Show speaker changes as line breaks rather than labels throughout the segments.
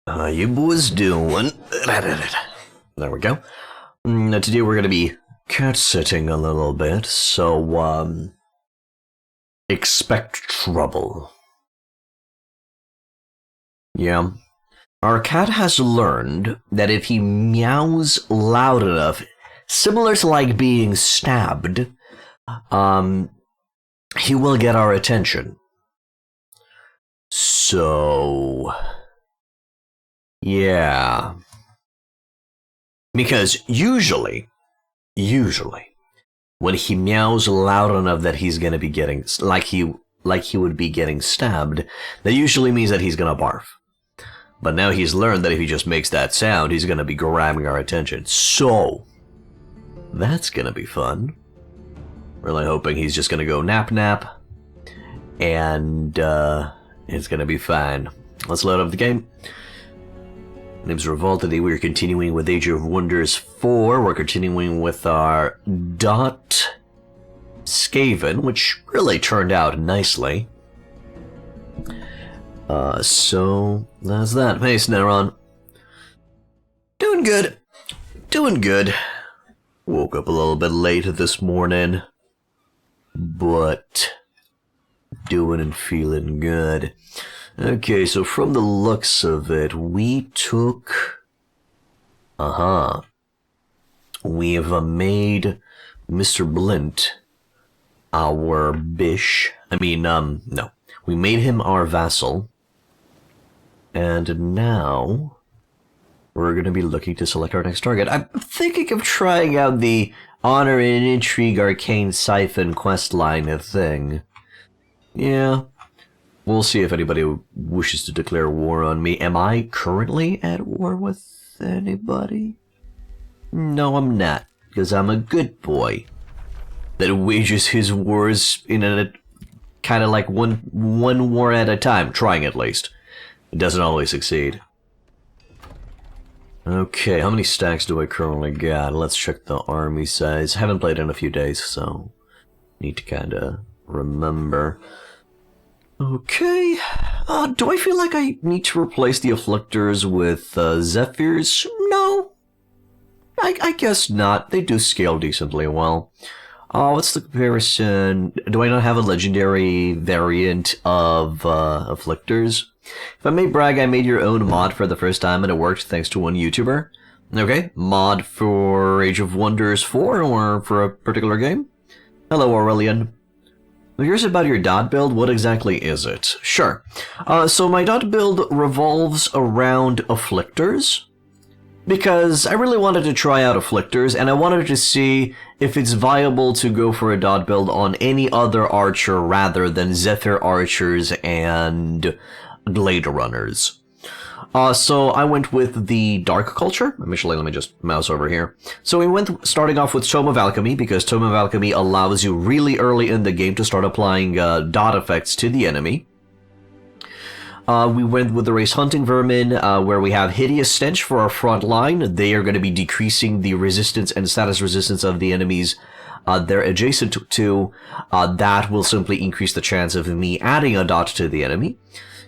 How you boys doing? There we go. Today we're gonna be cat sitting a little bit, so expect trouble. Yeah. Our cat has learned that if he meows loud enough, similar to like being stabbed, he will get our attention. So, yeah. Because usually, when he meows loud enough that he's gonna be getting, like he would be getting stabbed, that usually means that he's gonna barf. But now he's learned that if he just makes that sound, he's gonna be grabbing our attention. So, that's gonna be fun. Really hoping he's just gonna go nap, and it's gonna be fine. Let's load up the game. My name's Revolt. Today we're continuing with Age of Wonders 4. We're continuing with our Dot Skaven, which really turned out nicely. So that's that. Hey, Snaron. Doing good. Woke up a little bit late this morning, but doing and feeling good. Okay, so from the looks of it, we took... We've made Mr. Blint our bish. No. We made him our vassal. And now we're going to be looking to select our next target. I'm thinking of trying out the Honor and Intrigue Arcane Siphon questline thing. Yeah. We'll see if anybody wishes to declare war on me. Am I currently at war with anybody? No, I'm not, because I'm a good boy that wages his wars in a kind of like one war at a time, trying at least. It doesn't always succeed. Okay, how many stacks do I currently got? Let's check the army size. Haven't played in a few days, so need to kind of remember. Okay, do I feel like I need to replace the Afflictors with Zephyrs? No, I guess not. They do scale decently well. What's the comparison? Do I not have a legendary variant of Afflictors? If I may brag, I made your own mod for the first time and it worked thanks to one YouTuber. Okay, mod for Age of Wonders 4 or for a particular game? Hello, Aurelian. Here's about your dot build. What exactly is it? Sure. So my dot build revolves around Afflictors, because I really wanted to try out Afflictors, and I wanted to see if it's viable to go for a dot build on any other archer rather than Zephyr archers and Glade runners. So I went with the Dark Culture. Initially, let me just mouse over here. So we went starting off with Tome of Alchemy, because Tome of Alchemy allows you really early in the game to start applying dot effects to the enemy. We went with the race Hunting Vermin, where we have Hideous Stench for our front line. They are going to be decreasing the resistance and status resistance of the enemies they're adjacent to. That will simply increase the chance of me adding a dot to the enemy.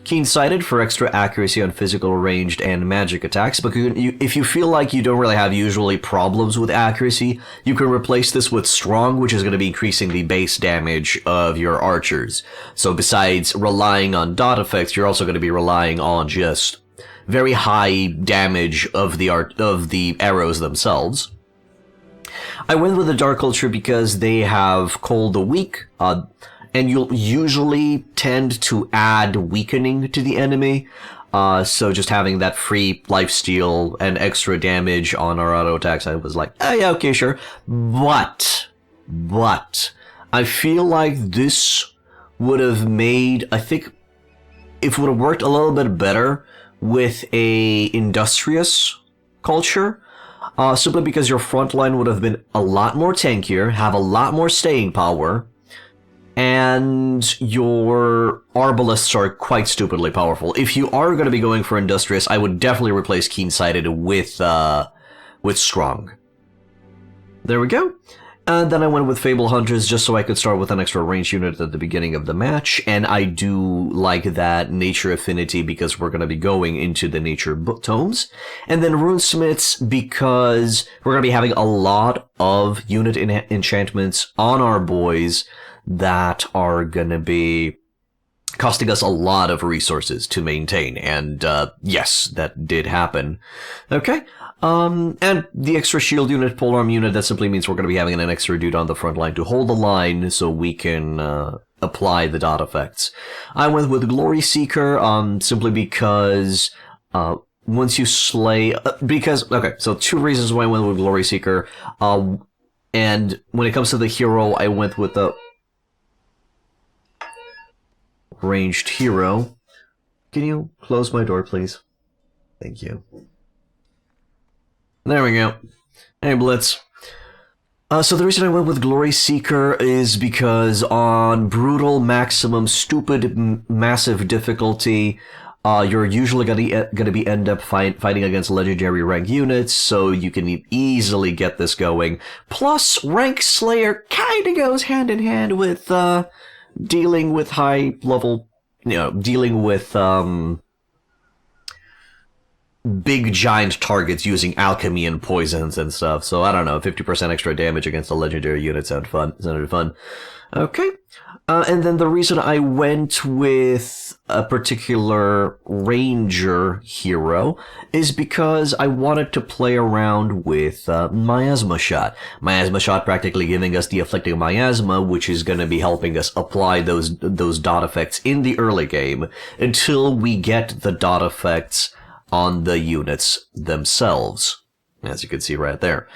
Keen-Sighted for extra accuracy on physical, ranged, and magic attacks, but if you feel like you don't really have usually problems with accuracy, you can replace this with Strong, which is going to be increasing the base damage of your archers. So besides relying on dot effects, you're also going to be relying on just very high damage of the arrows themselves. I went with the Dark Culture because they have Cold the Weak, and you'll usually tend to add weakening to the enemy. So just having that free lifesteal and extra damage on our auto attacks, I was like, oh yeah, okay, sure. But, I feel like this would have made, I think, it would have worked a little bit better with a Industrious culture. Simply because your front line would have been a lot more tankier, have a lot more staying power, and your Arbalists are quite stupidly powerful. If you are going to be going for Industrious, I would definitely replace Keen-Sighted with Strong. There we go. And then I went with Fable Hunters just so I could start with an extra range unit at the beginning of the match, and I do like that nature affinity because we're going to be going into the nature tomes. And then Runesmiths because we're going to be having a lot of unit enchantments on our boys that are going to be costing us a lot of resources to maintain, and yes, that did happen. Okay, and the extra shield unit, polearm unit, that simply means we're going to be having an extra dude on the front line to hold the line so we can apply the dot effects. I went with Glory Seeker simply because once you slay... okay, so 2 reasons why I went with Glory Seeker, and when it comes to the hero, I went with the ranged hero. Can you close my door, please? Thank you. There we go. Hey, Blitz. So the reason I went with Glory Seeker is because on brutal, maximum, stupid, massive difficulty, you're usually gonna end up fighting against legendary rank units, so you can easily get this going. Plus, Rank Slayer kinda goes hand in hand with dealing with high level, dealing with big giant targets using alchemy and poisons and stuff. So I don't know, 50% extra damage against a legendary unit sounded fun. Okay. And then the reason I went with a particular ranger hero is because I wanted to play around with Miasma Shot. Miasma Shot practically giving us the Afflicting Miasma, which is going to be helping us apply those dot effects in the early game until we get the dot effects on the units themselves, as you can see right there.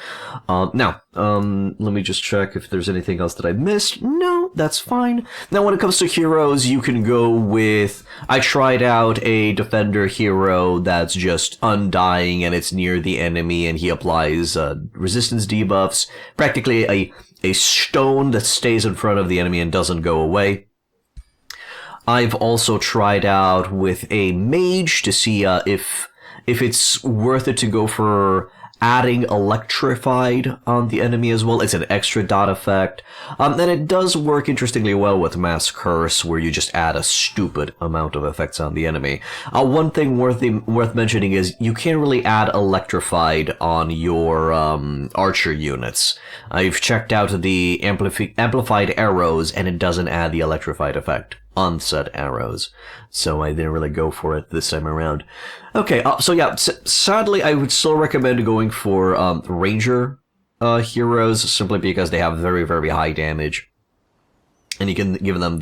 Now, let me just check if there's anything else that I missed. No, that's fine. Now, when it comes to heroes, you can go with... I tried out a defender hero that's just undying and it's near the enemy and he applies resistance debuffs. Practically a stone that stays in front of the enemy and doesn't go away. I've also tried out with a mage to see if it's worth it to go for adding Electrified on the enemy as well. It's an extra dot effect. And it does work interestingly well with Mass Curse, where you just add a stupid amount of effects on the enemy. One thing worth mentioning is you can't really add Electrified on your archer units. I've checked out the amplified arrows, and it doesn't add the Electrified effect on said arrows, so I didn't really go for it this time around. Okay, so yeah, sadly I would still recommend going for ranger heroes, simply because they have very, very high damage, and you can give them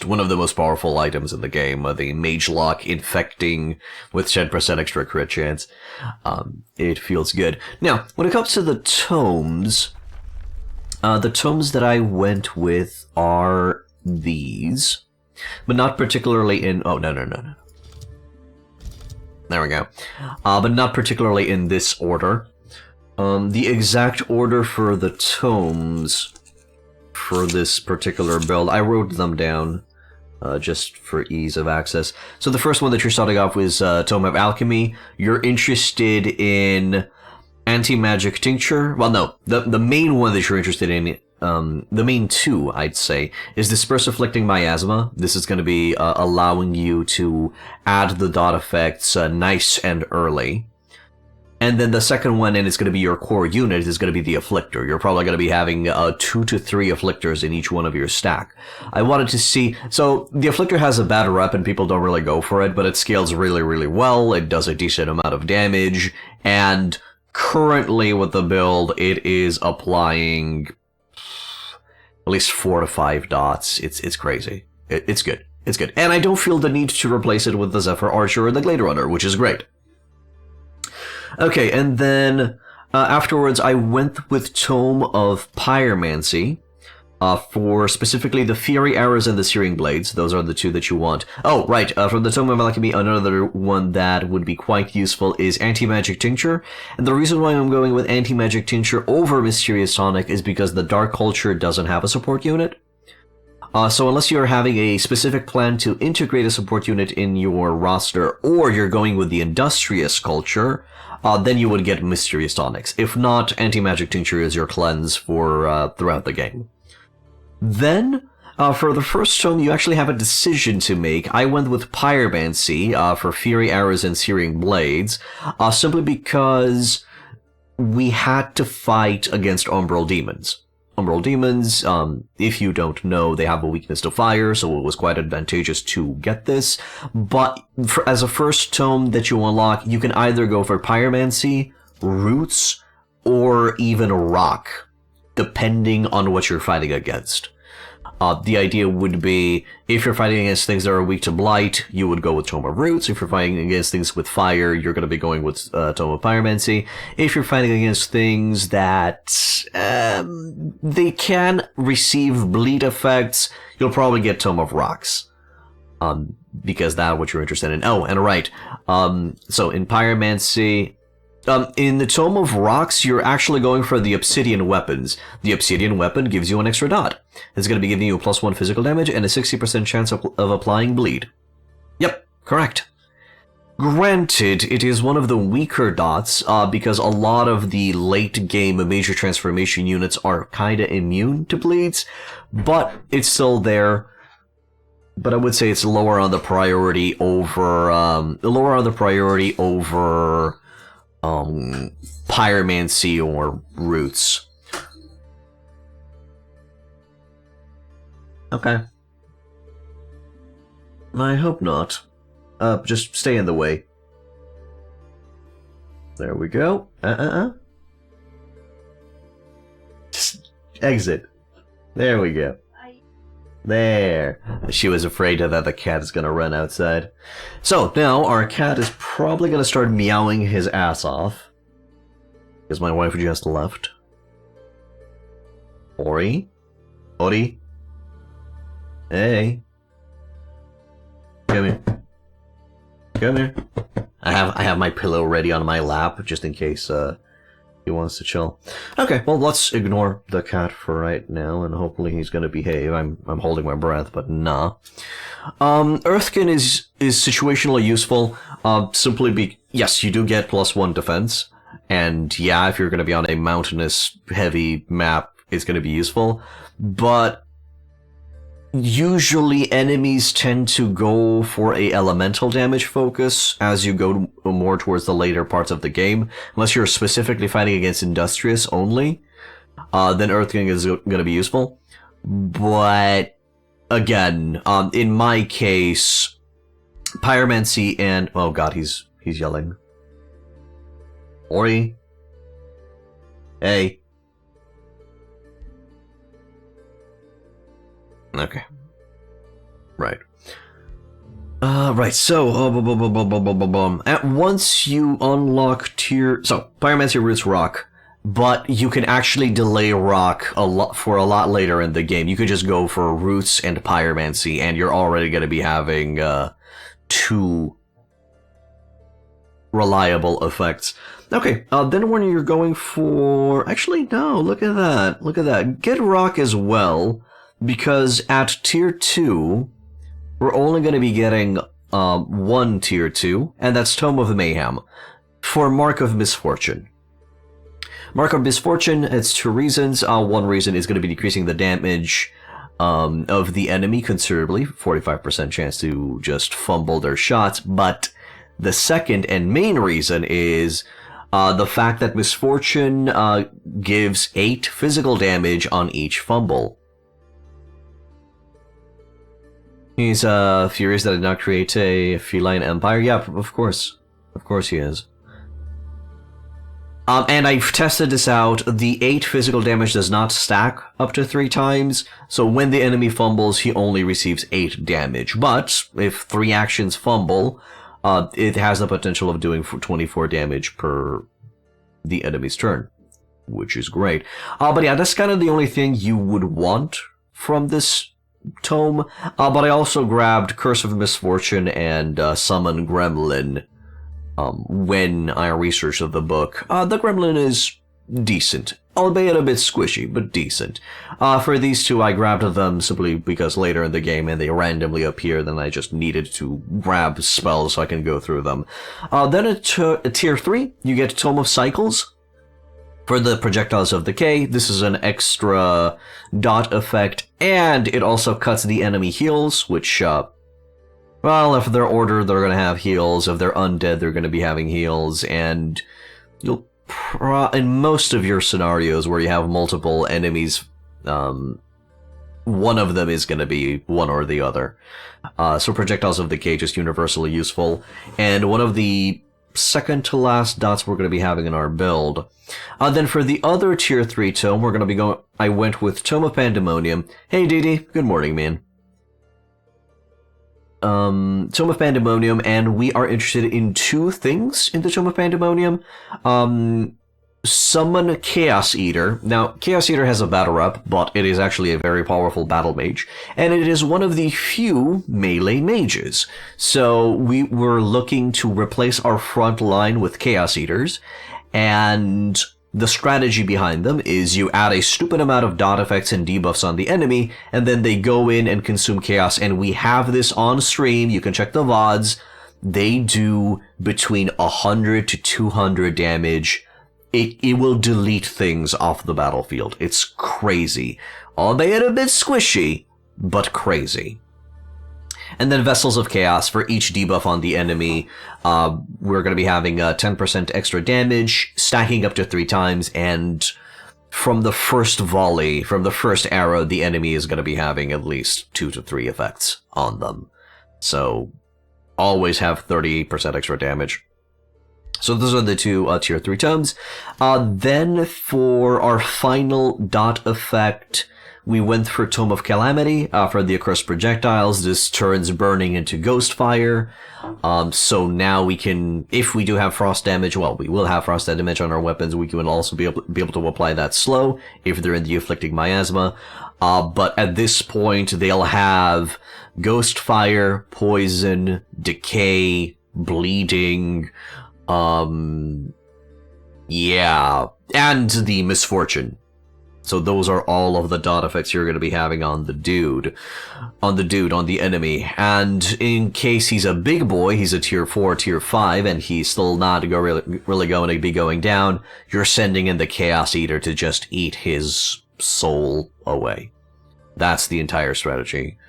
one of the most powerful items in the game, the Mage Lock Infecting with 10% extra crit chance. It feels good. Now, when it comes to the tomes that I went with are these. But not particularly in... Oh, no. There we go. But not particularly in this order. The exact order for the tomes for this particular build, I wrote them down just for ease of access. So the first one that you're starting off with is Tome of Alchemy. You're interested in Anti-Magic Tincture. Well, no. The main one that you're interested in... the main 2, I'd say, is Disperse Afflicting Miasma. This is going to be allowing you to add the dot effects nice and early. And then the second one, and it's going to be your core unit, is going to be the Afflictor. You're probably going to be having 2 to 3 Afflictors in each one of your stack. I wanted to see... So, the Afflictor has a bad rep and people don't really go for it, but it scales really, really well. It does a decent amount of damage. And currently with the build, it is applying... at least 4 to 5 dots. It's crazy. It's good. It's good. And I don't feel the need to replace it with the Zephyr Archer or the Glade Runner, which is great. Okay, and then afterwards I went with Tome of Pyromancy for specifically the Fury Arrows and the Searing Blades. Those are the 2 that you want. Oh, right, from the Tome of Alchemy, another one that would be quite useful is Anti-Magic Tincture. And the reason why I'm going with Anti-Magic Tincture over Mysterious Sonic is because the Dark Culture doesn't have a support unit. So unless you're having a specific plan to integrate a support unit in your roster, or you're going with the Industrious culture, then you would get Mysterious Tonics. If not, Anti-Magic Tincture is your cleanse for throughout the game. Then, for the first tome, you actually have a decision to make. I went with Pyromancy for Fury Arrows and Searing Blades, simply because we had to fight against Umbral Demons. Umbral Demons, if you don't know, they have a weakness to fire, so it was quite advantageous to get this. But as a first tome that you unlock, you can either go for Pyromancy, Roots, or even Rock, depending on what you're fighting against. The idea would be, if you're fighting against things that are weak to Blight, you would go with Tome of Roots. If you're fighting against things with fire, you're going to be going with Tome of Pyromancy. If you're fighting against things that they can receive bleed effects, you'll probably get Tome of Rocks. Because that's what you're interested in. Oh, and right. So in Pyromancy, in the Tome of Rocks, you're actually going for the Obsidian weapons. The Obsidian weapon gives you an extra dot. It's going to be giving you a +1 physical damage and a 60% chance of applying bleed. Yep, correct. Granted, it is one of the weaker dots, because a lot of the late-game major transformation units are kinda immune to bleeds, but it's still there. But I would say it's lower on the priority over, Pyromancy or Roots. Okay. I hope not. Just stay in the way. There we go. Just exit. There we go. There. She was afraid that the cat is gonna run outside. So, now our cat is probably gonna start meowing his ass off. Because my wife just left. Ori? Ori? Hey. Come here. Come here. I have my pillow ready on my lap, just in case, he wants to chill. Okay, well, let's ignore the cat for right now, and hopefully he's gonna behave. I'm holding my breath, but nah. Earthkin is situationally useful, yes, you do get +1 defense, and yeah, if you're gonna be on a mountainous, heavy map, it's gonna be useful, but usually enemies tend to go for a elemental damage focus as you go more towards the later parts of the game. Unless you're specifically fighting against Industrious only, then Earthking is going to be useful. But again, in my case, Pyromancy and oh god, he's yelling. Ori? Hey. Okay. Right. Right, so, at once you unlock tier... So, Pyromancy Roots Rock, but you can actually delay Rock for a lot later in the game. You could just go for Roots and Pyromancy, and you're already going to be having, 2 reliable effects. Okay, then when you're going for... Actually, no, look at that. Look at that. Get Rock as well. Because at Tier 2, we're only going to be getting 1 Tier 2, and that's Tome of Mayhem, for Mark of Misfortune. Mark of Misfortune, it's 2 reasons. One reason is going to be decreasing the damage of the enemy considerably, 45% chance to just fumble their shots, but the second and main reason is the fact that Misfortune gives 8 physical damage on each fumble. He's furious that I did not create a feline empire. Yeah, of course. Of course he is. And I've tested this out. The 8 physical damage does not stack up to 3 times, so when the enemy fumbles, he only receives 8 damage. But if 3 actions fumble, it has the potential of doing 24 damage per the enemy's turn, which is great. But yeah, that's kind of the only thing you would want from this tome, but I also grabbed Curse of Misfortune and Summon Gremlin when I researched the book. The Gremlin is decent. albeit a bit squishy, but decent. For these two, I grabbed them simply because later in the game and they randomly appeared and I just needed to grab spells so I can go through them. Then at tier 3, you get Tome of Cycles. For the Projectiles of Decay, this is an extra dot effect, and it also cuts the enemy heals, which, well, if they're ordered, they're gonna have heals. If they're undead, they're gonna be having heals, and you'll in most of your scenarios where you have multiple enemies, one of them is gonna be one or the other. So Projectiles of Decay just universally useful, and one of the second to last dots we're going to be having in our build. Then for the other tier 3 tome, we're going to be going. I went with Tome of Pandemonium. Hey, Dee, good morning, man. Tome of Pandemonium, and we are interested in 2 things in the Tome of Pandemonium. Summon Chaos Eater. Now, Chaos Eater has a battle rep, but it is actually a very powerful battle mage, and it is one of the few melee mages. So we were looking to replace our front line with Chaos Eaters, and the strategy behind them is you add a stupid amount of dot effects and debuffs on the enemy, and then they go in and consume chaos, and we have this on stream. You can check the VODs. They do between 100 to 200 damage. It will delete things off the battlefield. It's crazy. Albeit a bit squishy, but crazy. And then Vessels of Chaos. For each debuff on the enemy, we're going to be having 10% extra damage, stacking up to 3 times, and from the first volley, from the first arrow, the enemy is going to be having at least 2 to 3 effects on them. So, always have 38% extra damage. So those are the 2 tier 3 tomes. Then for our final dot effect, we went for Tome of Calamity. For the Accursed Projectiles, this turns burning into ghost fire. So now we can, if we do have frost damage, well, we will have frost damage on our weapons. We can also be able to apply that slow if they're in the Afflicting Miasma. But at this point, they'll have ghost fire, poison, decay, bleeding, yeah, and the misfortune. So those are all of the dot effects you're going to be having on the enemy. And in case he's a big boy, he's a tier 4, tier 5, and he's still not really going to be going down, you're sending in the Chaos Eater to just eat his soul away. That's the entire strategy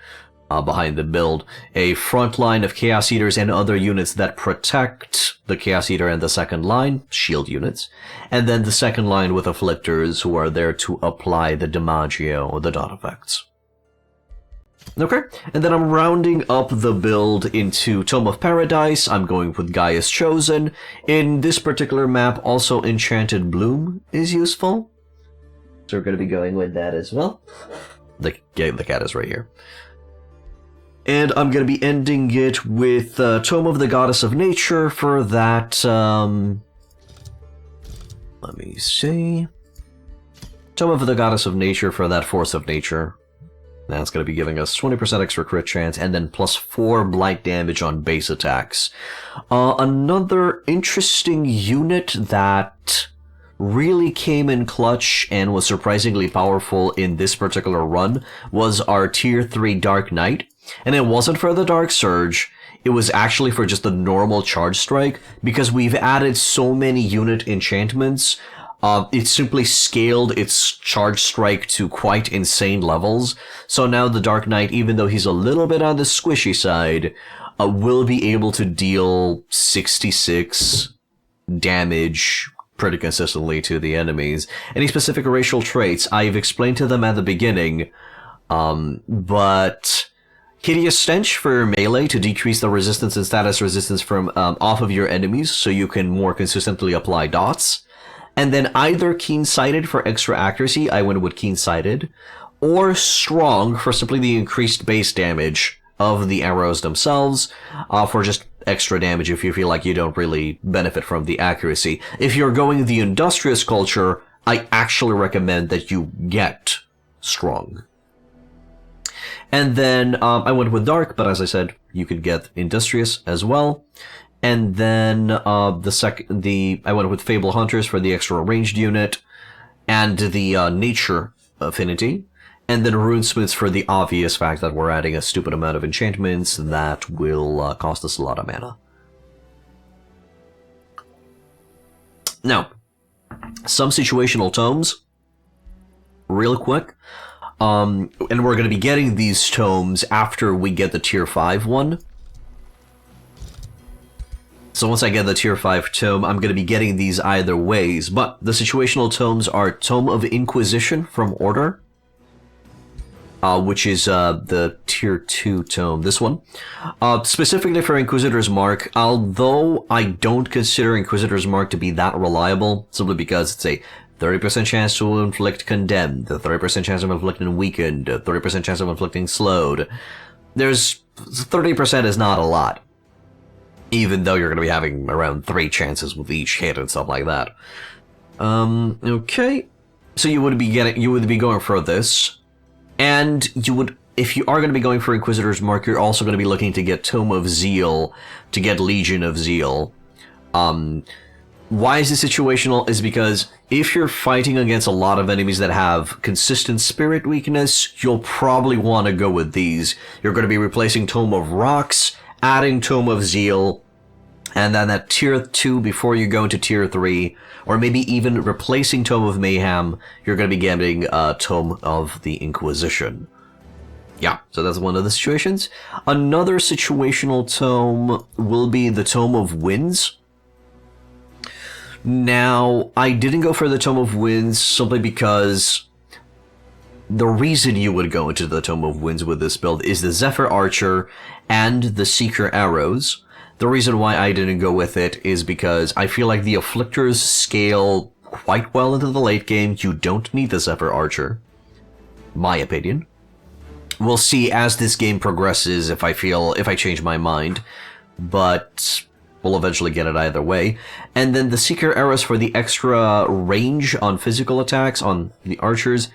behind the build. A front line of Chaos Eaters and other units that protect the Chaos Eater and the second line, shield units, and then the second line with Afflictors who are there to apply the Damagio, or the dot effects. Okay, and then I'm rounding up the build into Tome of Paradise. I'm going with Gaia's Chosen. In this particular map, also Enchanted Bloom is useful. So we're going to be going with that as well. The cat is right here. And I'm going to be ending it with Tome of the Goddess of Nature for that, let me see. Tome of the Goddess of Nature for that Force of Nature. That's going to be giving us 20% extra crit chance, and then plus 4 blight damage on base attacks. Another interesting unit that really came in clutch and was surprisingly powerful in this particular run was our tier 3 Dark Knight. And it wasn't for the Dark Surge, it was actually for just the normal Charge Strike, because we've added so many unit enchantments. It simply scaled its Charge Strike to quite insane levels. So now the Dark Knight, even though he's a little bit on the squishy side, will be able to deal 66 damage pretty consistently to the enemies. Any specific racial traits, I've explained to them at the beginning, but Hideous Stench for melee to decrease the resistance and status resistance from off of your enemies so you can more consistently apply dots. And then either Keen-Sighted for extra accuracy, I went with Keen-Sighted, or Strong for simply the increased base damage of the arrows themselves, for just extra damage if you feel like you don't really benefit from the accuracy. If you're going the Industrious culture, I actually recommend that you get Strong. And then I went with Dark, but as I said, you could get Industrious as well. And then I went with Fable Hunters for the extra ranged unit. and the nature affinity, and then runesmiths for the obvious fact that we're adding a stupid amount of enchantments that will cost us a lot of mana. Now, some situational tomes, real quick, and we're going to be getting these tomes after we get the tier 5 one. So once I get the tier 5 tome, I'm going to be getting these either ways, but the situational tomes are Tome of Inquisition from Order, which is the tier 2 tome, this one. Specifically for Inquisitor's Mark, although I don't consider Inquisitor's Mark to be that reliable, simply because it's a 30% chance to inflict Condemned, a 30% chance of inflicting Weakened, a 30% chance of inflicting Slowed. There's 30% is not a lot, even though you're going to be having around 3 chances with each hit and stuff like that. Okay, so you would be going for this. And you would, if you are going to be going for Inquisitor's Mark, you're also going to be looking to get Tome of Zeal to get Legion of Zeal. Why is this situational? Is because if you're fighting against a lot of enemies that have consistent spirit weakness, you'll probably want to go with these. You're going to be replacing Tome of Rocks, adding Tome of Zeal, and then at tier 2 before you go into tier 3, or maybe even replacing Tome of Mayhem, you're going to be getting Tome of the Inquisition. Yeah, so that's one of the situations. Another situational tome will be the Tome of Winds. Now, I didn't go for the Tome of Winds simply because the reason you would go into the Tome of Winds with this build is the Zephyr Archer and the Seeker Arrows. The reason why I didn't go with it is because I feel like the Afflictors scale quite well into the late game. You don't need the Zephyr Archer, my opinion. We'll see as this game progresses if I change my mind, but we'll eventually get it either way. And then the Seeker Arrows for the extra range on physical attacks on the archers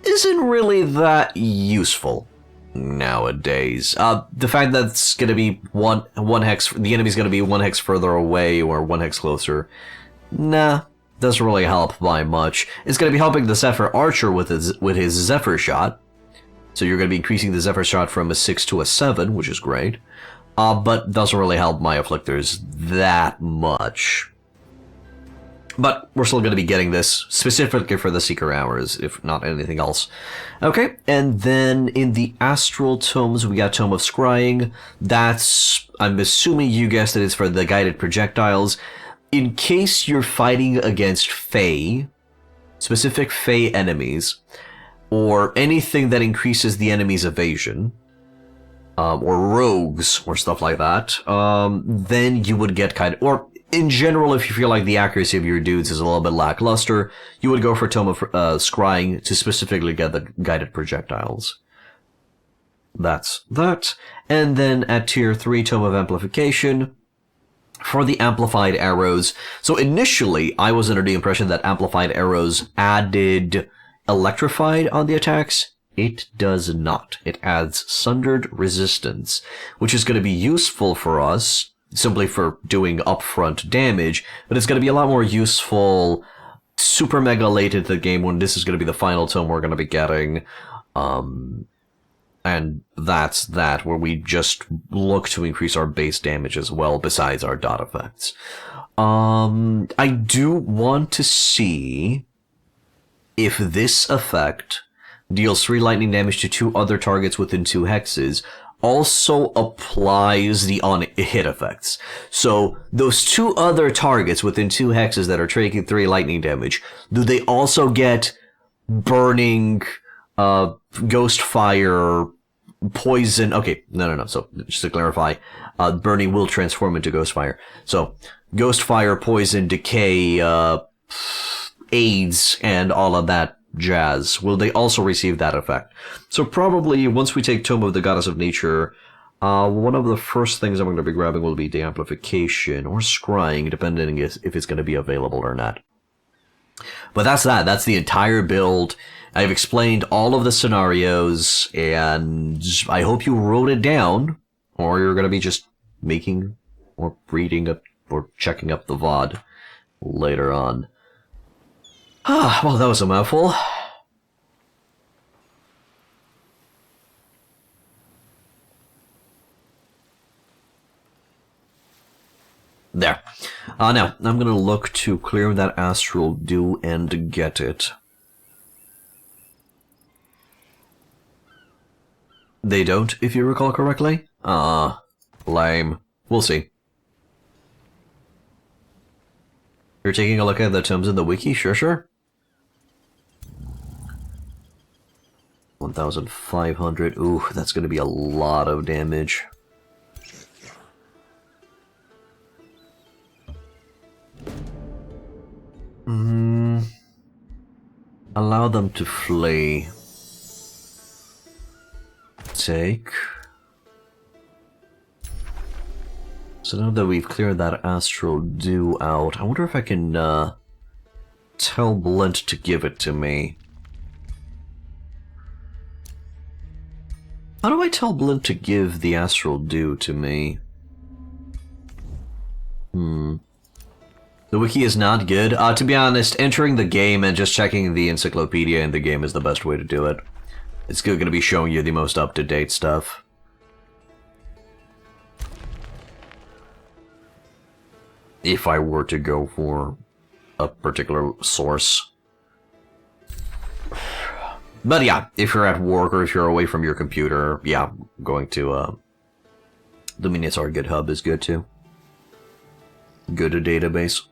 isn't really that useful nowadays. The fact that it's going to be one hex, the enemy's going to be 1 hex further away or 1 hex closer, nah, doesn't really help by much. It's going to be helping the Zephyr Archer with his Zephyr Shot, so you're going to be increasing the Zephyr Shot from a 6 to a 7, which is great. But doesn't really help my Afflictors that much. But we're still going to be getting this specifically for the Seeker Hours, if not anything else. Okay, and then in the Astral Tomes, we got Tome of Scrying. That's, I'm assuming you guessed it, is for the guided projectiles. In case you're fighting against Fae, specific Fae enemies, or anything that increases the enemy's evasion, or rogues, or stuff like that, then you would get kind of, or in general, if you feel like the accuracy of your dudes is a little bit lackluster, you would go for Tome of Scrying to specifically get the guided projectiles. That's that. And then at tier 3, Tome of Amplification for the Amplified Arrows. So initially, I was under the impression that Amplified Arrows added Electrified on the attacks. It does not. It adds Sundered Resistance, which is going to be useful for us simply for doing upfront damage, but it's going to be a lot more useful super mega late into the game when this is going to be the final tome we're going to be getting. And that's that, where we just look to increase our base damage as well, besides our dot effects. I do want to see if this effect deals 3 lightning damage to 2 other targets within 2 hexes, also applies the on-hit effects. So those 2 other targets within 2 hexes that are taking 3 lightning damage, do they also get burning, ghost fire, poison? Okay, no. So just to clarify, burning will transform into ghost fire. So ghost fire, poison, decay, AIDS, and all of that jazz, will they also receive that effect? So probably once we take Tome of the Goddess of Nature, one of the first things I'm going to be grabbing will be the Amplification or Scrying, depending if it's going to be available or not. But that's that. That's the entire build. I've explained all of the scenarios, and I hope you wrote it down, or you're going to be just making or reading up or checking up the VOD later on. Ah, well, that was a mouthful. There. Now, I'm gonna look to clear that astral dew and get it. They don't, if you recall correctly? Lame. We'll see. You're taking a look at the tomes in the wiki? Sure. 1,500. Ooh, that's gonna be a lot of damage. Allow them to flee. Take. So now that we've cleared that astral dew out, I wonder if I can tell Blint to give it to me. How do I tell Blint to give the astral dew to me? The wiki is not good. To be honest, entering the game and just checking the encyclopedia in the game is the best way to do it. It's going to be showing you the most up-to-date stuff. If I were to go for a particular source. But yeah, if you're at work or if you're away from your computer, yeah, going to the Minotaur GitHub is good too. Good to database.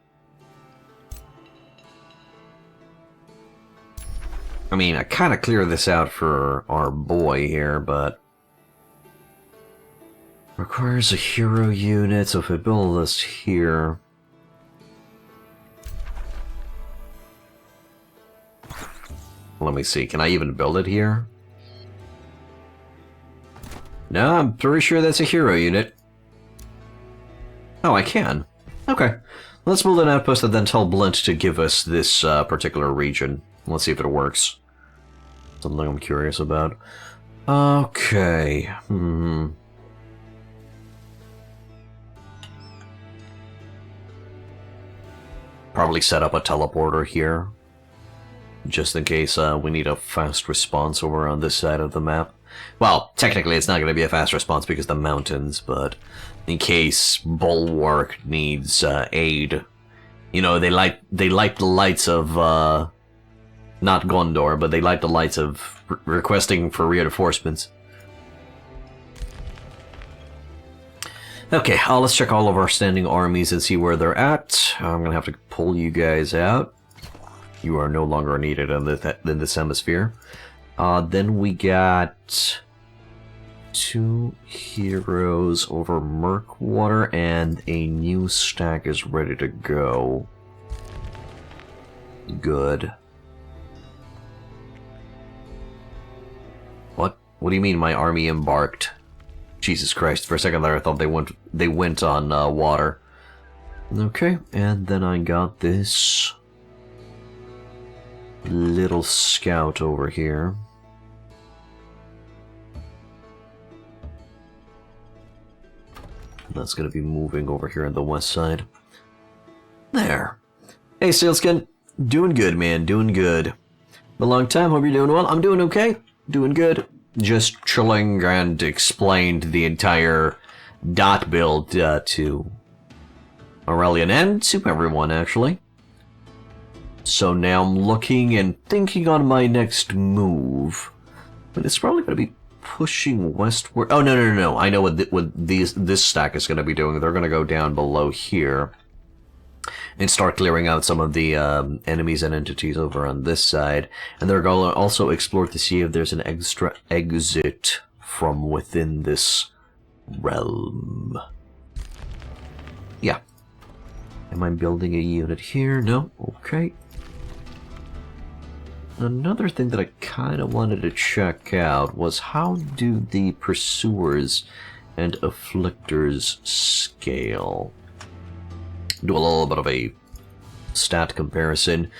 I mean, I kind of cleared this out for our boy here, but requires a hero unit, so if I build this here, let me see, can I even build it here? No, I'm pretty sure that's a hero unit. Oh, I can. Okay. Let's build an outpost and then tell Blint to give us this particular region. Let's see if it works. Something I'm curious about. Okay. Probably set up a teleporter here. Just in case we need a fast response over on this side of the map. Well, technically it's not going to be a fast response because the mountains, but in case Bulwark needs aid. You know, they light the lights of, not Gondor, but they light the lights of requesting for reinforcements. Okay, let's check all of our standing armies and see where they're at. I'm gonna have to pull you guys out. You are no longer needed in this hemisphere. Then we got 2 heroes over Murkwater, and a new stack is ready to go. Good. What do you mean my army embarked? Jesus Christ, for a second there I thought they went on water. Okay, and then I got this little scout over here. That's gonna be moving over here on the west side. There. Hey, Sealskin. Doing good, man. Doing good. Been a long time. Hope you're doing well. I'm doing okay. Doing good. Just chilling and explained the entire dot build to Aurelian and to everyone, actually. So now I'm looking and thinking on my next move. But it's probably going to be pushing westward. Oh, no. I know what this stack is going to be doing. They're going to go down below here and start clearing out some of the enemies and entities over on this side. And they're going to also explore to see if there's an extra exit from within this realm. Yeah. Am I building a unit here? No? Okay. Another thing that I kind of wanted to check out was how do the Pursuers and Afflictors scale? Do a little bit of a stat comparison.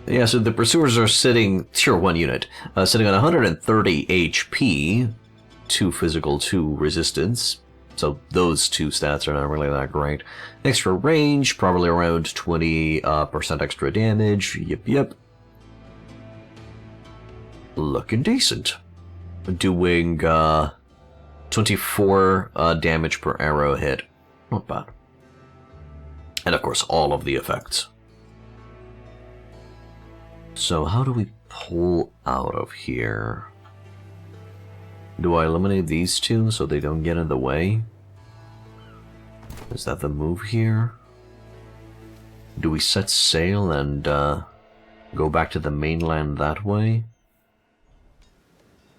Yeah, so the Pursuers are sitting, tier 1 unit, sitting on 130 HP, 2 physical, 2 resistance. So those 2 stats are not really that great. Extra range, probably around 20% extra damage. Yep. Looking decent. Doing 24 damage per arrow hit. Not bad. And of course, all of the effects. So how do we pull out of here? Do I eliminate these two so they don't get in the way? Is that the move here? Do we set sail and go back to the mainland that way?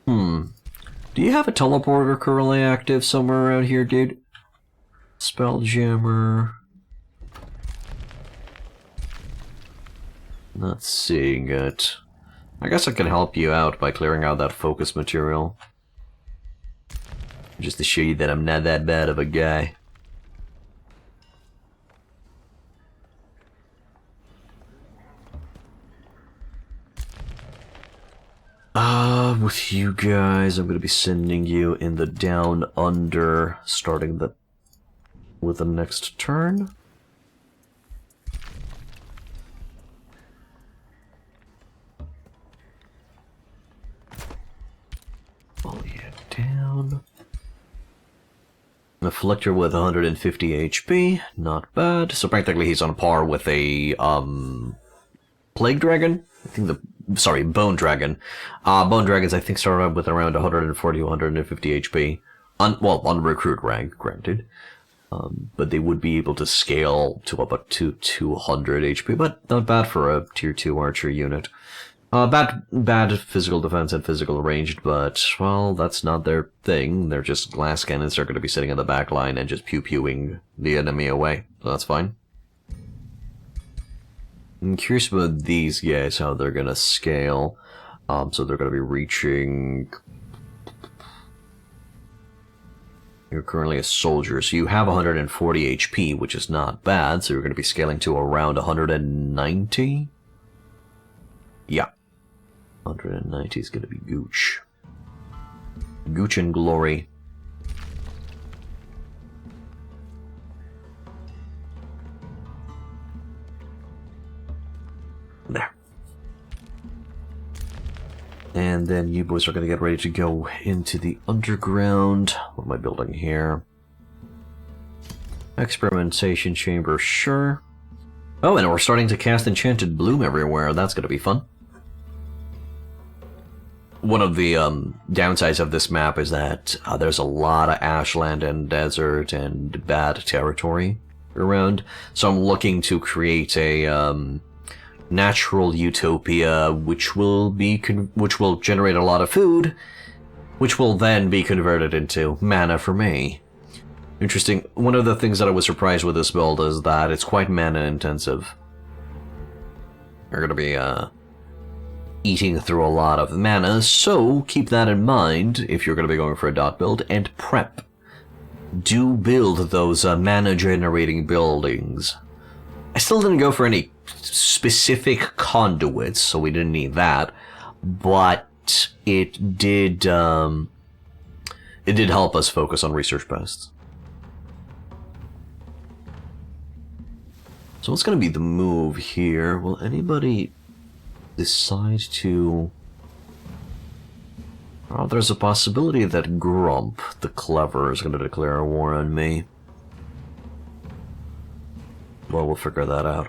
Do you have a teleporter currently active somewhere around here, dude? Spelljammer. Not seeing it. I guess I can help you out by clearing out that focus material. Just to show you that I'm not that bad of a guy. With you guys, I'm gonna be sending you in the down under, starting with the next turn. Pull you down. Afflictor with 150 HP, not bad. So practically he's on par with a Plague Dragon. I think Bone Dragon. Bone Dragons I think start out with around 140, 150 HP. On recruit rank, granted. But they would be able to scale to up to 200 HP, but not bad for a tier 2 archer unit. Bad physical defense and physical ranged, but, well, that's not their thing. They're just glass cannons. They're going to be sitting in the back line and just pew-pewing the enemy away, so that's fine. I'm curious about these guys, how they're going to scale. So they're going to be reaching... You're currently a soldier, so you have 140 HP, which is not bad, so you're going to be scaling to around 190? Yeah. 190 is going to be Gooch. Gooch and glory. There. And then you boys are going to get ready to go into the underground. What am I building here? Experimentation chamber, sure. Oh, and we're starting to cast Enchanted Bloom everywhere. That's going to be fun. One of the downsides of this map is that there's a lot of ashland and desert and bad territory around. So I'm looking to create a natural utopia, which will generate a lot of food, which will then be converted into mana for me. Interesting. One of the things that I was surprised with this build is that it's quite mana intensive. You're going to be eating through a lot of mana, so keep that in mind if you're going to be going for a dot build, and prep. Do build those mana generating buildings. I still didn't go for any specific conduits, so we didn't need that, but it did help us focus on research posts. So what's going to be the move here? Will anybody decide to... Oh, there's a possibility that Grump, the Clever, is going to declare a war on me. Well, we'll figure that out.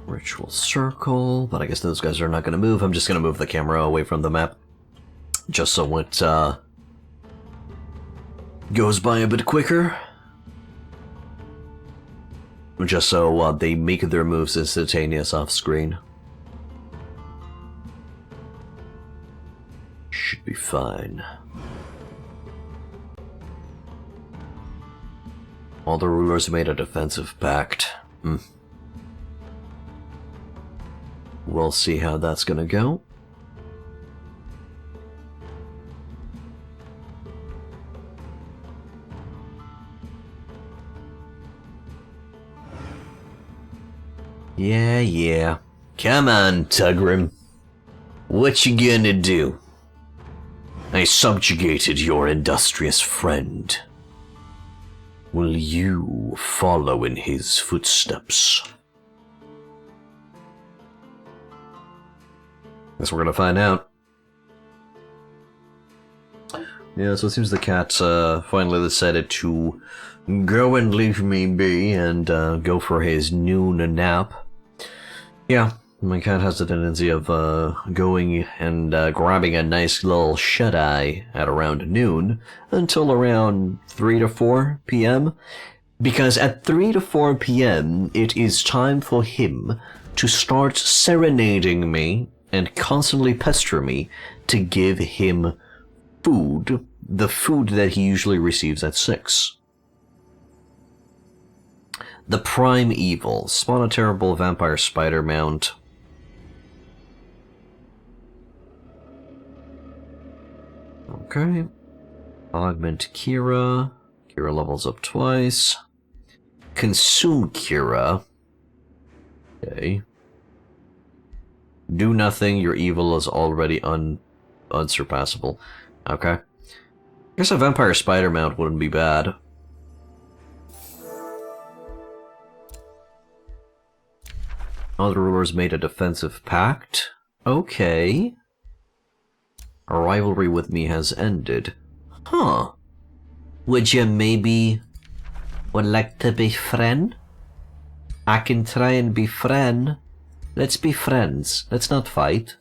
Ritual circle, but I guess those guys are not going to move. I'm just going to move the camera away from the map, just so it goes by a bit quicker. Just so they make their moves instantaneous off screen. Should be fine. All the rulers made a defensive pact. We'll see how that's gonna go. Yeah. Come on, Tugrim. What you gonna do? I subjugated your industrious friend. Will you follow in his footsteps? Guess we're gonna find out. Yeah, so it seems the cat finally decided to go and leave me be and go for his noon nap. Yeah, my cat has a tendency of going and grabbing a nice little shut-eye at around noon until around 3 to 4 p.m. Because at 3 to 4 p.m. it is time for him to start serenading me and constantly pester me to give him food, the food that he usually receives at 6. The Prime Evil. Spawn a terrible vampire spider mount. Okay. Augment Kira. Kira levels up twice. Consume Kira. Okay. Do nothing, your evil is already unsurpassable. Okay. I guess a vampire spider mount wouldn't be bad. Other rulers made a defensive pact. Okay. A rivalry with me has ended. Huh. Would you maybe would like to be friend? I can try and be friend. Let's be friends. Let's not fight.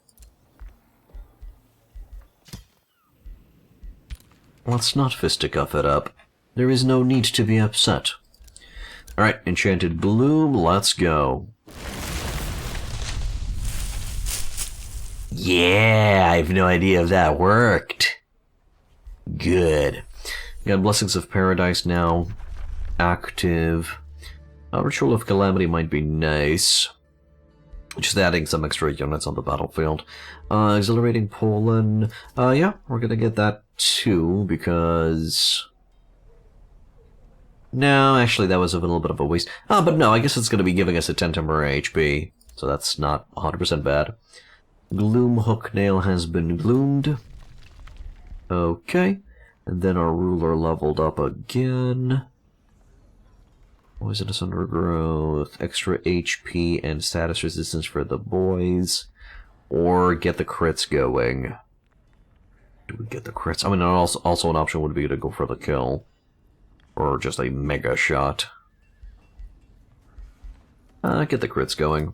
Let's not fisticuff it up. There is no need to be upset. Alright, Enchanted Bloom, let's go. Yeah, I have no idea if that worked. Good. We got Blessings of Paradise now active. Ritual of Calamity might be nice. Just adding some extra units on the battlefield. Exhilarating Poland. Yeah, we're gonna get that too, because... No, actually that was a little bit of a waste. But no, I guess it's gonna be giving us a 10 temporary HP, so that's not 100% bad. Gloom Hooknail has been gloomed. Okay. And then our ruler leveled up again. Poisonous Undergrowth, extra HP and status resistance for the boys. Or get the crits going. Do we get the crits? I mean, also an option would be to go for the kill. Or just a mega shot. Get the crits going.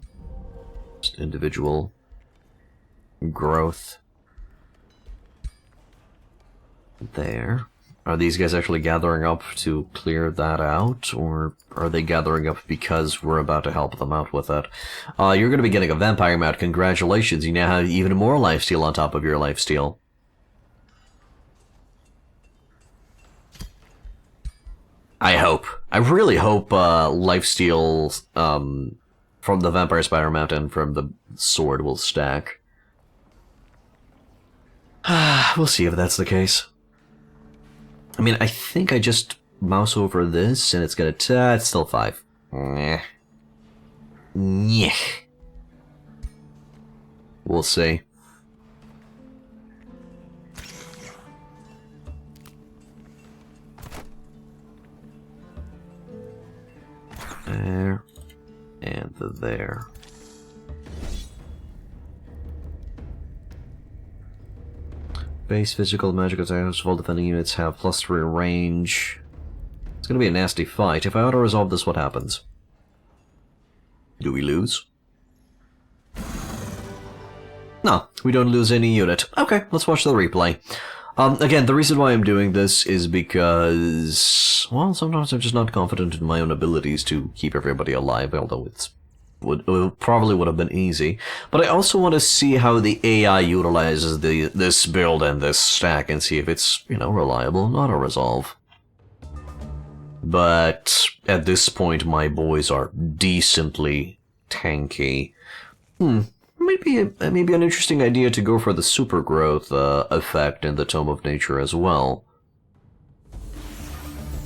Just individual growth. There. Are these guys actually gathering up to clear that out, or are they gathering up because we're about to help them out with it? You're going to be getting a vampire mount. Congratulations, you now have even more lifesteal on top of your lifesteal. I hope. I really hope lifesteal from the vampire spider mount and from the sword will stack. We'll see if that's the case. I mean, I think I just mouse over this, and it's gonna... it's still 5. Nyeh. Nyeh. We'll see. There. And there. Base physical magical attacks, all defending units have +3 range. It's gonna be a nasty fight. If I auto-resolve this, what happens? Do we lose? No, we don't lose any unit. Okay, let's watch the replay. Again, the reason why I'm doing this is because, well, sometimes I'm just not confident in my own abilities to keep everybody alive, although it probably would have been easy. But I also want to see how the AI utilizes this build and this stack and see if it's, reliable and auto-resolve. But at this point, my boys are decently tanky. Maybe an interesting idea to go for the super growth effect in the Tome of Nature as well.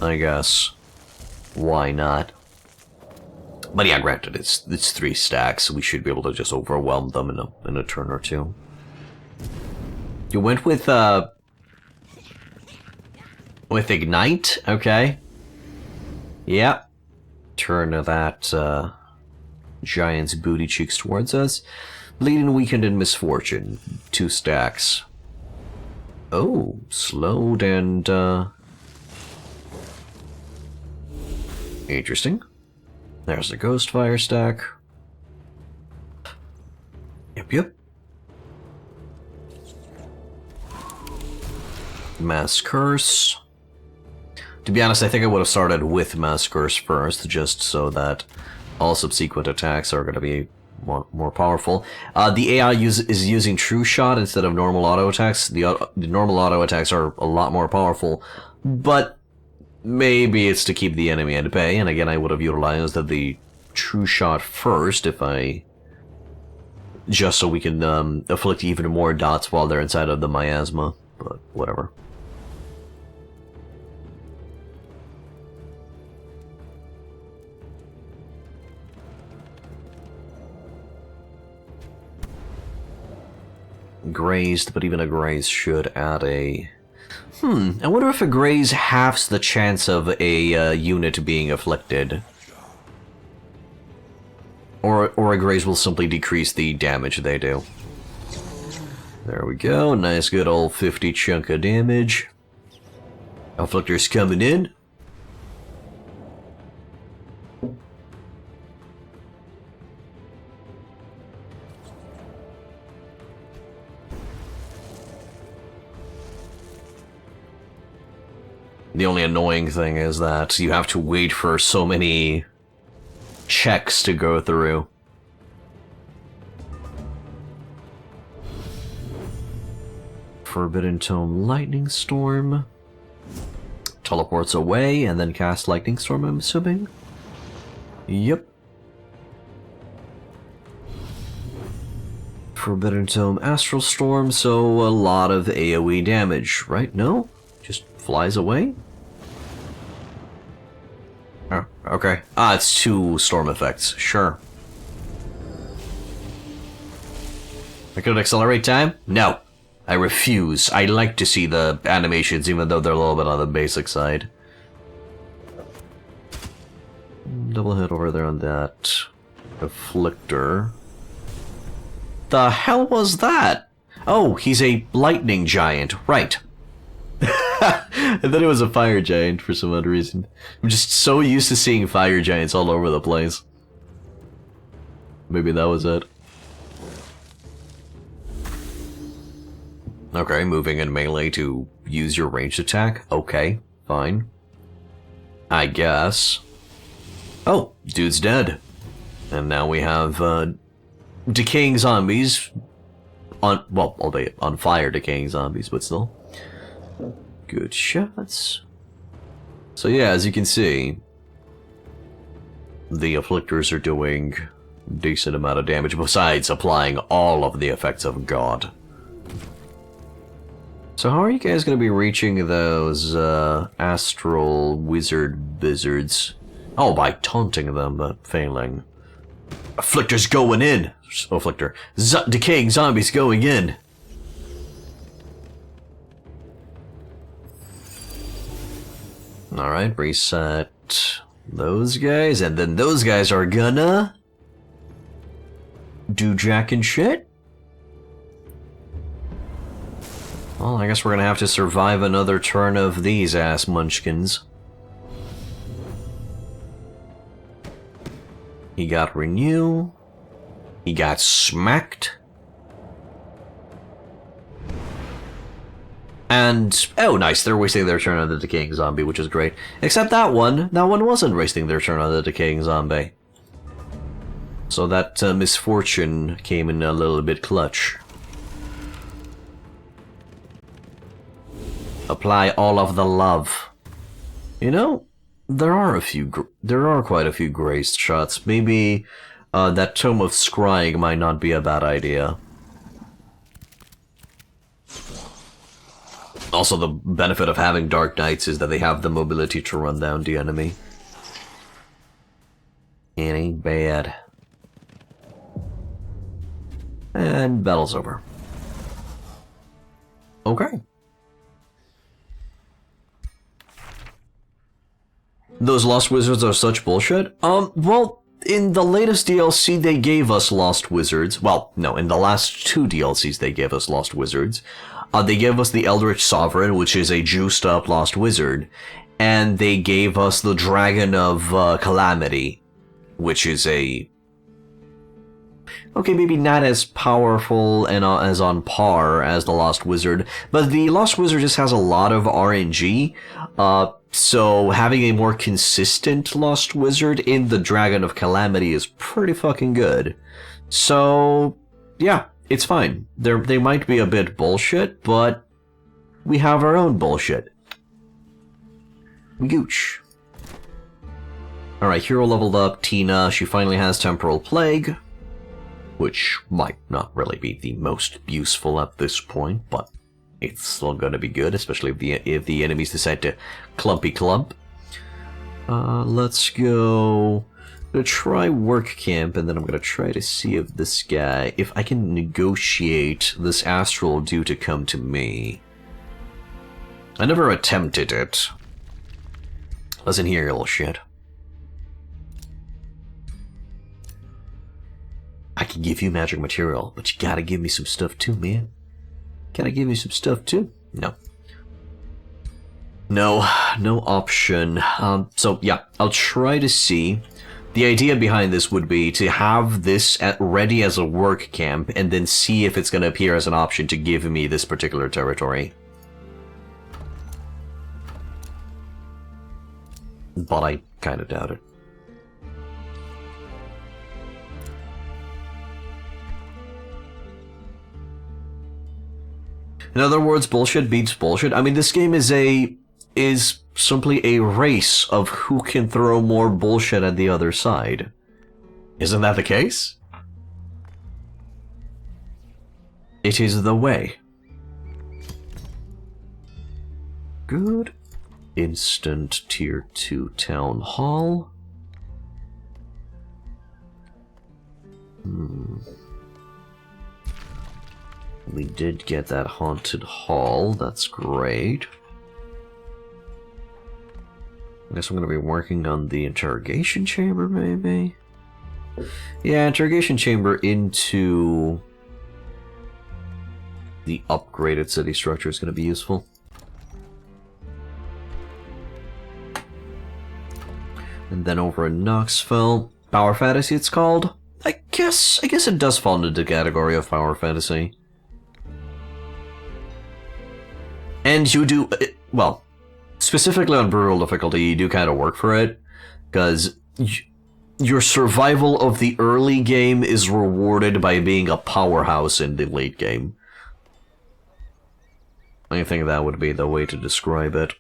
I guess. Why not? But yeah, granted, it's 3 stacks, so we should be able to just overwhelm them in a turn or two. You went with Ignite? Okay. Yep. Turn that, giant's booty cheeks towards us. Bleeding, Weakened, and Misfortune. 2 stacks. Oh, slowed and, interesting. There's the Ghostfire stack. Yep. Mass Curse. To be honest, I think I would have started with Mass Curse first, just so that all subsequent attacks are going to be more powerful. The AI is using True Shot instead of normal auto attacks. The normal auto attacks are a lot more powerful, but maybe it's to keep the enemy at bay. And again, I would have utilized the True Shot first just so we can afflict even more dots while they're inside of the miasma. But whatever. Grazed, but even a graze should add a... I wonder if a graze halves the chance of a unit being afflicted. Or a graze will simply decrease the damage they do. There we go, nice good old 50 chunk of damage. Afflictor's coming in. The only annoying thing is that you have to wait for so many checks to go through. Forbidden Tome Lightning Storm. Teleports away and then cast Lightning Storm, I'm assuming. Yep. Forbidden Tome Astral Storm, so a lot of AoE damage, right? No? Just flies away? Oh, okay. It's 2 storm effects. Sure. I could accelerate time? No. I refuse. I like to see the animations, even though they're a little bit on the basic side. Double hit over there on that Afflictor. The hell was that? Oh, he's a lightning giant. Right. I thought it was a fire giant for some odd reason. I'm just so used to seeing fire giants all over the place. Maybe that was it. Okay, moving in melee to use your ranged attack. Okay, fine. I guess. Oh, dude's dead. And now we have, decaying zombies. Albeit on fire decaying zombies, but still. Good shots. So yeah, as you can see, the Afflictors are doing a decent amount of damage, besides applying all of the effects of God. So how are you guys going to be reaching those astral wizards? Oh, by taunting them, but failing. Afflictor's going in! Afflictor. Decaying zombies going in! Alright, reset those guys, and then those guys are gonna do jack and shit? Well, I guess we're gonna have to survive another turn of these ass munchkins. He got renew. He got smacked. And, oh nice, they're wasting their turn on the decaying zombie, which is great. Except that one wasn't wasting their turn on the decaying zombie. So that misfortune came in a little bit clutch. Apply all of the love. You know, there are quite a few grazed shots. Maybe that Tome of Scrying might not be a bad idea. Also, the benefit of having Dark Knights is that they have the mobility to run down the enemy. It ain't bad. And battle's over. Okay. Those Lost Wizards are such bullshit? Well, in the latest DLC they gave us Lost Wizards. Well, no, in the last 2 DLCs they gave us Lost Wizards. They gave us the Eldritch Sovereign, which is a juiced up Lost Wizard. And they gave us the Dragon of Calamity, which is a... okay, maybe not as powerful and as on par as the Lost Wizard, but the Lost Wizard just has a lot of RNG, so having a more consistent Lost Wizard in the Dragon of Calamity is pretty fucking good. So, yeah, it's fine. They might be a bit bullshit, but we have our own bullshit. Gooch. Alright, hero leveled up, Tina. She finally has Temporal Plague, which might not really be the most useful at this point, but it's still gonna be good, especially if the enemies decide to clumpy clump. Let's go... I'm gonna try Work Camp, and then I'm gonna try to see if this guy... if I can negotiate this Astral Dew to come to me. I never attempted it. Listen here, you little shit. I can give you magic material, but you gotta give me some stuff too, man. Gotta give me some stuff too? No. No option. So yeah, I'll try to see. The idea behind this would be to have this ready as a work camp, and then see if it's gonna appear as an option to give me this particular territory. But I kinda doubt it. In other words, bullshit beats bullshit. I mean, this game is simply a race of who can throw more bullshit at the other side. Isn't that the case? It is the way. Good. Instant Tier 2 Town Hall. We did get that Haunted Hall, that's great. I guess I'm gonna be working on the Interrogation Chamber, maybe? Yeah, Interrogation Chamber into the upgraded city structure is gonna be useful. And then over in Knoxville, Power Fantasy it's called. I guess it does fall into the category of Power Fantasy. And you do, well, specifically on Brutal Difficulty, you do kind of work for it, because your survival of the early game is rewarded by being a powerhouse in the late game. I think that would be the way to describe it.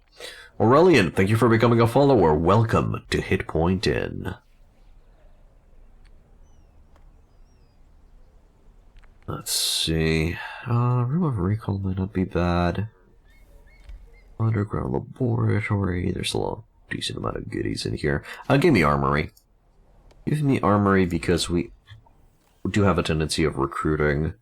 Aurelian, thank you for becoming a follower. Welcome to Hit Point Inn. Let's see. Room of Recall might not be bad. Underground Laboratory. There's a decent amount of goodies in here. Give me Armory. Give me Armory because we do have a tendency of recruiting.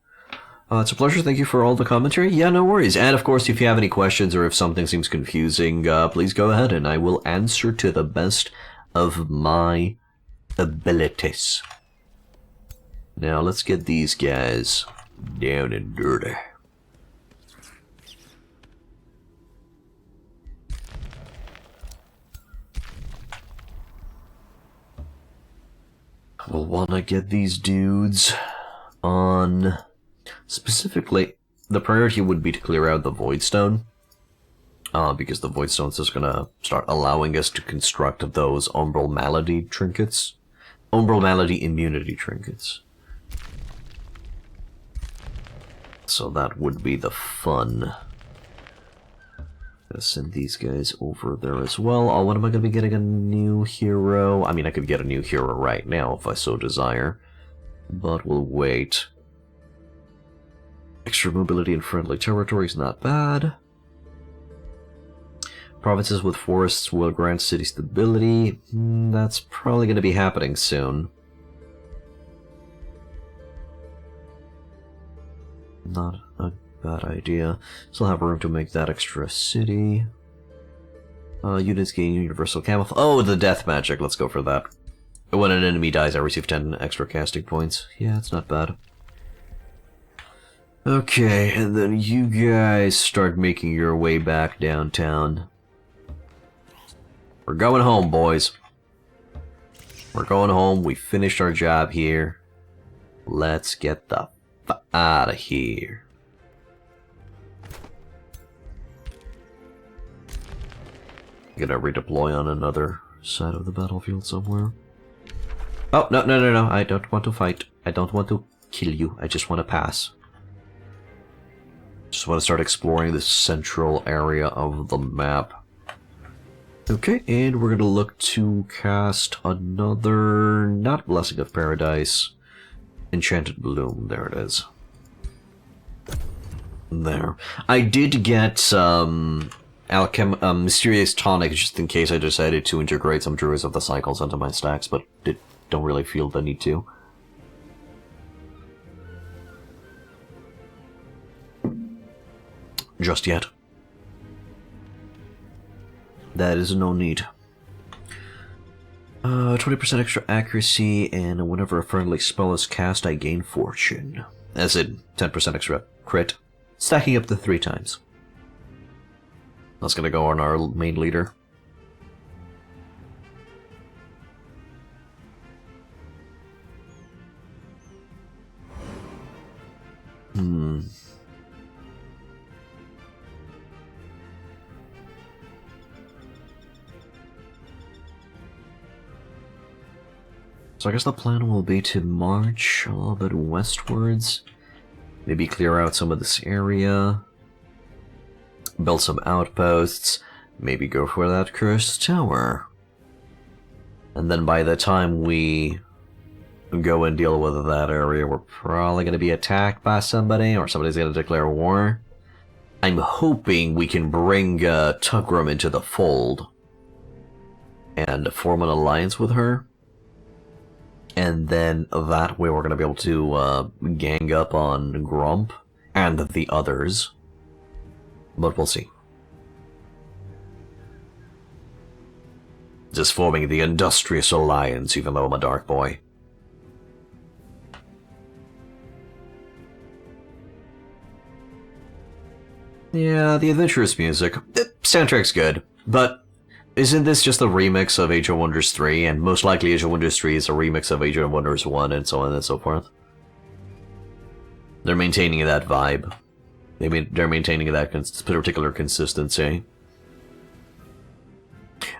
It's a pleasure. Thank you for all the commentary. Yeah, no worries. And of course, if you have any questions or if something seems confusing, please go ahead and I will answer to the best of my abilities. Now, let's get these guys down and dirty. We'll want to get these dudes on... Specifically, the priority would be to clear out the Voidstone. Because the Voidstone is going to start allowing us to construct those Umbral Malady trinkets. Umbral Malady immunity trinkets. So that would be the fun. Gonna send these guys over there as well. Oh, when am I gonna be getting a new hero? I mean, I could get a new hero right now if I so desire. But we'll wait. Extra mobility in friendly territory is not bad. Provinces with forests will grant city stability. That's probably going to be happening soon. Not a bad idea. Still have room to make that extra city. Units gain universal camouflage. Oh, the death magic. Let's go for that. When an enemy dies, I receive 10 extra casting points. Yeah, it's not bad. Okay, and then you guys start making your way back downtown. We're going home, boys. We're going home. We finished our job here. Let's get the f out of here. Gonna redeploy on another side of the battlefield somewhere. Oh, no, no, no, no. I don't want to fight. I don't want to kill you. I just want to pass. Just want to start exploring the central area of the map. Okay, and we're going to look to cast another, not Blessing of Paradise, Enchanted Bloom. There it is. There. I did get Mysterious Tonic just in case I decided to integrate some Druids of the Cycles into my stacks, but don't really feel the need to. Just yet. That is no need. 20% extra accuracy, and whenever a friendly spell is cast, I gain fortune. As in, 10% extra crit. Stacking up to 3 times. That's gonna go on our main leader. So I guess the plan will be to march a little bit westwards. Maybe clear out some of this area. Build some outposts. Maybe go for that cursed tower. And then by the time we go and deal with that area, we're probably going to be attacked by somebody, or somebody's going to declare war. I'm hoping we can bring Tugrum into the fold and form an alliance with her. And then that way we're going to be able to gang up on Grump and the others. But we'll see. Just forming the Industrious Alliance, even though I'm a dark boy. Yeah, the adventurous music. Soundtrack's good, but isn't this just a remix of Age of Wonders 3? And most likely Age of Wonders 3 is a remix of Age of Wonders 1, and so on and so forth. They're maintaining that vibe. They're maintaining that particular consistency.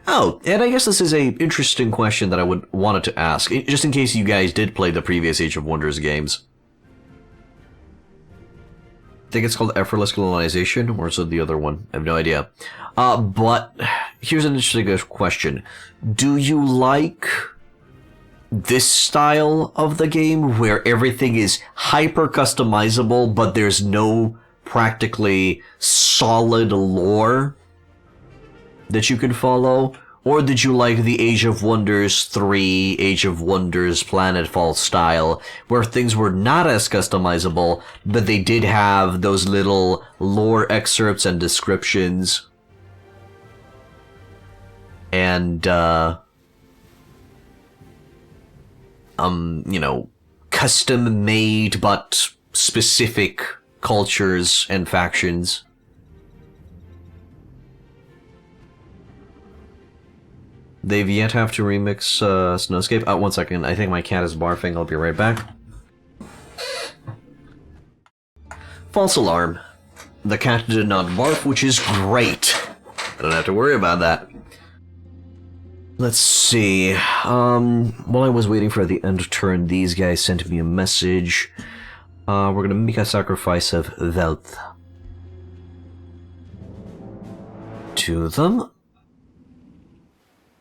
Oh, and I guess this is a interesting question that I wanted to ask, just in case you guys did play the previous Age of Wonders games. I think it's called Effortless Colonization, or is it the other one? I have no idea. But here's an interesting question. Do you like this style of the game, where everything is hyper customizable, but there's no practically solid lore that you can follow? Or did you like the Age of Wonders 3, Age of Wonders Planetfall style, where things were not as customizable, but they did have those little lore excerpts and descriptions? And, you know, custom-made but specific cultures and factions. They've yet have to remix Snowscape. Oh, 1 second. I think my cat is barfing. I'll be right back. False alarm. The cat did not barf, which is great. I don't have to worry about that. Let's see. While I was waiting for the end turn, these guys sent me a message. We're gonna make a sacrifice of wealth to them.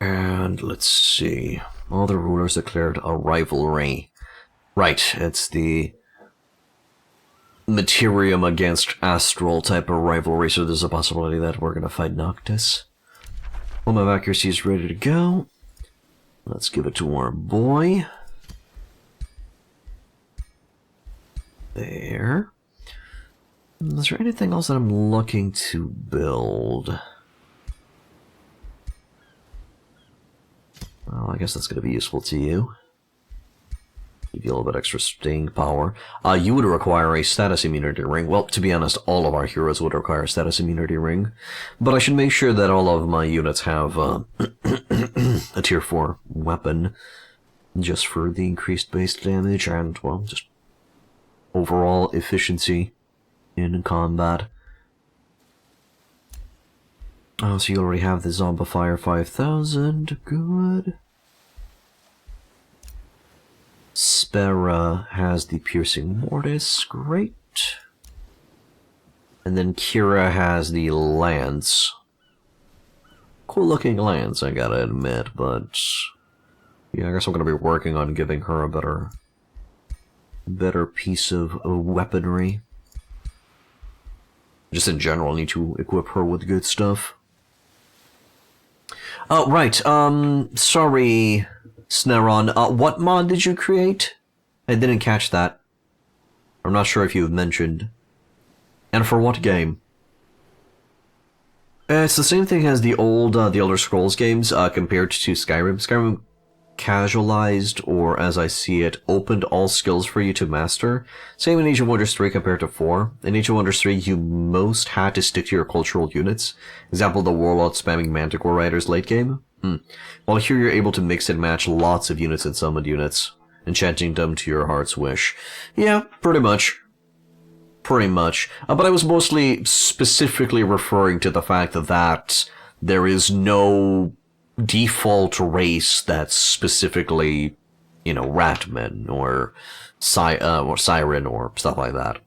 And let's see. All the rulers declared a rivalry. Right, it's the Materium against Astral type of rivalry, so there's a possibility that we're gonna fight Noctis. Home of accuracy is ready to go. Let's give it to our boy. There. Is there anything else that I'm looking to build? Well, I guess that's going to be useful to you. Give you a little bit extra staying power. You would require a status immunity ring. Well, to be honest, all of our heroes would require a status immunity ring. But I should make sure that all of my units have a tier 4 weapon. Just for the increased base damage and, well, just overall efficiency in combat. Oh, so you already have the Zombifier 5000. Good. Spera has the Piercing Mortis. Great. And then Kira has the Lance. Cool looking Lance, I gotta admit, but yeah, I guess I'm gonna be working on giving her a better piece of weaponry. Just in general, need to equip her with good stuff. Oh, right, sorry, Sneron, what mod did you create? I didn't catch that. I'm not sure if you've mentioned. And for what game? It's the same thing as the old, the Elder Scrolls games, compared to Skyrim. Skyrim casualized, or as I see it, opened all skills for you to master. Same in Age of Wonders 3 compared to 4. In Age of Wonders 3, you most had to stick to your cultural units. Example, the Warlord spamming Manticore Riders late game. While here you're able to mix and match lots of units and summoned units, enchanting them to your heart's wish. Yeah, pretty much. Pretty much. But I was mostly specifically referring to the fact that there is no default race that's specifically, you know, Ratmen or Siren or stuff like that.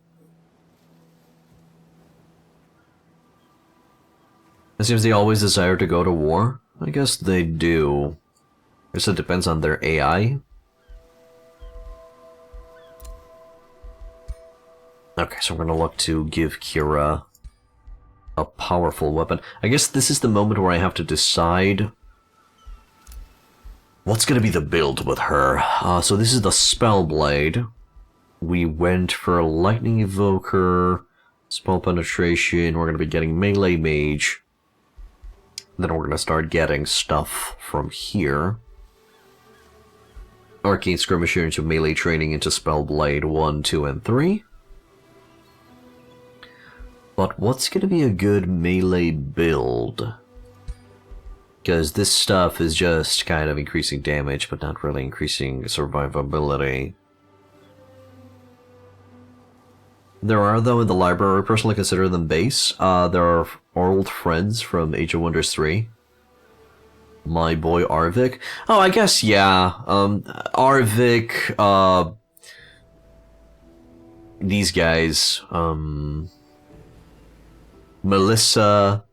It seems they always desire to go to war. I guess they do. I guess it depends on their AI. Okay, so I'm gonna look to give Kira a powerful weapon. I guess this is the moment where I have to decide what's gonna be the build with her. So this is the Spellblade. We went for Lightning Evoker, Spell Penetration, we're gonna be getting Melee Mage. Then we're gonna start getting stuff from here. Arcane Skirmisher into Melee Training into Spellblade 1, 2, and 3. But what's gonna be a good melee build? Because this stuff is just kind of increasing damage, but not really increasing survivability. There are, though, in the library, I personally consider them base. There are old friends from Age of Wonders 3. My boy Arvik. Oh, I guess, yeah. Arvik, these guys, Melissa,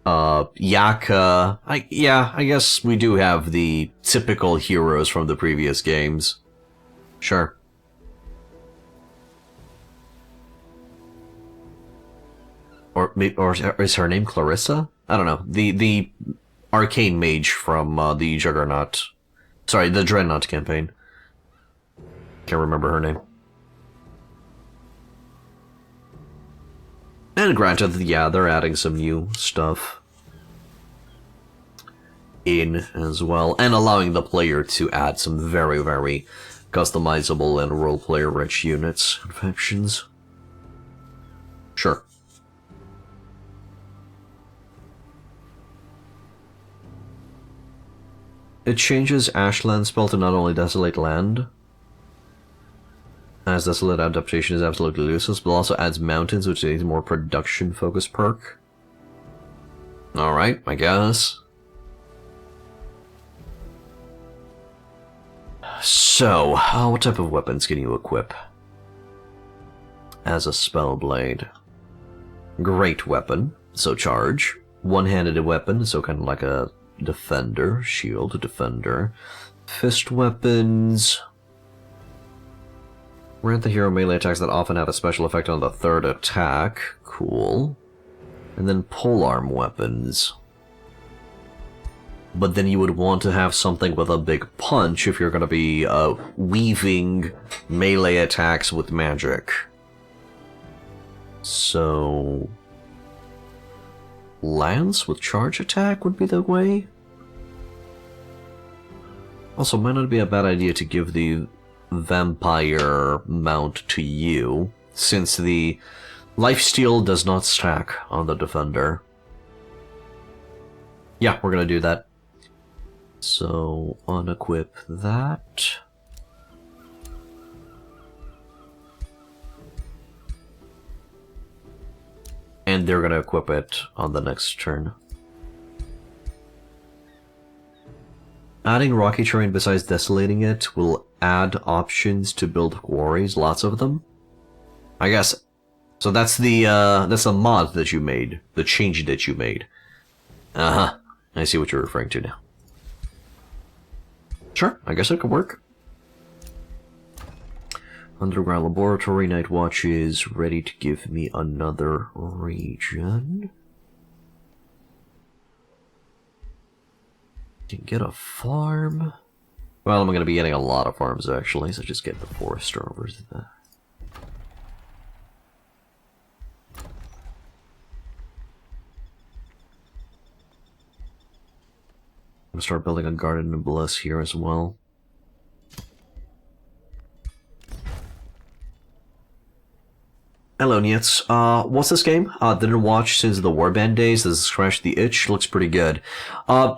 Yaka. I guess we do have the typical heroes from the previous games. Sure. Or is her name Clarissa? I don't know. The arcane mage from the Juggernaut. Sorry, the Dreadnought campaign. Can't remember her name. And granted, yeah, they're adding some new stuff in as well, and allowing the player to add some very, very customizable and roleplayer-rich units and factions. Sure. It changes Ashland spell to not only Desolate Land, as Desolate Adaptation is absolutely useless, but also adds Mountains, which is a more production-focused perk. Alright, I guess. So, what type of weapons can you equip as a Spellblade? Great weapon, so charge. One-handed weapon, so kind of like a defender, shield defender. Fist weapons. Grant the hero melee attacks that often have a special effect on the third attack. Cool. And then polearm weapons. but then you would want to have something with a big punch if you're going to be weaving melee attacks with magic. So... Lance with charge attack would be the way? Also, might not be a bad idea to give the vampire mount to you, since the lifesteal does not stack on the defender. Yeah, we're gonna do that. So, unequip that. And they're gonna equip it on the next turn. Adding Rocky Terrain besides desolating it will add options to build quarries, lots of them. I guess. So that's the mod that you made, the change that you made. Uh-huh. I see what you're referring to now. Sure, I guess it could work. Underground Laboratory, Night Watch is ready to give me another region. Can get a farm. Well, I'm going to be getting a lot of farms actually, so just get the forester over to that. I'm going to start building a garden and bliss here as well. Hello, Nietz. What's this game? Didn't watch since the Warband days. This is Scratch the Itch. Looks pretty good.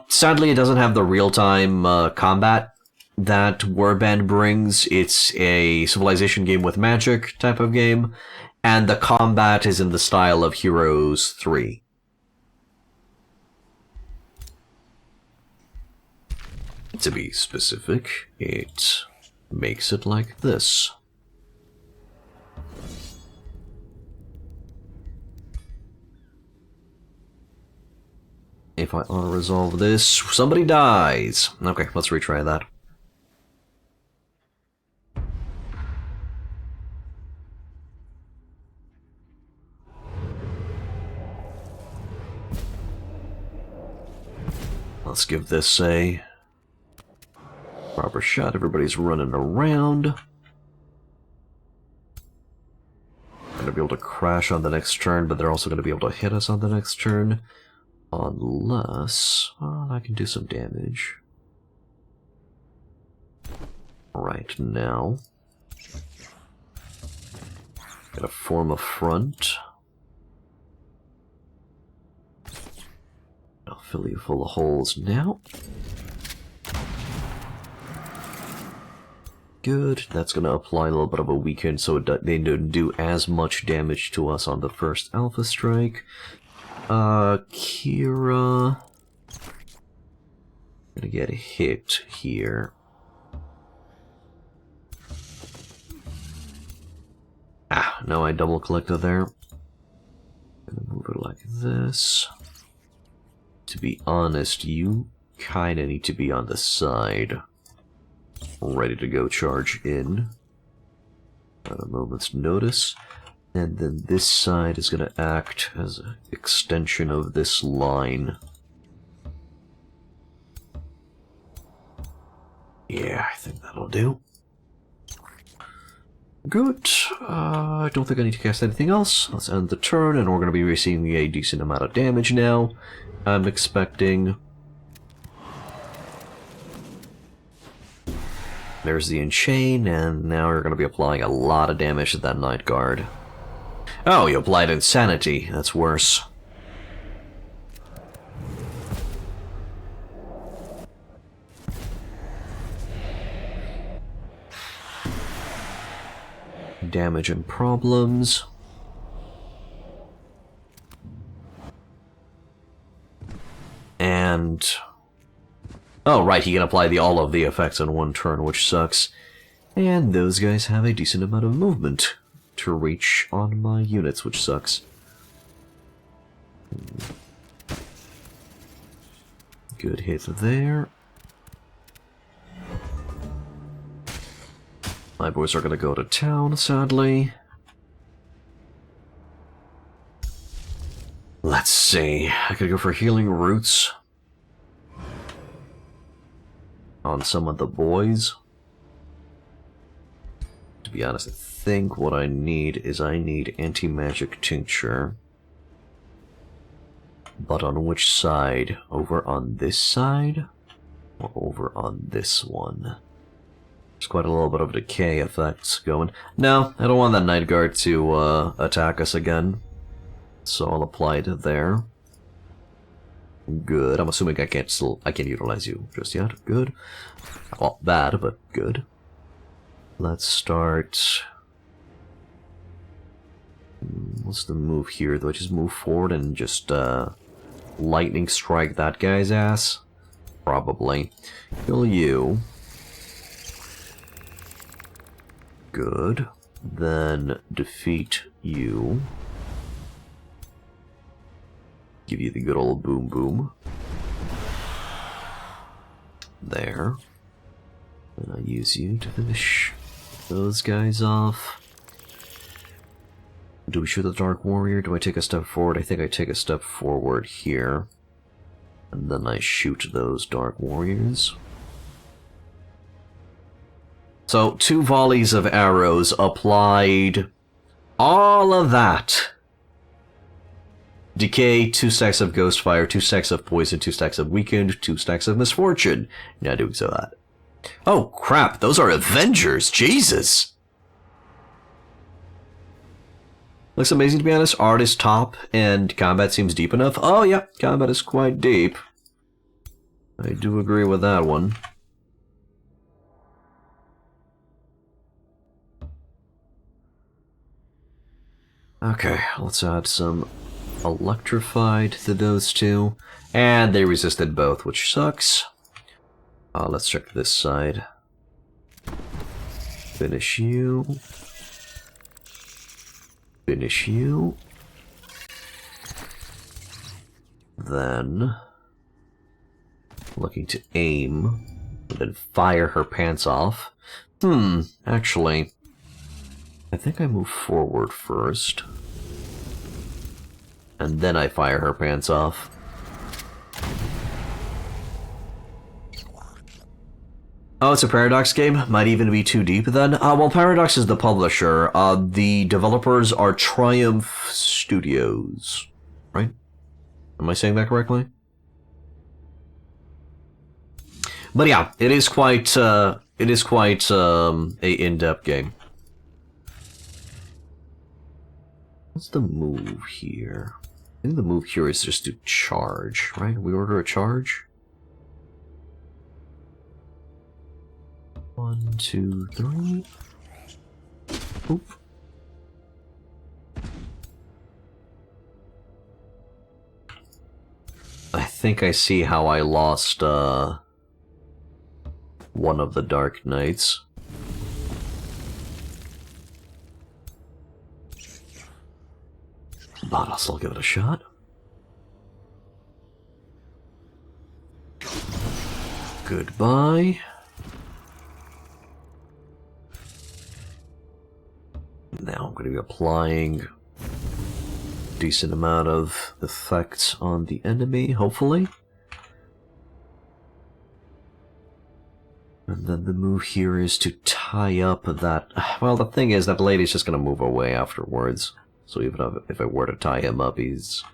Sadly, it doesn't have the real-time combat that Warband brings. It's a civilization game with magic type of game, and the combat is in the style of Heroes 3. To be specific, it makes it like this. If I auto-resolve this, somebody dies. Okay, let's retry that. Let's give this a proper shot. Everybody's running around. Gonna be able to crash on the next turn, but they're also gonna be able to hit us on the next turn. Unless... well, I can do some damage. Right now. Gotta form a front. I'll fill you full of holes now. Good. That's gonna apply a little bit of a weaken so they don't do as much damage to us on the first Alpha Strike. Kira... gonna get hit here. Ah, no, I double clicked it there. Gonna move it like this. To be honest, you kinda need to be on the side. Ready to go charge in. At a moment's notice. And then this side is going to act as an extension of this line. Yeah, I think that'll do. Good. I don't think I need to cast anything else. Let's end the turn, and we're going to be receiving a decent amount of damage now. I'm expecting... There's the Enchain, and now we're going to be applying a lot of damage to that Night Guard. Oh, you applied Insanity. That's worse. Damage and problems. And... oh, right, he can apply all of the effects in one turn, which sucks. And those guys have a decent amount of movement to reach on my units, which sucks. Good hit there. My boys are gonna go to town, sadly. Let's see. I could go for Healing Roots. on some of the boys. To be honest, I think what I need is anti-magic tincture. But on which side? Over on this side? Or over on this one? There's quite a little bit of decay effects going. No, I don't want that Night Guard to attack us again. So I'll apply it there. Good. I'm assuming I can't utilize you just yet. Good. Well, bad, but good. Let's start. What's the move here? Do I just move forward and just lightning strike that guy's ass? Probably. Kill you. Good. Then defeat you. Give you the good old boom boom. There. And I use you to finish those guys off. Do we shoot the Dark Warrior? Do I take a step forward? I think I take a step forward here. And then I shoot those Dark Warriors. So, 2 volleys of arrows applied. All of that. Decay, 2 stacks of Ghostfire, 2 stacks of Poison, 2 stacks of Weakened, 2 stacks of Misfortune. Now doing so that. Oh crap, those are Avengers, Jesus! Looks amazing to be honest. Art is top, and combat seems deep enough. Oh yeah, combat is quite deep. I do agree with that one. Okay, let's add some Electrified to those 2. And they resisted both, which sucks. Let's check this side. Finish you. Finish you. Then, looking to aim, and then fire her pants off. Actually, I think I move forward first. And then I fire her pants off. Oh, it's a Paradox game? Might even be too deep then? Well, Paradox is the publisher. The developers are Triumph Studios. Right? Am I saying that correctly? But yeah, it is quite a in-depth game. What's the move here? I think the move here is just to charge, right? We order a charge? 1, 2, 3. Oop. I think I see how I lost, one of the Dark Knights. But I'll still give it a shot. Goodbye. Now I'm going to be applying a decent amount of effects on the enemy, hopefully. And then the move here is to tie up that... Well, the thing is, that lady's just going to move away afterwards. So even if I were to tie him up, he's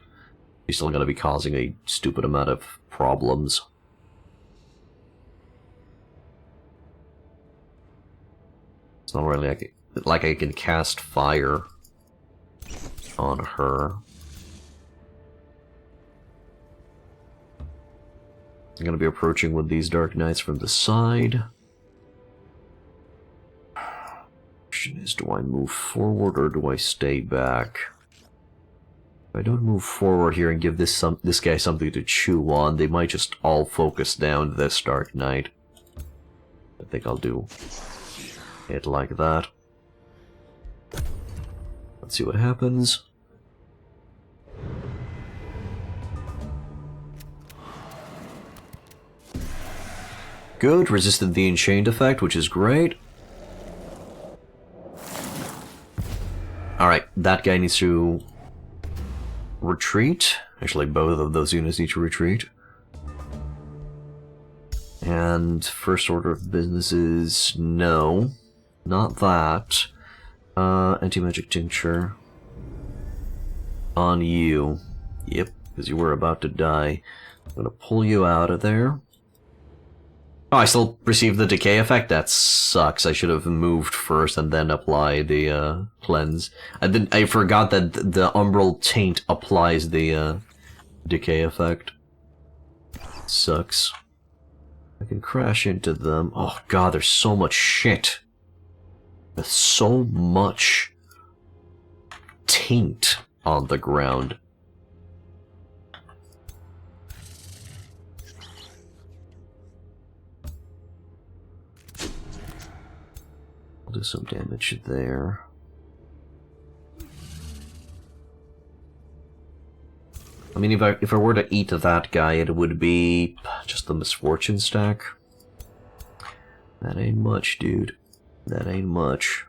still going to be causing a stupid amount of problems. It's not really like I can cast fire on her. I'm going to be approaching with these Dark Knights from the side. Question is, do I move forward or do I stay back? If I don't move forward here and give this guy something to chew on, they might just all focus down this Dark Knight. I think I'll do it like that. Let's see what happens. Good, resisted the Enchained effect, which is great. Alright, that guy needs to retreat. Actually, both of those units need to retreat. And first order of business is no, not that. Anti-magic tincture on you. Yep, because you were about to die. I'm gonna pull you out of there. Oh, I still received the decay effect? That sucks. I should have moved first and then apply the cleanse. I forgot that the Umbral Taint applies the decay effect. Sucks. I can crash into them. Oh god, there's so much shit. There's so much taint on the ground. I'll do some damage there. I mean, if I were to eat that guy, it would be just the misfortune stack. That ain't much, dude. That ain't much.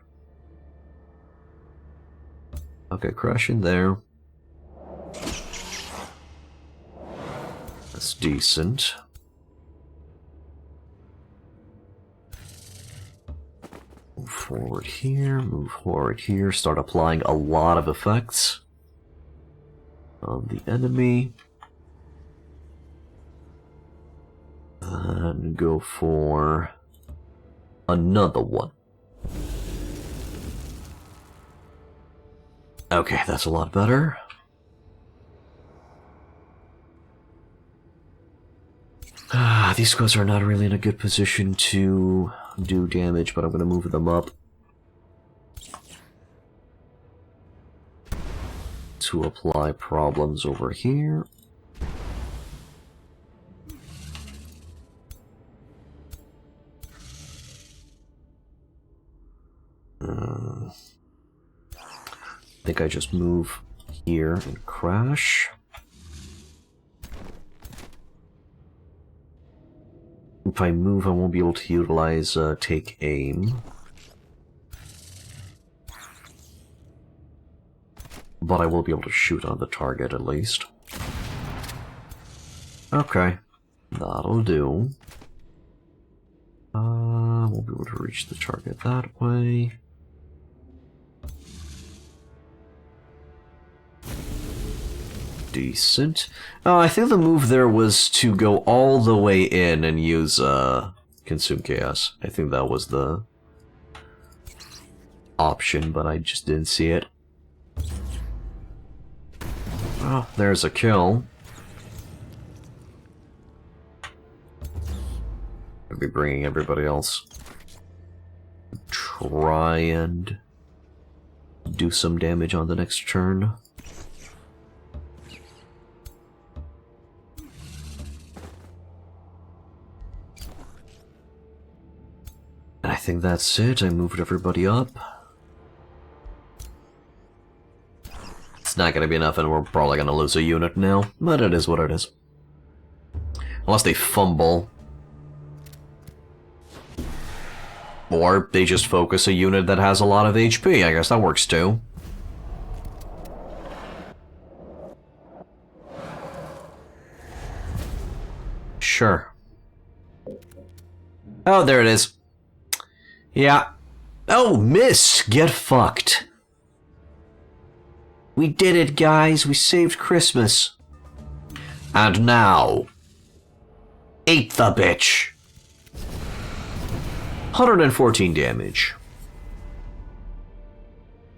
Okay, crash in there. That's decent. Move forward here, move forward here, start applying a lot of effects on the enemy. And go for another one. Okay, that's a lot better. These squads are not really in a good position to do damage, but I'm going to move them up to apply problems over here. I think I just move here and crash. If I move, I won't be able to utilize take aim. But I will be able to shoot on the target at least. Okay, that'll do. Won't be able to reach the target that way. Decent. I think the move there was to go all the way in and use Consume Chaos. I think that was the option, but I just didn't see it. Oh, there's a kill. I'll be bringing everybody else. Try and do some damage on the next turn. And I think that's it. I moved everybody up. It's not gonna be enough, and we're probably gonna lose a unit now, but it is what it is. Unless they fumble. Or they just focus a unit that has a lot of HP. I guess that works too. Sure. Oh, there it is. Yeah. Oh, miss! Get fucked. We did it, guys. We saved Christmas. And now... eat the bitch. 114 damage.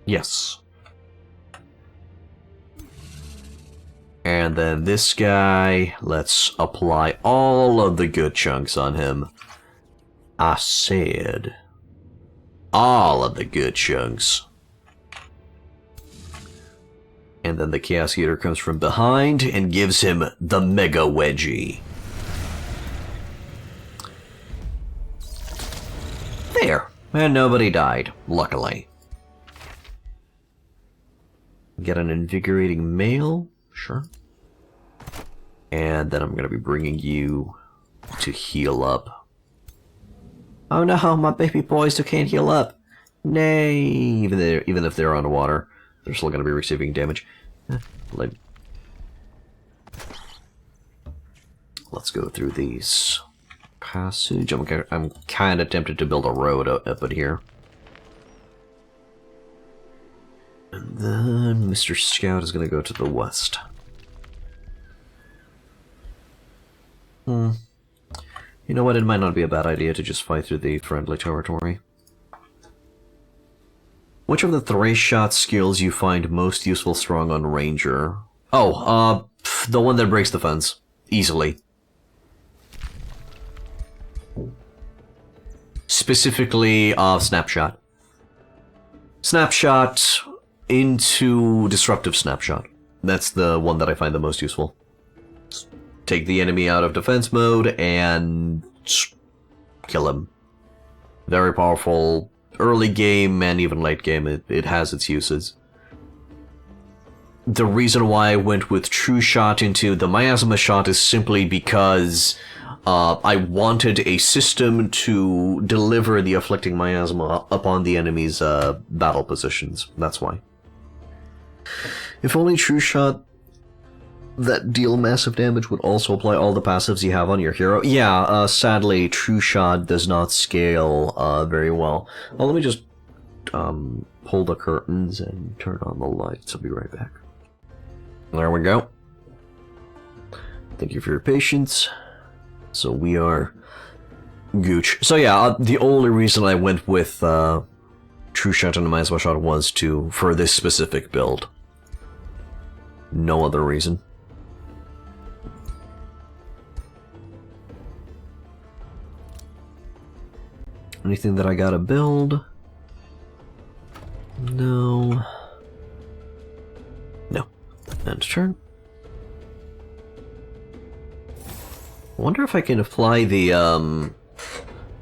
Yes. And then this guy, let's apply all of the good chunks on him. I said, all of the good chunks. And then the Chaos Eater comes from behind and gives him the Mega Wedgie. There. And nobody died, luckily. Get an invigorating mail? Sure. And then I'm gonna be bringing you to heal up. Oh no, my baby boys who can't heal up. Nay, even if they're underwater, they're still gonna be receiving damage. Let's go through these. passage. I'm kind of tempted to build a road up it here. And then Mr. Scout is going to go to the west. You know what? It might not be a bad idea to just fight through the friendly territory. Which of the 3-shot skills you find most useful strong on Ranger? Oh, the one that breaks the fence. Easily. Specifically, Snapshot. Snapshot into Disruptive Snapshot. That's the one that I find the most useful. Take the enemy out of defense mode and kill him. Very powerful early game and even late game. It has its uses. The reason why I went with True Shot into the Miasma Shot is simply because I wanted a system to deliver the Afflicting Miasma upon the enemy's battle positions. That's why. If only True Shot that deal massive damage would also apply all the passives you have on your hero. Yeah, sadly, True Shot does not scale very well. Well, let me just pull the curtains and turn on the lights. I'll be right back. There we go. Thank you for your patience. So we are gooch. So yeah, the only reason I went with True Shot and the Miasma Shot was for this specific build. No other reason. Anything that I gotta build? No. No. End turn. I wonder if I can apply the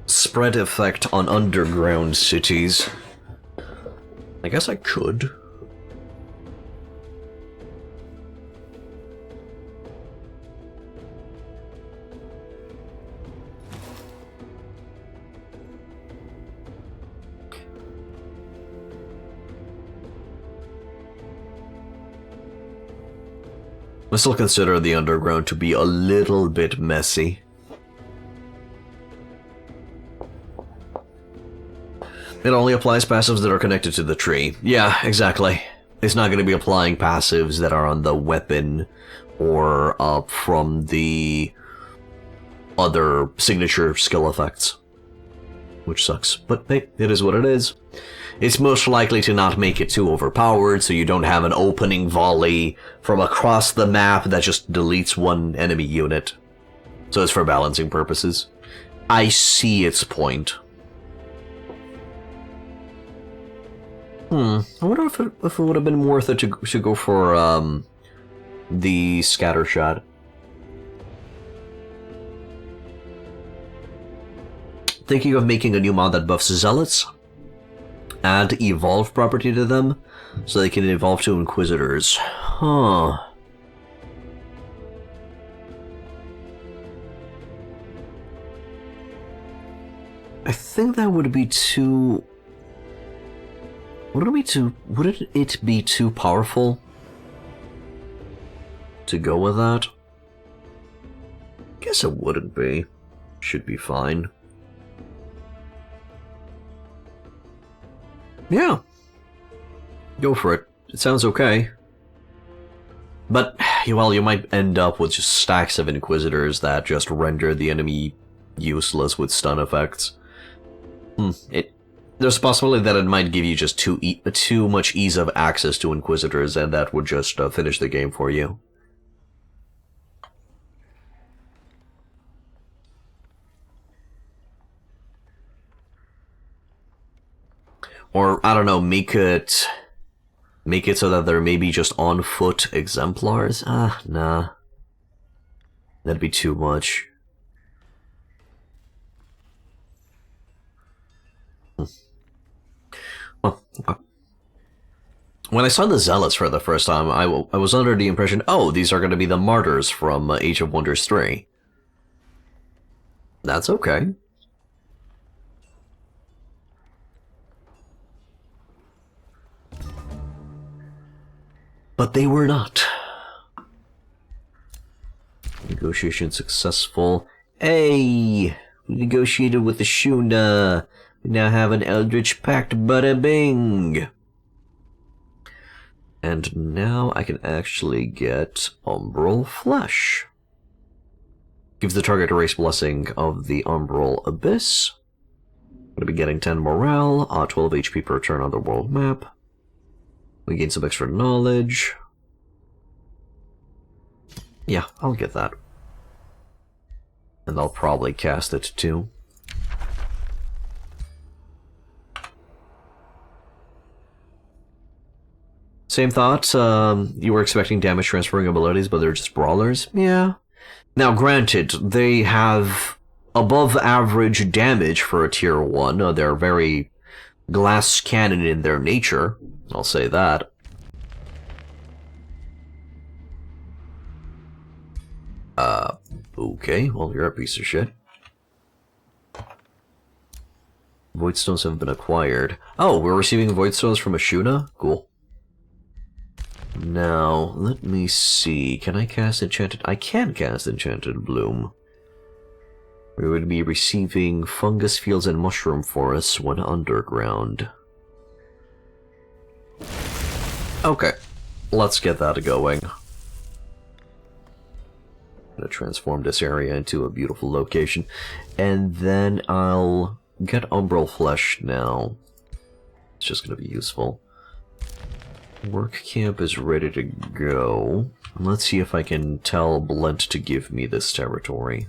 spread effect on underground cities. I guess I could. I still consider the underground to be a little bit messy. It only applies passives that are connected to the tree. Yeah, exactly. It's not going to be applying passives that are on the weapon or from the other signature skill effects. Which sucks. But hey, it is what it is. It's most likely to not make it too overpowered, so you don't have an opening volley from across the map that just deletes one enemy unit. So it's for balancing purposes. I see its point. I wonder if it would have been worth it to go for the scatter shot. Thinking of making a new mod that buffs zealots. Add evolve property to them, so they can evolve to Inquisitors. Huh. I think that would be too... Would it be too powerful to go with that? Guess it wouldn't be. Should be fine. Yeah. Go for it. It sounds okay. But, well, you might end up with just stacks of Inquisitors that just render the enemy useless with stun effects. There's a possibility that it might give you just too much ease of access to Inquisitors, and that would just finish the game for you. Or, I don't know, make it so that there may be just on-foot exemplars? Nah. That'd be too much. Well, when I saw the Zealots for the first time, I was under the impression, oh, these are going to be the Martyrs from Age of Wonders 3. That's okay. But they were not. Negotiation successful. Hey! We negotiated with the Shuna. We now have an Eldritch Pact, bada bing! And now I can actually get Umbral Flesh. Gives the target a race blessing of the Umbral Abyss. I'm going to be getting 10 morale, 12 HP per turn on the world map. We gain some extra knowledge. Yeah, I'll get that. And I'll probably cast it too. Same thought, you were expecting damage transferring abilities, but they're just brawlers? Yeah. Now granted, they have above average damage for a tier 1. They're very glass cannon in their nature, I'll say that. Okay, well, you're a piece of shit. Voidstones have been acquired. Oh, we're receiving Voidstones from Ashuna? Cool. Now, let me see. Can I cast Enchanted? I can cast Enchanted Bloom. We would be receiving fungus fields and mushroom forests when underground. Okay, let's get that going. I'm gonna transform this area into a beautiful location, and then I'll get Umbral Flesh now. It's just gonna be useful. Work camp is ready to go. Let's see if I can tell Blent to give me this territory.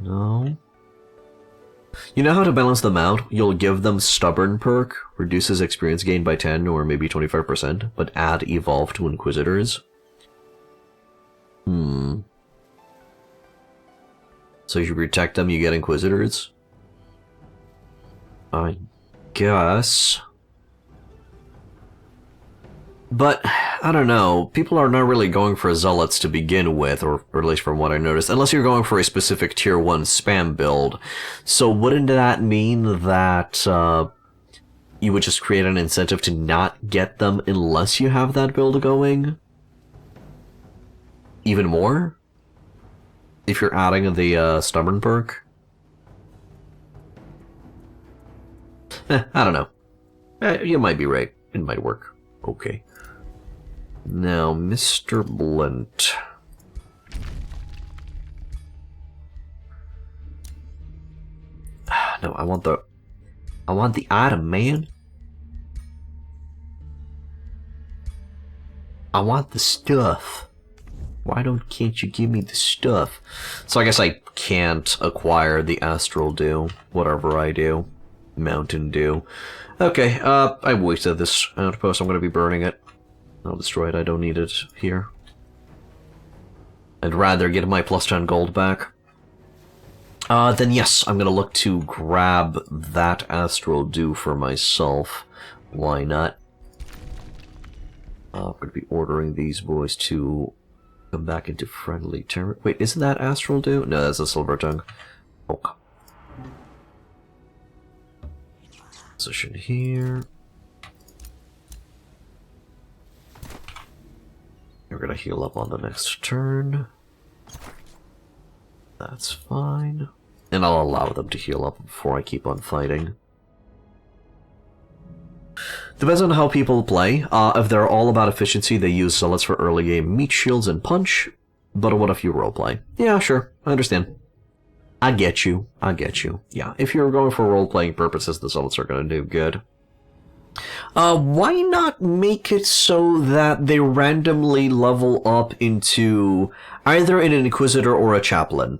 No. You know how to balance them out? You'll give them Stubborn perk, reduces experience gain by 10 or maybe 25%, but add Evolve to Inquisitors. So if you protect them, you get Inquisitors? I guess. But, I don't know, people are not really going for Zealots to begin with, or at least from what I noticed, unless you're going for a specific tier 1 spam build. So wouldn't that mean that you would just create an incentive to not get them unless you have that build going? Even more? If you're adding the Stubborn perk? I don't know. You might be right. It might work. Okay. Now, Mr. Blent. No, I want the item, man. I want the stuff. Can't you give me the stuff? So I guess I can't acquire the Astral Dew, whatever I do. Mountain Dew. Okay, I wasted this outpost, I'm gonna be burning it. I'll destroy it, I don't need it here. I'd rather get my plus 10 gold back. Then yes, I'm gonna look to grab that Astral Dew for myself. Why not? I'm gonna be ordering these boys to come back into friendly territory. Wait, isn't that Astral Dew? No, that's a Silver Tongue. Oh. Position here. We're gonna heal up on the next turn. That's fine. And I'll allow them to heal up before I keep on fighting. Depends on how people play. If they're all about efficiency, they use Zealots for early game meat shields and punch. But what if you roleplay? Yeah, sure. I understand. I get you. I get you. Yeah, if you're going for role-playing purposes, the Zealots are going to do good. Why not make it so that they randomly level up into either an Inquisitor or a Chaplain?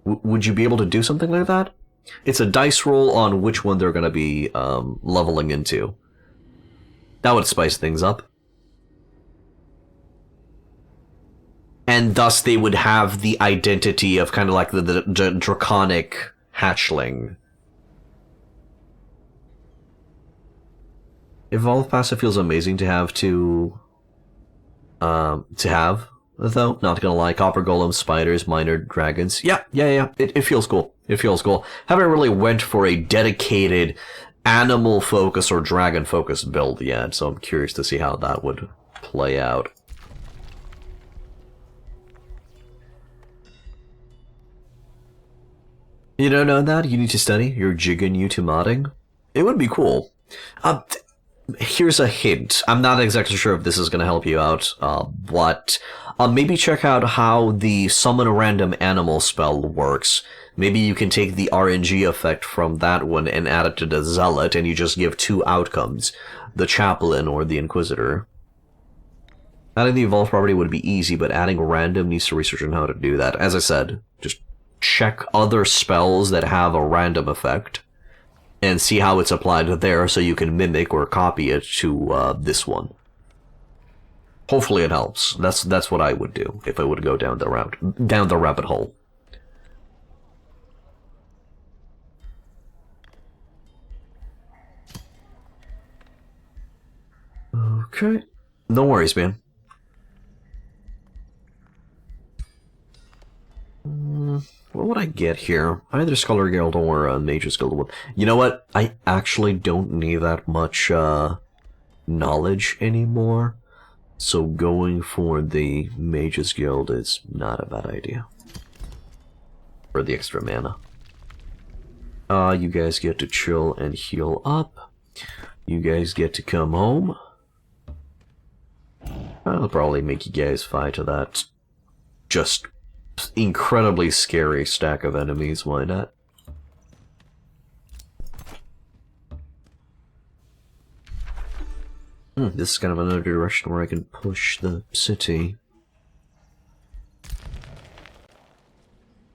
Would you be able to do something like that? It's a dice roll on which one they're going to be leveling into. That would spice things up. And thus they would have the identity of kind of like the draconic hatchling. Evolve passive feels amazing to have though. Not gonna lie, copper golems, spiders, minor dragons. Yeah. It feels cool. It feels cool. Haven't really went for a dedicated animal focus or dragon focus build yet, so I'm curious to see how that would play out. You don't know that? You need to study your Jigen to modding? It would be cool. Here's a hint. I'm not exactly sure if this is going to help you out, but maybe check out how the summon a random animal spell works. Maybe you can take the RNG effect from that one and add it to the Zealot, and you just give two outcomes, the Chaplain or the Inquisitor. Adding the evolved property would be easy, but adding random needs to research on how to do that. As I said, just check other spells that have a random effect, and see how it's applied there so you can mimic or copy it to this one. Hopefully it helps. That's what I would do if I would go down the rabbit hole. Okay. No worries, man. What would I get here? Either Scholar Guild or Mages Guild. You know what? I actually don't need that much knowledge anymore. So going for the Mages Guild is not a bad idea. For the extra mana. You guys get to chill and heal up. You guys get to come home. I'll probably make you guys fight to that just incredibly scary stack of enemies, why not? This is kind of another direction where I can push the city.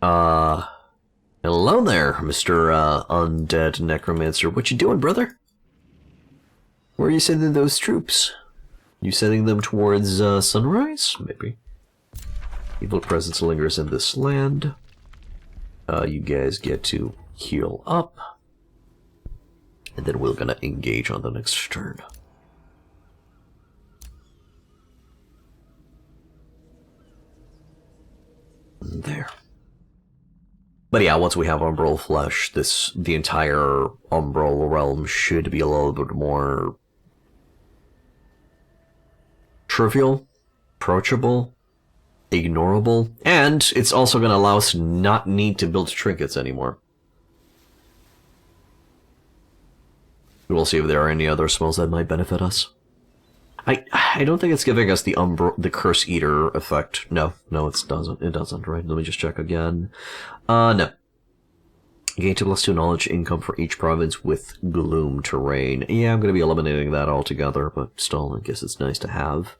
Hello there, Mr. Undead Necromancer. What you doing, brother? Where are you sending those troops? You sending them towards, Sunrise? Maybe. Evil presence lingers in this land. You guys get to heal up. And then we're gonna engage on the next turn. There. But yeah, once we have Umbral Flesh, the entire Umbral realm should be a little bit more trivial, approachable, ignorable, and it's also going to allow us to not need to build trinkets anymore. We'll see if there are any other spells that might benefit us. I don't think it's giving us the Curse Eater effect. No, it doesn't. It doesn't, right? Let me just check again. No. Gain 2+2 knowledge income for each province with gloom terrain. Yeah, I'm going to be eliminating that altogether, but still, I guess it's nice to have.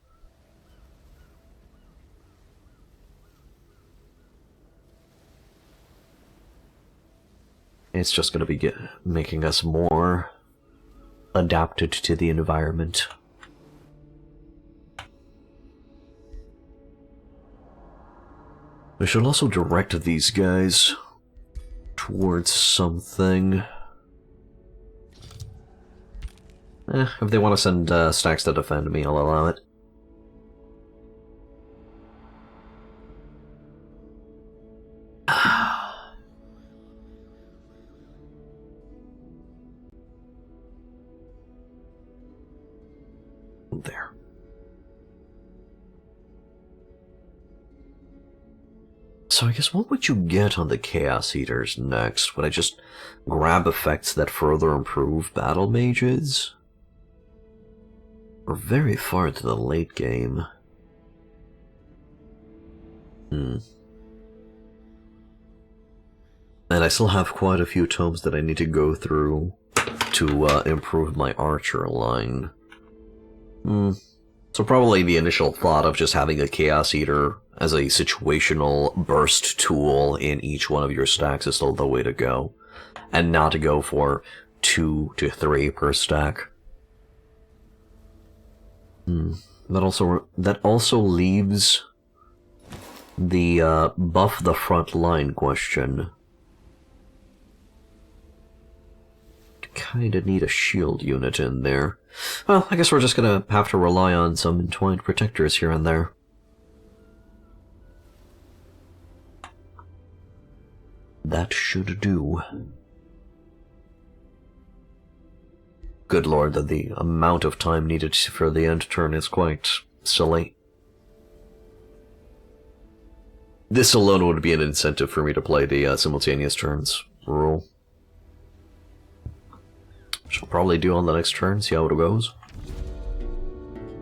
It's just going to be making us more adapted to the environment. I should also direct these guys towards something. If they want to send stacks to defend me, I'll allow it. There. So I guess what would you get on the Chaos Eaters next? Would I just grab effects that further improve battle mages? We're very far into the late game. And I still have quite a few tomes that I need to go through to improve my archer line. So probably the initial thought of just having a Chaos Eater as a situational burst tool in each one of your stacks is still the way to go. And not to go for 2 to 3 per stack. That also leaves the buff the front line question. Kinda need a shield unit in there. Well, I guess we're just gonna have to rely on some entwined protectors here and there. That should do. Good lord, that the amount of time needed for the end turn is quite silly. This alone would be an incentive for me to play the simultaneous turns. rule. Which I'll probably do on the next turn, see how it goes.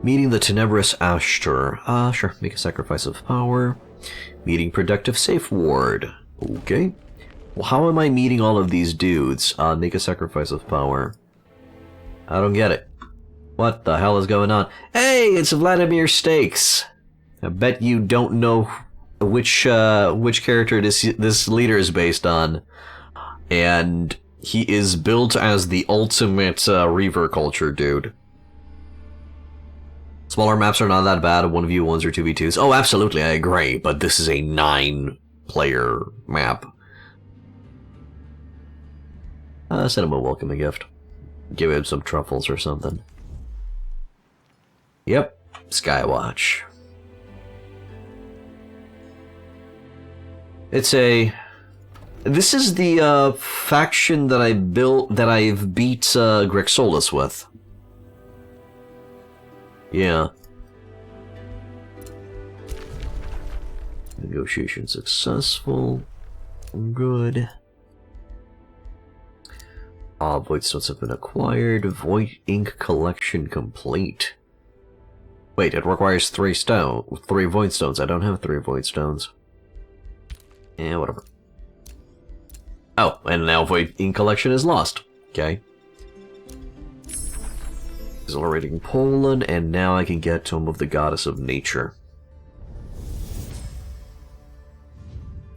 Meeting the Tenebrous Ashtar. Sure, make a sacrifice of power. Meeting Productive Safe Ward. Okay. Well, how am I meeting all of these dudes? Make a sacrifice of power. I don't get it. What the hell is going on? Hey, it's Vladimir Stakes! I bet you don't know which character this leader is based on. And he is built as the ultimate Reaver culture dude. Smaller maps are not that bad, 1v1s or 2v2s. Oh, absolutely, I agree, but this is a 9-player map. Send him a welcoming gift. Give him some truffles or something. Yep, Skywatch. It's a... This is the faction that I've beat Grixolis with. Yeah. Negotiation successful. Good. Void stones have been acquired. Void ink collection complete. Wait, it requires 3 void stones. I don't have 3 void stones. Yeah, whatever. Oh, and now void ink collection is lost. Okay. Exhilarating Poland, and now I can get Tome of the Goddess of Nature.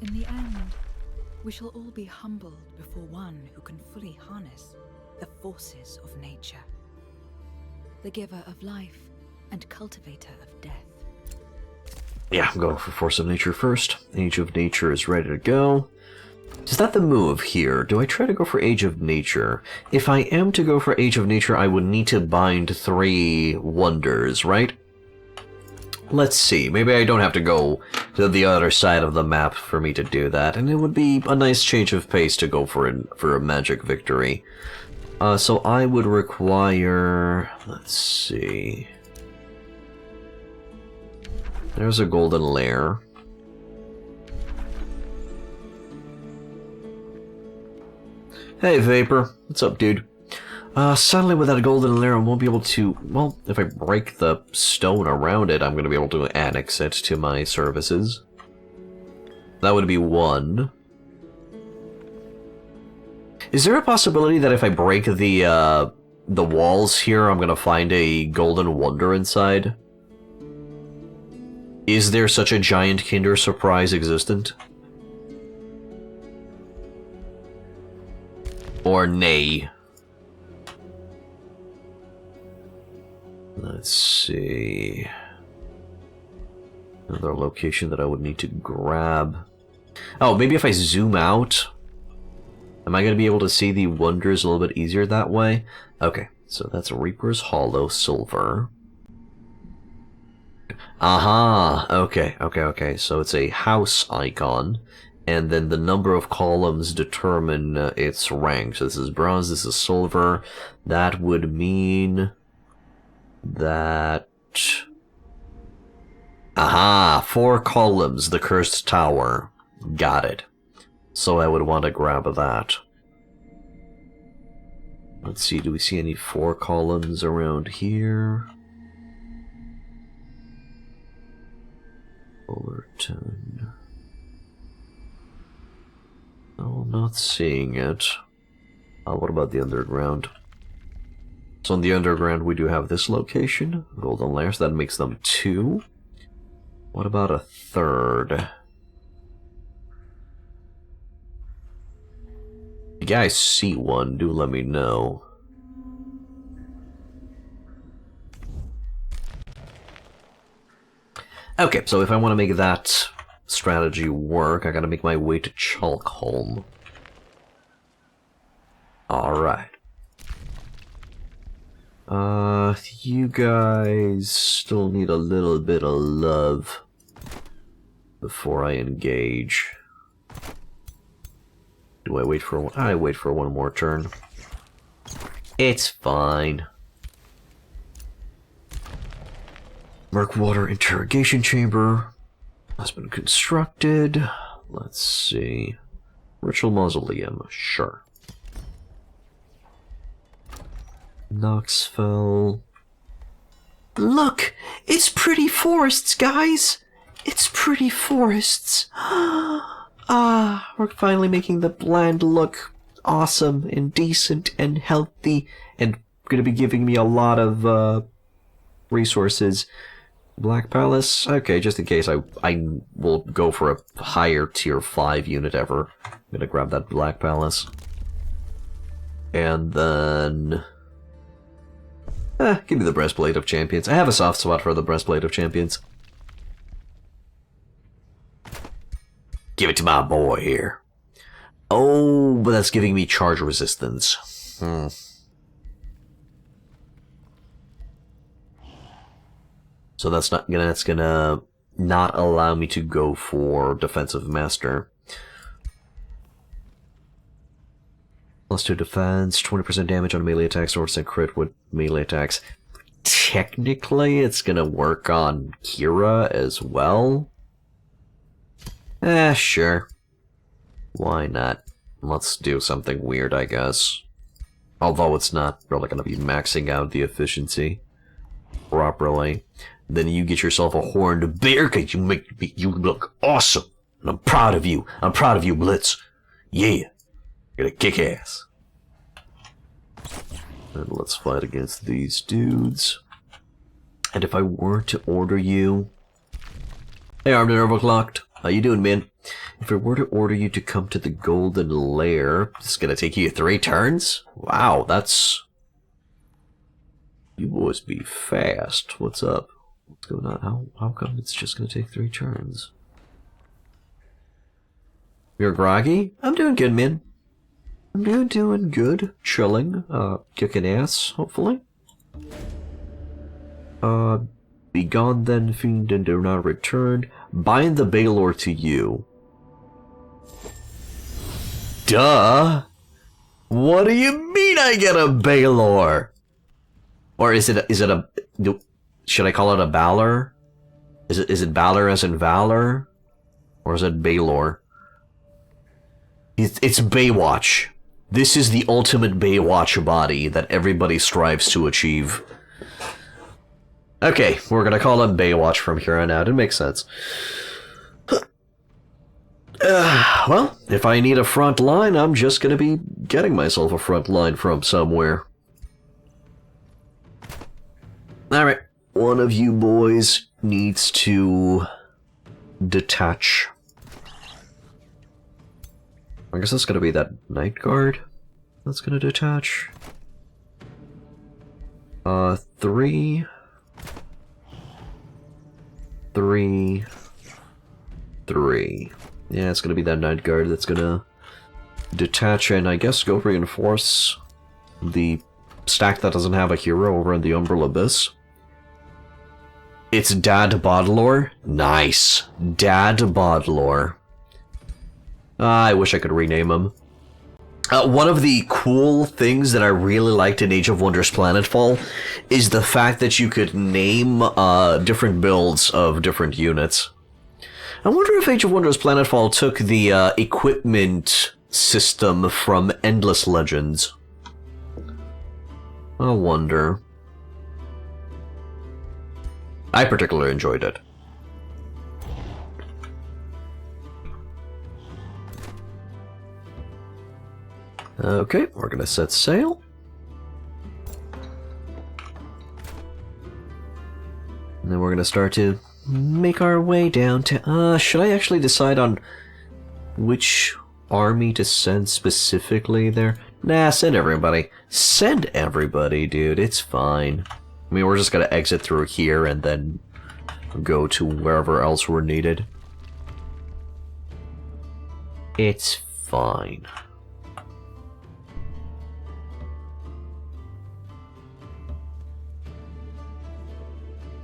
In the end, we shall all be humbled before one who can fully harness the forces of nature. The giver of life and cultivator of death.
Yeah, I'm going for Force of Nature first. Age of Nature is ready to go. Is that the move here? Do I try to go for Age of Nature? If I am to go for Age of Nature, I would need to bind 3 wonders, right? Let's see. Maybe I don't have to go to the other side of the map for me to do that, and it would be a nice change of pace to go for a magic victory. So I would require... Let's see... There's a golden lair. Hey, Vapor. What's up, dude? Sadly, with that golden lair, I won't be able to... Well, if I break the stone around it, I'm going to be able to annex it to my services. That would be 1. Is there a possibility that if I break the walls here, I'm going to find a golden wonder inside? Is there such a giant Kinder Surprise existent? Or nay? Let's see... Another location that I would need to grab... Oh, maybe if I zoom out... Am I going to be able to see the wonders a little bit easier that way? Okay, so that's Reaper's Hollow Silver. Aha! Okay. So it's a house icon, and then the number of columns determine its rank. So this is bronze, this is silver. That would mean that... Aha! 4 columns, the Cursed Tower. Got it. So I would want to grab that. Let's see, do we see any 4 columns around here? Fullerton. No, not seeing it. What about the underground? So in the underground we do have this location, golden lairs, that makes them 2. What about a 3rd? If you guys see one, do let me know. Okay, so if I want to make that strategy work, I gotta make my way to Chalkholm. Alright. You guys still need a little bit of love before I engage. Do I wait for one? I wait for one more turn. It's fine. Murkwater Interrogation Chamber has been constructed. Let's see. Ritual Mausoleum, sure. Knoxville. Look! It's pretty forests, guys! It's pretty forests. Ah, we're finally making the land look awesome and decent and healthy and gonna be giving me a lot of resources. Black Palace? Okay, just in case I will go for a higher tier 5 unit ever. I'm gonna grab that Black Palace. And then... give me the Breastplate of Champions. I have a soft spot for the Breastplate of Champions. Give it to my boy here. Oh, but that's giving me charge resistance. So that's gonna not allow me to go for Defensive Master. +2 defense, 20% damage on melee attacks, or 10% crit with melee attacks. Technically, it's gonna work on Kira as well. Sure. Why not? Let's do something weird, I guess. Although it's not really gonna be maxing out the efficiency properly. Then you get yourself a horned bear, cause you look awesome. And I'm proud of you. I'm proud of you, Blitz. Yeah. You're gonna kick ass. And let's fight against these dudes. And if I were to order you... Hey, Armed and Overclocked. How you doing, man? If I were to order you to come to the Golden Lair, it's gonna take you 3 turns? Wow, that's... You boys be fast. What's up? What's going on? How come it's just gonna take 3 turns? You're groggy? I'm doing good, man. I'm doing good. Chilling. Kicking ass, hopefully. Be gone then, fiend, and do not return. Bind the Baylor to you. Duh! What do you mean I get a Baylor? Or is it a... Should I call it a Balor? Is it Balor as in Valor? Or is it Baylor? It's Baywatch. This is the ultimate Baywatch body that everybody strives to achieve. Okay, we're gonna call him Baywatch from here on out. It makes sense. Well, if I need a front line, I'm just gonna be getting myself a front line from somewhere. Alright, one of you boys needs to detach. I guess that's gonna be that Night Guard that's gonna detach. 3... 3... 3. Yeah, it's gonna be that Night Guard that's gonna detach and I guess go reinforce the stack that doesn't have a hero over in the Umbral Abyss. It's Dad Bodlor. Nice. Dad Bodlor. I wish I could rename him. One of the cool things that I really liked in Age of Wonders Planetfall is the fact that you could name different builds of different units. I wonder if Age of Wonders Planetfall took the equipment system from Endless Legends. I wonder. I particularly enjoyed it. Okay, we're gonna set sail. And then we're gonna start to make our way down to... should I actually decide on which army to send specifically there? Nah, send everybody. Send everybody, dude. It's fine. I mean, we're just gonna exit through here and then go to wherever else we're needed. It's fine.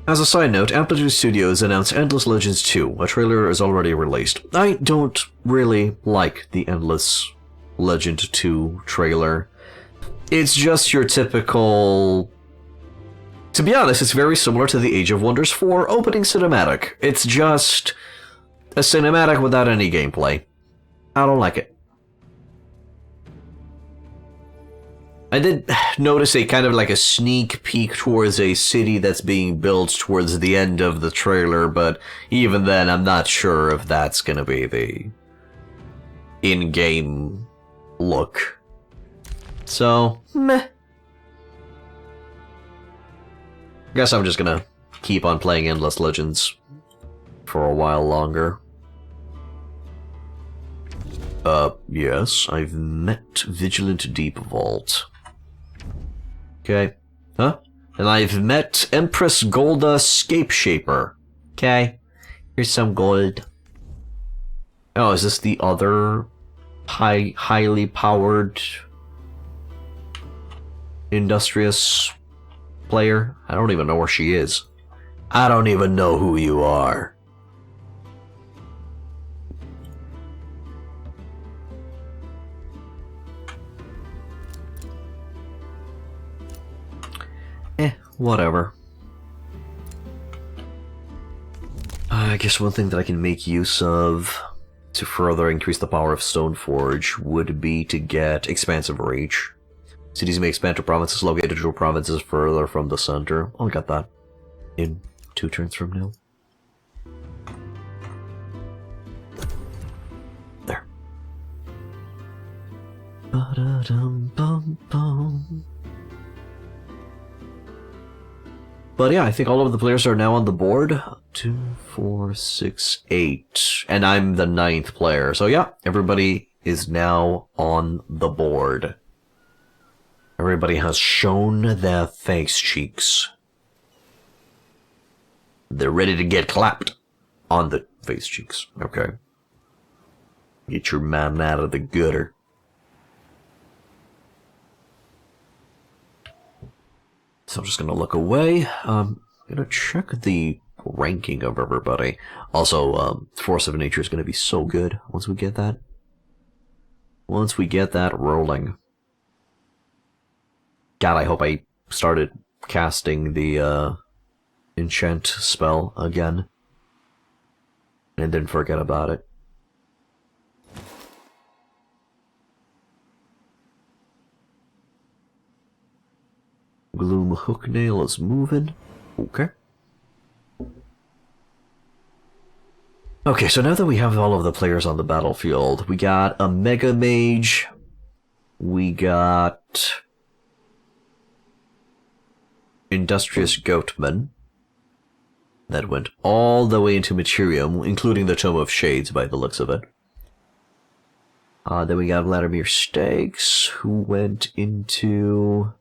As a side note, Amplitude Studios announced Endless Legends 2. A trailer is already released. I don't really like the Endless Legend 2 trailer. It's just your typical... To be honest, it's very similar to the Age of Wonders 4 opening cinematic. It's just a cinematic without any gameplay. I don't like it. I did notice a kind of like a sneak peek towards a city that's being built towards the end of the trailer, but even then, I'm not sure if that's gonna be the in-game look. So, meh. Guess I'm just gonna keep on playing Endless Legends for a while longer. Yes, I've met Vigilant Deep Vault. Okay. Huh? And I've met Empress Golda Scape Shaper. Okay. Here's some gold. Oh, is this the other highly powered industrious player? I don't even know where she is. I don't even know who you are. Whatever. I guess one thing that I can make use of to further increase the power of Stoneforge would be to get Expansive Reach. Cities may expand to provinces located to provinces further from the center. I'll get that in 2 turns from now. There. Ba-da-dum-bum-bum. But yeah, I think all of the players are now on the board. 2, 4, 6, 8. And I'm the 9th player. So yeah, everybody is now on the board. Everybody has shown their face cheeks. They're ready to get clapped on the face cheeks. Okay. Get your man out of the gutter. So I'm just gonna look away. I'm gonna check the ranking of everybody. Also, Force of Nature is gonna be so good once we get that. Once we get that rolling. God, I hope I started casting the enchant spell again. And didn't forget about it. Gloom Hooknail is moving. Okay. Okay, so now that we have all of the players on the battlefield, we got a Mega Mage. We got Industrious Goatman. That went all the way into Materium, including the Tome of Shades by the looks of it. Then we got Vladimir Stakes, who went into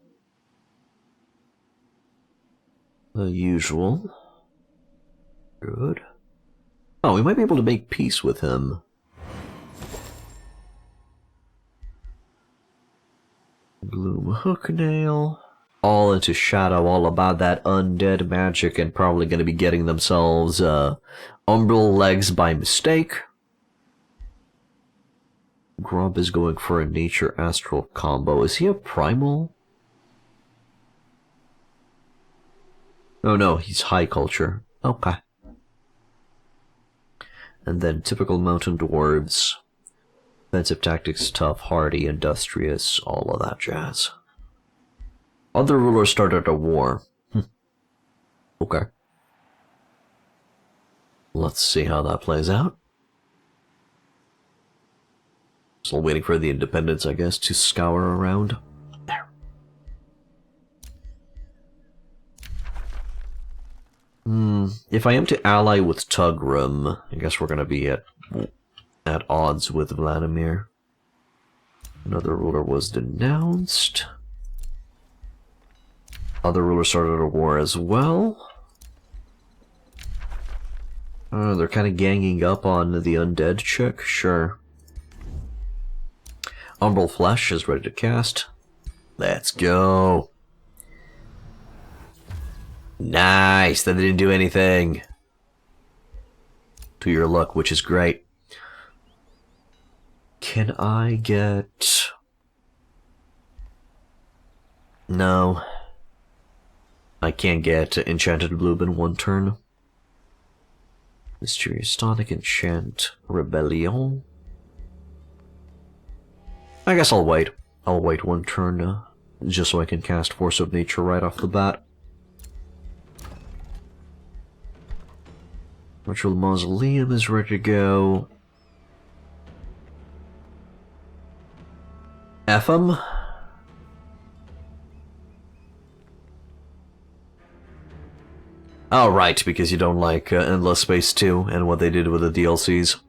the usual. Good. Oh, we might be able to make peace with him. Gloom Hooknail. All into Shadow, all about that undead magic, and probably going to be getting themselves Umbral Legs by mistake. Grub is going for a Nature Astral combo. Is he a Primal? Oh no, he's High Culture. Okay. And then typical Mountain Dwarves. Offensive tactics, tough, hardy, industrious, all of that jazz. Other rulers started a war. Okay. Let's see how that plays out. Still waiting for the independents, I guess, to scour around. There. If I am to ally with Tugrum, I guess we're gonna be at odds with Vladimir. Another ruler was denounced. Other rulers started a war as well. They're kind of ganging up on the undead chick, sure. Umbral Flesh is ready to cast. Let's go. Nice, that didn't do anything. To your luck, which is great. Can I get... No. I can't get Enchanted Bloom in one turn. Mysterious Tonic, Enchant, Rebellion. I guess I'll wait. I'll wait one turn just so I can cast Force of Nature right off the bat. Ritual Mausoleum is ready to go. Ephem? Oh, right, because you don't like Endless Space 2 and what they did with the DLCs.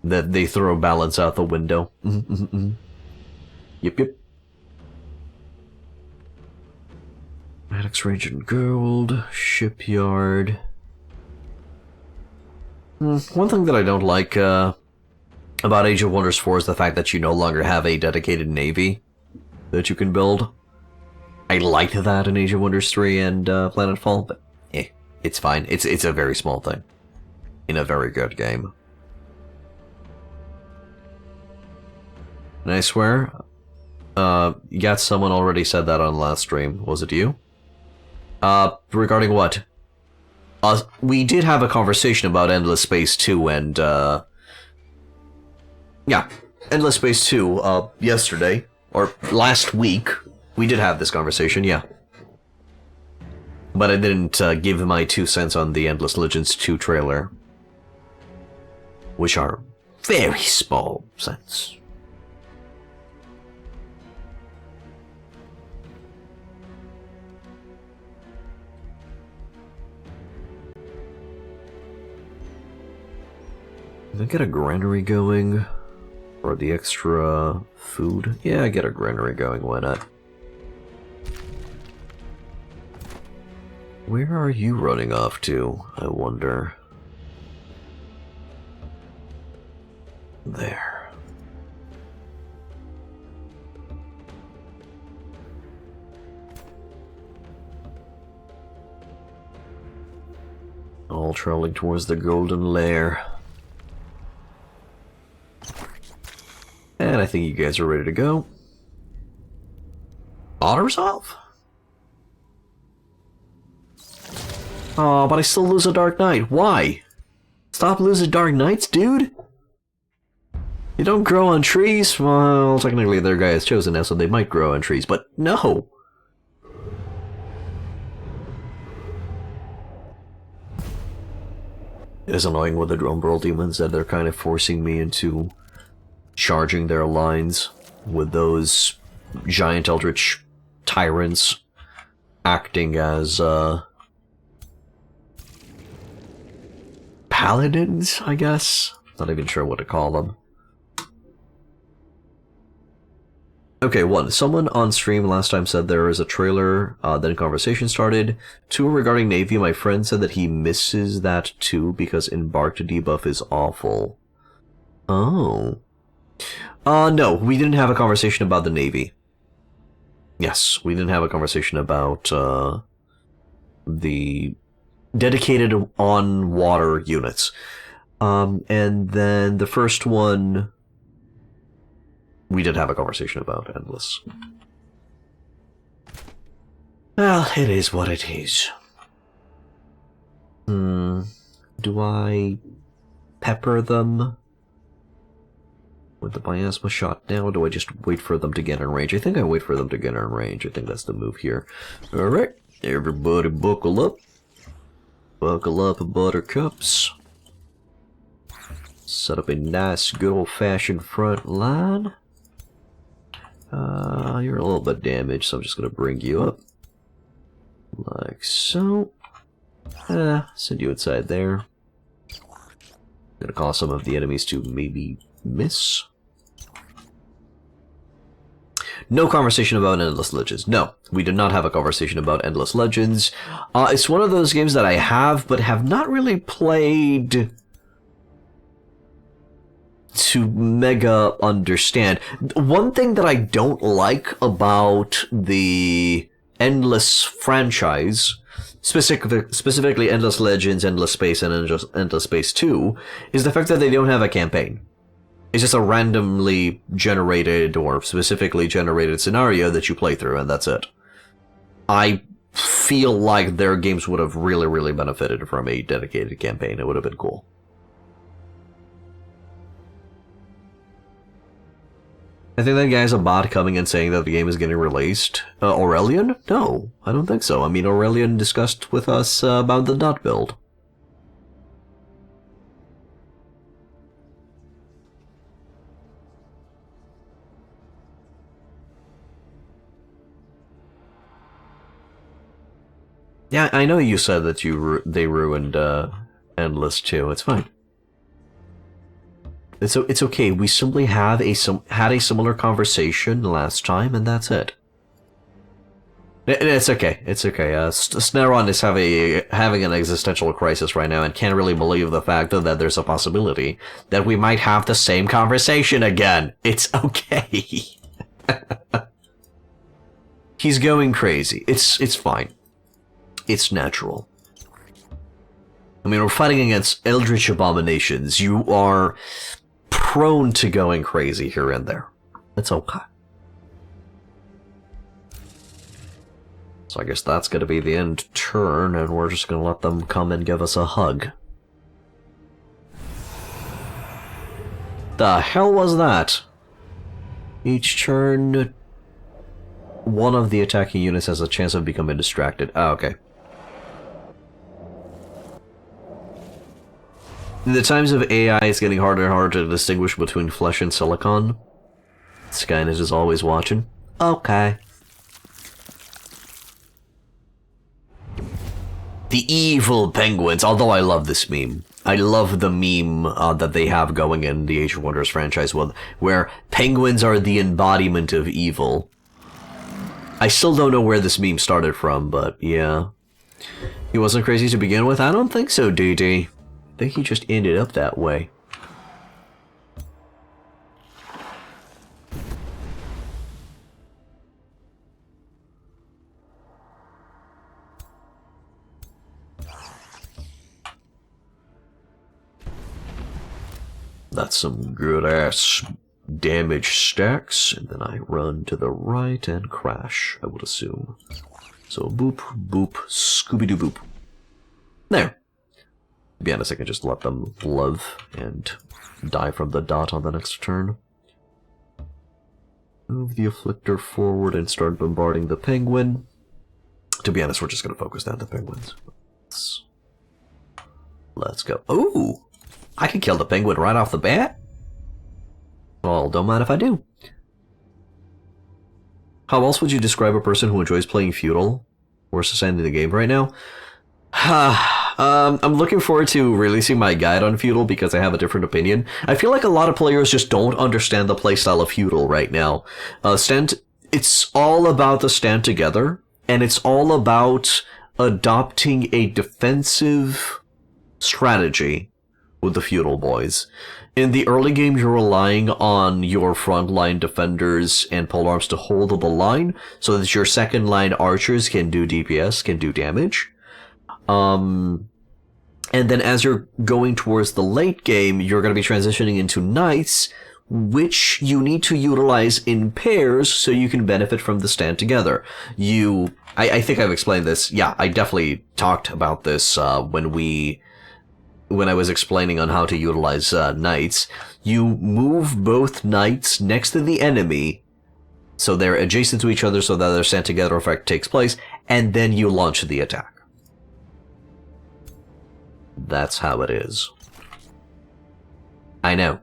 That they throw balance out the window. Yep. Maddox Range and Gold, Shipyard. One thing that I don't like about Age of Wonders 4 is the fact that you no longer have a dedicated navy that you can build. I liked that in Age of Wonders 3 and Planetfall, but it's fine. It's a very small thing in a very good game. And I swear, someone already said that on last stream. Was it you? Regarding what? We did have a conversation about Endless Space 2 and, yeah, Endless Space 2, yesterday, or last week. We did have this conversation, yeah. But I didn't, give my 2 cents on the Endless Legends 2 trailer. Which are very small cents. Did I get a granary going? For the extra food? Yeah, I get a granary going, why not? Where are you running off to, I wonder? There. All traveling towards the Golden Lair. And I think you guys are ready to go. Auto-resolve? Oh, but I still lose a Dark Knight. Why? Stop losing Dark Knights, dude! You don't grow on trees? Well, technically their guy is chosen now, so they might grow on trees, but no! It is annoying with the Drumbrawl demons that they're kind of forcing me into charging their lines with those giant eldritch tyrants acting as paladins, I guess? Not even sure what to call them. Okay, 1. Someone on stream last time said there is a trailer, then conversation started. 2, regarding Navy, my friend said that he misses that too because Embarked debuff is awful. Oh. No, we didn't have a conversation about the Navy. Yes, we didn't have a conversation about, the dedicated on-water units. And then the first one, we did have a conversation about Endless. Well, it is what it is. Do I pepper them with the miasma shot now, or do I just wait for them to get in range? I think I wait for them to get in range. I think that's the move here. Alright, everybody buckle up. Buckle up, buttercups. Set up a nice, good old-fashioned front line. You're a little bit damaged, so I'm just gonna bring you up. Like so. Send you inside there. Gonna cause some of the enemies to maybe miss. No conversation about Endless Legends. No, we did not have a conversation about Endless Legends. It's one of those games that I have, but have not really played to mega understand. One thing that I don't like about the Endless franchise, specifically Endless Legends, Endless Space, and Endless Space 2, is the fact that they don't have a campaign. It's just a randomly generated or specifically generated scenario that you play through, and that's it. I feel like their games would have really, really benefited from a dedicated campaign. It would have been cool. I think that guy's a bot coming and saying that the game is getting released. Aurelian? No, I don't think so. I mean, Aurelian discussed with us about the dot build. Yeah, I know you said that they ruined Endless too. It's fine. It's okay. We simply had a similar conversation last time, and that's it. It's okay. It's okay. Snaron is having an existential crisis right now and can't really believe the fact that there's a possibility that we might have the same conversation again. It's okay. He's going crazy. It's fine. It's natural. I mean, we're fighting against eldritch abominations. You are prone to going crazy here and there. It's okay. So I guess that's going to be the end turn, and we're just going to let them come and give us a hug. The hell was that? Each turn, one of the attacking units has a chance of becoming distracted. Ah, okay. In the times of AI, it's getting harder and harder to distinguish between flesh and silicon. Skynet is always watching. Okay. The evil penguins, although I love this meme. I love the meme that they have going in the Age of Wonders franchise where penguins are the embodiment of evil. I still don't know where this meme started from, but yeah. He wasn't crazy to begin with? I don't think so, DD. I think he just ended up that way. That's some good-ass damage stacks, and then I run to the right and crash, I would assume. So boop, boop, Scooby-Doo-boop. There. To be honest, I can just let them live and die from the dot on the next turn. Move the Afflictor forward and start bombarding the penguin. To be honest, we're just going to focus down the penguins. Let's go. Ooh! I can kill the penguin right off the bat? Well, don't mind if I do. How else would you describe a person who enjoys playing Feudal? Worst society in the game right now? I'm looking forward to releasing my guide on Feudal because I have a different opinion. I feel like a lot of players just don't understand the playstyle of Feudal right now. It's all about the stand together, and it's all about adopting a defensive strategy with the Feudal boys. In the early game, you're relying on your frontline defenders and polearms to hold the line so that your second line archers can do DPS, can do damage. And then as you're going towards the late game, you're going to be transitioning into knights, which you need to utilize in pairs so you can benefit from the stand together. I think I've explained this. Yeah, I definitely talked about this when I was explaining on how to utilize knights. You move both knights next to the enemy, so they're adjacent to each other so that their stand together effect takes place, and then you launch the attack. That's how it is. I know.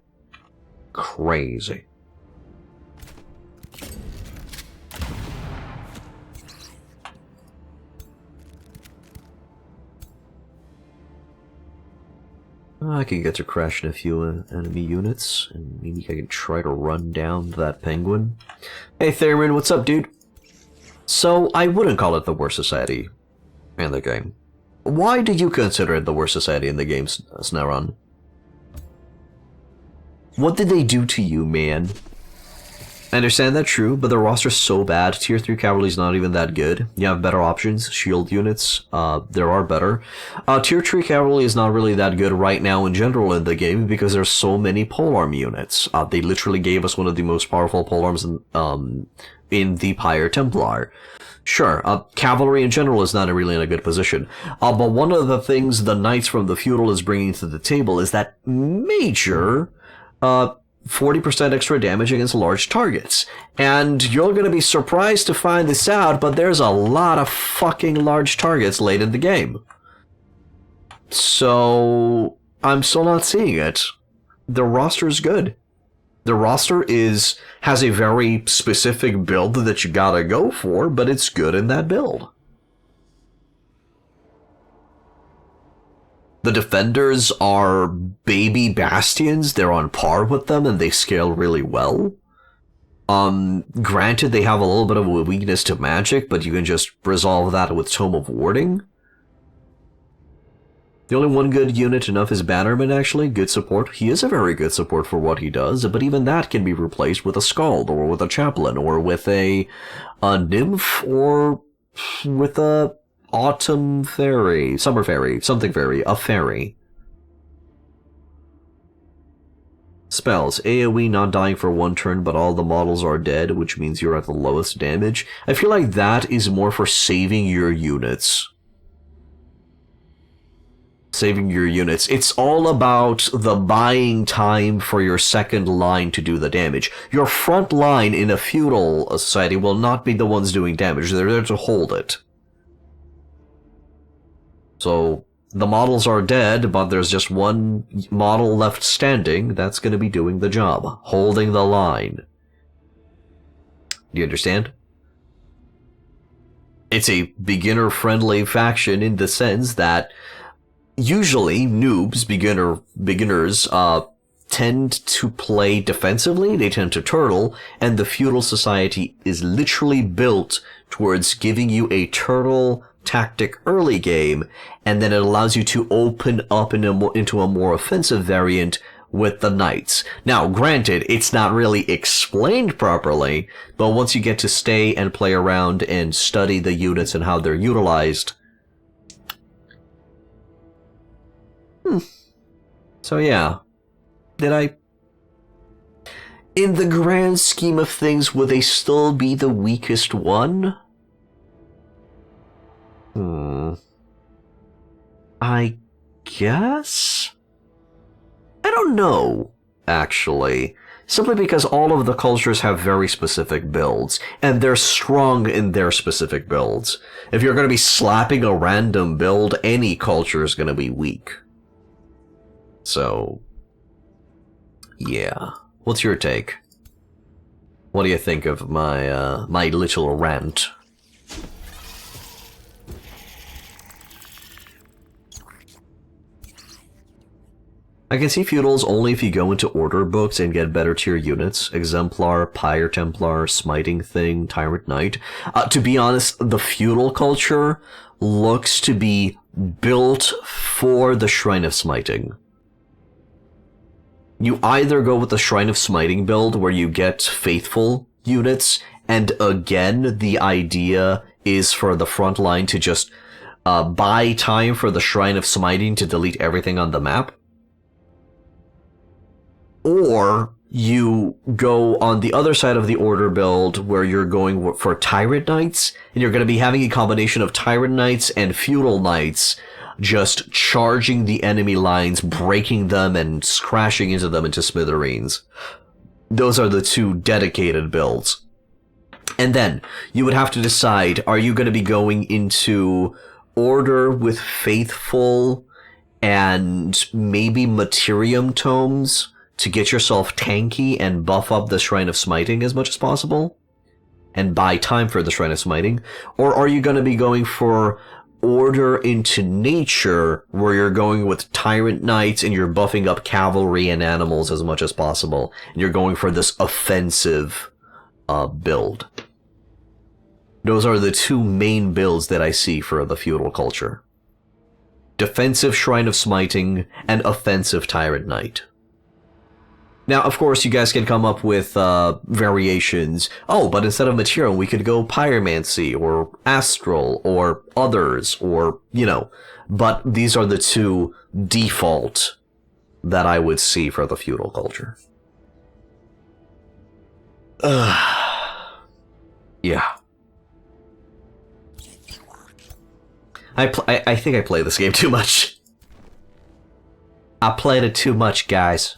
Crazy. I can get to crashing a few enemy units, and maybe I can try to run down that penguin. Hey Theremin, what's up, dude? So, I wouldn't call it the worst society in the game. Why do you consider it the worst society in the game, Snaron? What did they do to you, man? I understand that, true, but the roster's so bad. Tier 3 cavalry's not even that good. You have better options. Shield units, there are better. Tier 3 cavalry is not really that good right now in general in the game because there's so many polearm units. They literally gave us one of the most powerful polearms in the Pyre Templar. Sure, cavalry in general is not really in a good position. But one of the things the Knights from the Feudal is bringing to the table is that major, 40% extra damage against large targets. And you're going to be surprised to find this out, but there's a lot of fucking large targets late in the game. So, I'm still not seeing it. The roster is good. The roster has a very specific build that you gotta go for, but it's good in that build. The defenders are baby bastions, they're on par with them, and they scale really well. Granted, they have a little bit of a weakness to magic, but you can just resolve that with Tome of Warding. The only one good unit enough is Bannerman, actually. Good support. He is a very good support for what he does, but even that can be replaced with a Scald, or with a Chaplain, or with a Nymph, or with a Autumn Fairy, Summer Fairy, something fairy, a fairy. Spells. AoE not dying for one turn, but all the models are dead, which means you're at the lowest damage. I feel like that is more for saving your units. Saving your units. It's all about the buying time for your second line to do the damage. Your front line in a feudal society will not be the ones doing damage. They're there to hold it. So, the models are dead, but there's just one model left standing that's going to be doing the job. Holding the line. Do you understand? It's a beginner-friendly faction in the sense that usually, noobs, beginners, tend to play defensively, they tend to turtle, and the feudal society is literally built towards giving you a turtle tactic early game, and then it allows you to open up into a more offensive variant with the knights. Now, granted, it's not really explained properly, but once you get to stay and play around and study the units and how they're utilized, So yeah, in the grand scheme of things, would they still be the weakest one? I guess? I don't know, actually. Simply because all of the cultures have very specific builds, and they're strong in their specific builds. If you're going to be slapping a random build, any culture is going to be weak. So, yeah. What's your take? What do you think of my, my little rant? I can see feudals only if you go into order books and get better tier units. Exemplar, Pyre Templar, Smiting Thing, Tyrant Knight. To be honest, the feudal culture looks to be built for the Shrine of Smiting. You either go with the Shrine of Smiting build, where you get faithful units, and again, the idea is for the front line to just buy time for the Shrine of Smiting to delete everything on the map. Or you go on the other side of the order build, where you're going for Tyrant Knights, and you're going to be having a combination of Tyrant Knights and Feudal Knights, just charging the enemy lines, breaking them, and crashing into them into smithereens. Those are the two dedicated builds. And then, you would have to decide, are you going to be going into Order with Faithful and maybe Materium Tomes to get yourself tanky and buff up the Shrine of Smiting as much as possible? And buy time for the Shrine of Smiting? Or are you going to be going for Order into Nature, where you're going with Tyrant Knights and you're buffing up cavalry and animals as much as possible, and you're going for this offensive build? Those are the two main builds that I see for the feudal culture. Defensive Shrine of Smiting and offensive Tyrant Knight. Now, of course, you guys can come up with variations. Oh, but instead of Material, we could go Pyromancy, or Astral, or others, or, you know. But these are the two default that I would see for the feudal culture. Yeah. I think I play this game too much. I played it too much, guys.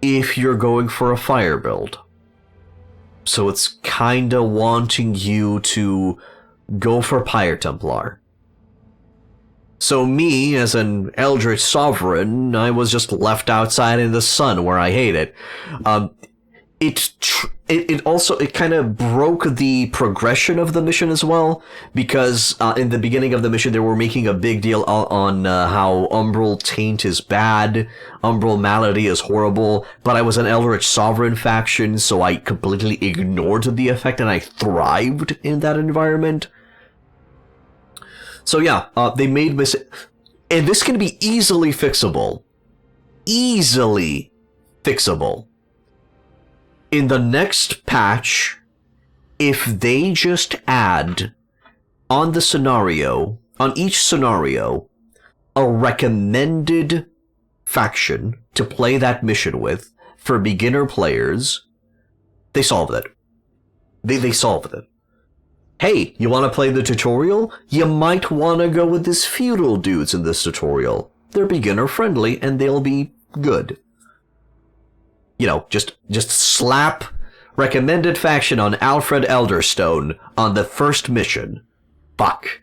if you're going for a fire build. So it's kinda wanting you to go for Pyre Templar. So me, as an Eldritch Sovereign, I was just left outside in the sun where I hate it. It also kind of broke the progression of the mission as well, because in the beginning of the mission they were making a big deal on how Umbral Taint is bad, Umbral Malady is horrible, but I was an Eldritch Sovereign faction, so I completely ignored the effect and I thrived in that environment. So yeah, they made and this can be easily fixable. Easily fixable. In the next patch, if they just add on the scenario, on each scenario, a recommended faction to play that mission with for beginner players, they solved it. They solved it. Hey, you want to play the tutorial? You might want to go with these feudal dudes in this tutorial. They're beginner friendly and they'll be good. You know, just slap recommended faction on Alfred Elderstone on the first mission. Fuck.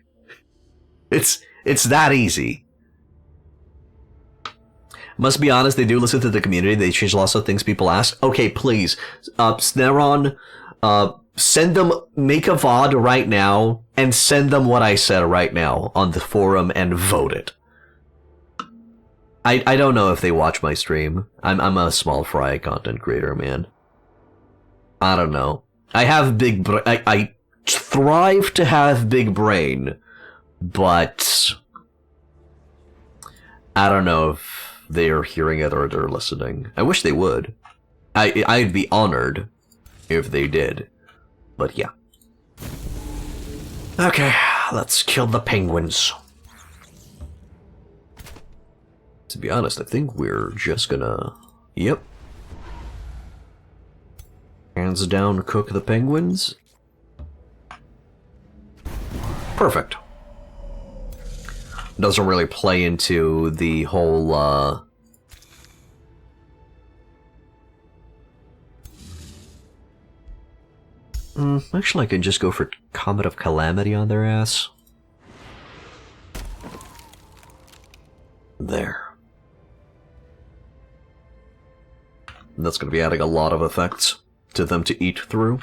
It's that easy. Must be honest, they do listen to the community. They change lots of things people ask. Okay, please, Snaron, send them, make a VOD right now, and send them what I said right now on the forum and vote it. I don't know if they watch my stream. I'm a small fry content creator, man. I don't know. I have big I thrive to have big brain, but I don't know if they are hearing it or they're listening. I wish they would. I'd be honored if they did. But yeah. Okay, let's kill the penguins. To be honest, I think we're just gonna... Yep. Hands down, cook the penguins. Perfect. Doesn't really play into the whole, actually, I could just go for Comet of Calamity on their ass. There. That's going to be adding a lot of effects to them to eat through.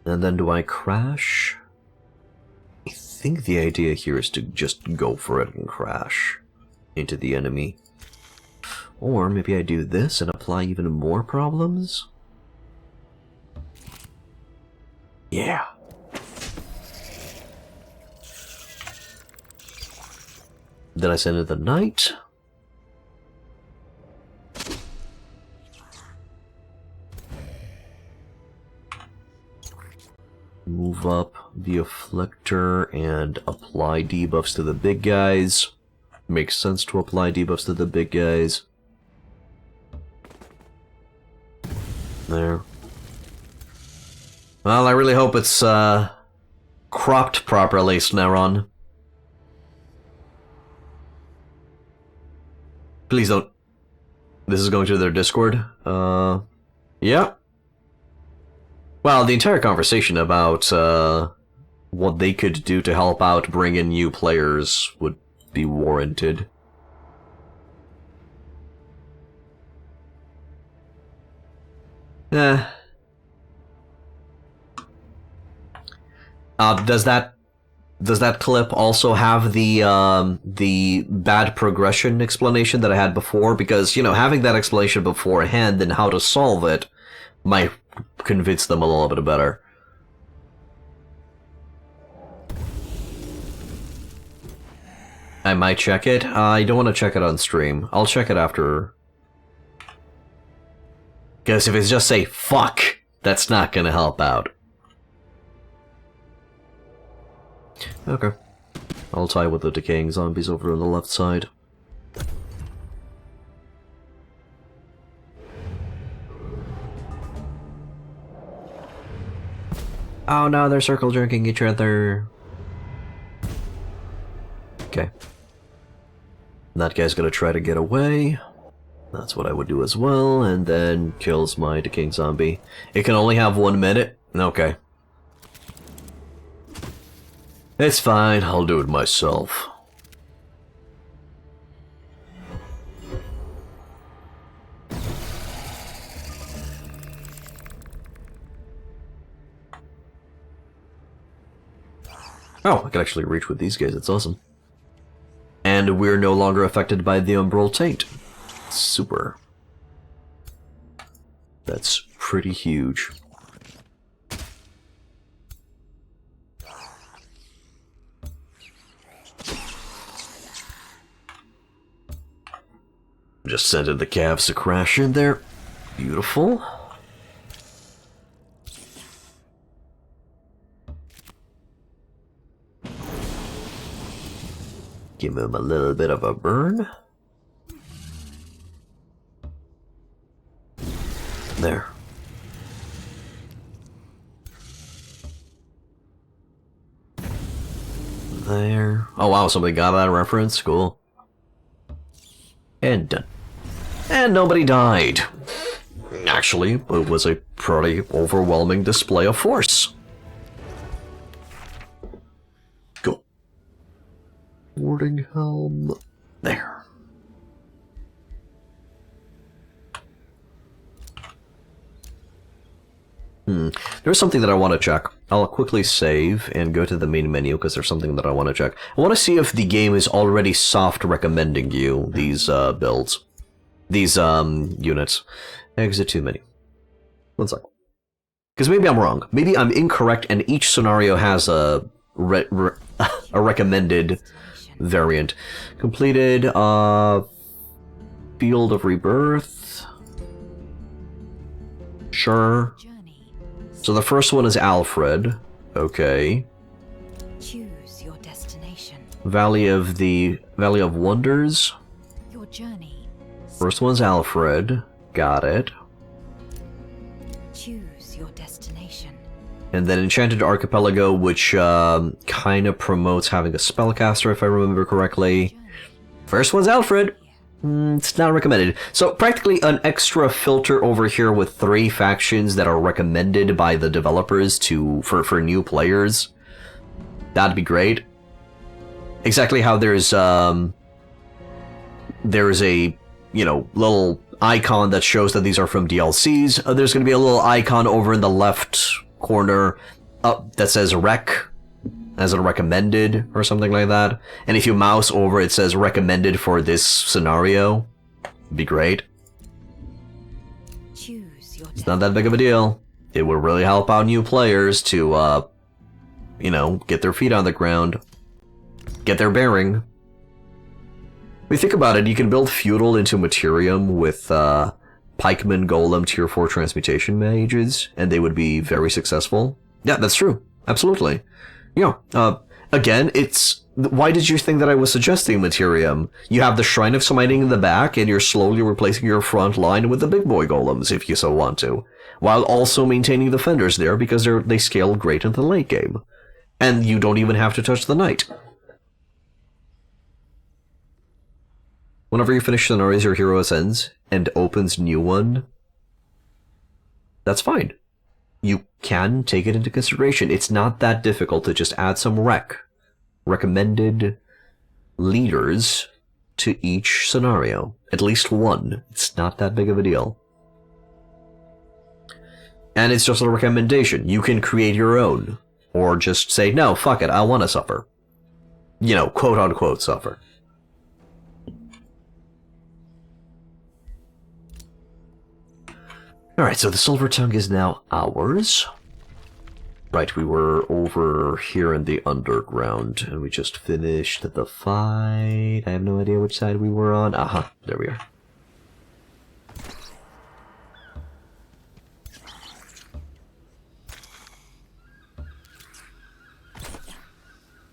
And then do I crash? I think the idea here is to just go for it and crash into the enemy. Or maybe I do this and apply even more problems? Yeah. Then I send in the knight. Move up the Afflictor and apply debuffs to the big guys. Makes sense to apply debuffs to the big guys. There. Well, I really hope it's, cropped properly, Snaron. Please don't... This is going to their Discord? Yeah. Well, the entire conversation about, what they could do to help out bring in new players would be warranted. Does that clip also have the bad progression explanation that I had before? Because, you know, having that explanation beforehand and how to solve it might convince them a little bit better. I might check it. I don't want to check it on stream. I'll check it after. Because if it's just say, fuck, that's not gonna help out. Okay. I'll tie with the decaying zombies over on the left side. Oh no, they're circle jerking each other. Okay. That guy's gonna try to get away. That's what I would do as well, and then kills my decaying zombie. It can only have 1 minute? Okay. It's fine, I'll do it myself. Oh, I can actually reach with these guys, that's awesome. And we're no longer affected by the Umbral Taint. Super. That's pretty huge. Just sending the calves to crash in there. Beautiful. Give him a little bit of a burn. There. There. Oh wow, somebody got that reference? Cool. And done. And nobody died. Actually, it was a pretty overwhelming display of force. Go. Warding helm. There. There's something that I want to check. I'll quickly save and go to the main menu because there's something that I want to check. I want to see if the game is already soft recommending you these builds. These units. Exit to menu. 1 second. Because maybe I'm wrong. Maybe I'm incorrect and each scenario has a recommended variant. Completed Field of Rebirth. Sure. So the first one is Alfred. Okay.
Choose your destination.
Valley of Wonders.
Your journey.
First one's Alfred. Got it.
Choose your destination.
And then Enchanted Archipelago, which kind of promotes having a spellcaster, if I remember correctly. First one's Alfred. It's not recommended. So practically an extra filter over here with 3 factions that are recommended by the developers for new players. That'd be great. Exactly how there's a little icon that shows that these are from DLCs. There's going to be a little icon over in the left corner up that says rec as a recommended or something like that. And if you mouse over, it says recommended for this scenario. It'd be great.
Choose your
It's not that big of a deal. It would really help out new players to, get their feet on the ground. Get their bearing. When you think about it, you can build Feudal into Materium with, Pikeman Golem Tier 4 Transmutation Mages, and they would be very successful. Yeah, that's true. Absolutely. Yeah, again, why did you think that I was suggesting Materium? You have the Shrine of Smiting in the back, and you're slowly replacing your front line with the big boy golems, if you so want to, while also maintaining the Fenders there, because they scale great in the late game. And you don't even have to touch the Knight. Whenever you finish scenarios, your hero ascends, and opens new one, that's fine. You can take it into consideration. It's not that difficult to just add some recommended leaders to each scenario. At least 1. It's not that big of a deal. And it's just a recommendation. You can create your own. Or just say, no, fuck it, I want to suffer. Quote unquote suffer. Alright, so the Silver Tongue is now ours. Right, we were over here in the underground, and we just finished the fight. I have no idea which side we were on. Aha, there we are.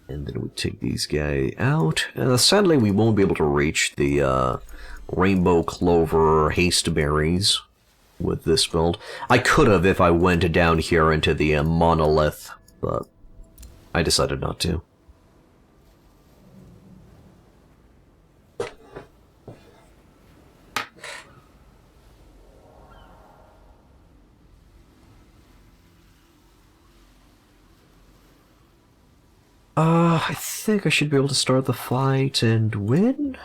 And then we take these guys out. Sadly, we won't be able to reach the Rainbow Clover Haste Berries with this build. I could have if I went down here into the Monolith, but I decided not to. I think I should be able to start the fight and win?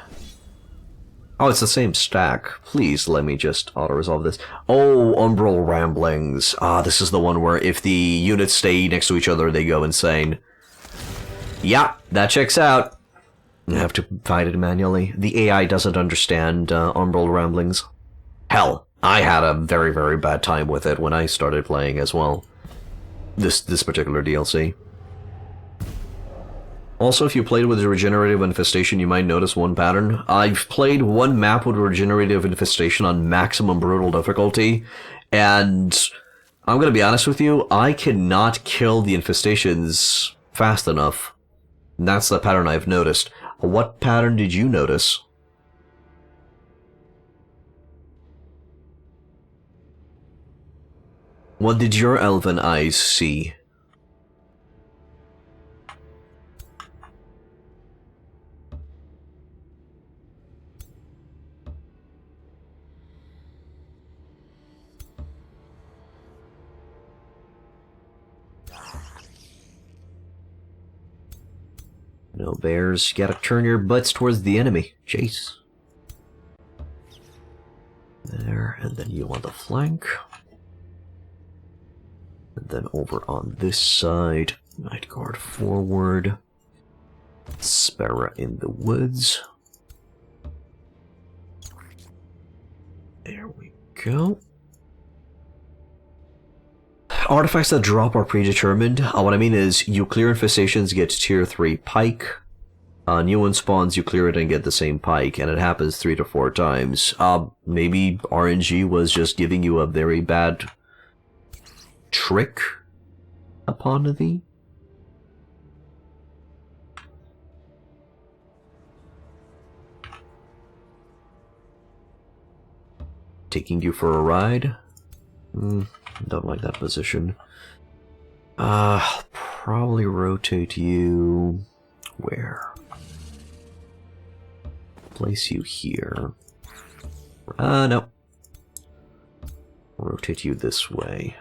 Oh, it's the same stack. Please let me just auto-resolve this. Oh, Umbral Ramblings. Ah, this is the one where if the units stay next to each other, they go insane. Yeah, that checks out. I have to fight it manually. The AI doesn't understand Umbral Ramblings. Hell, I had a very, very bad time with it when I started playing as well. This particular DLC. Also, if you played with Regenerative Infestation, you might notice one pattern. I've played one map with Regenerative Infestation on maximum brutal difficulty, and I'm gonna be honest with you, I cannot kill the infestations fast enough. That's the pattern I've noticed. What pattern did you notice? What did your elven eyes see? No bears, you gotta turn your butts towards the enemy. Jeez. There, and then you on the flank. And then over on this side, Night Guard forward. Sparrow in the woods. There we go. Artifacts that drop are predetermined. What I mean is, you clear infestations, get tier 3 pike. New one spawns, you clear it and get the same pike, and it happens 3 to 4 times. Maybe RNG was just giving you a very bad trick upon thee? Taking you for a ride? Don't like that position. Probably rotate you... where? Place you here. No. Rotate you this way.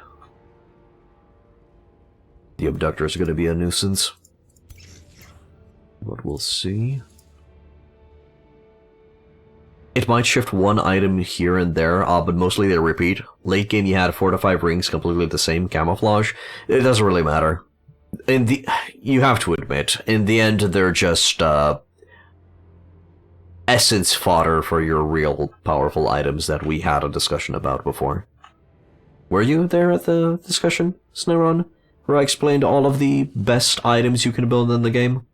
The abductor is going to be a nuisance. But we'll see. It might shift one item here and there, but mostly they repeat. Late game you had 4 to 5 rings completely the same camouflage. It doesn't really matter. You have to admit, in the end they're just essence fodder for your real powerful items that we had a discussion about before. Were you there at the discussion, Snowron? Where I explained all of the best items you can build in the game?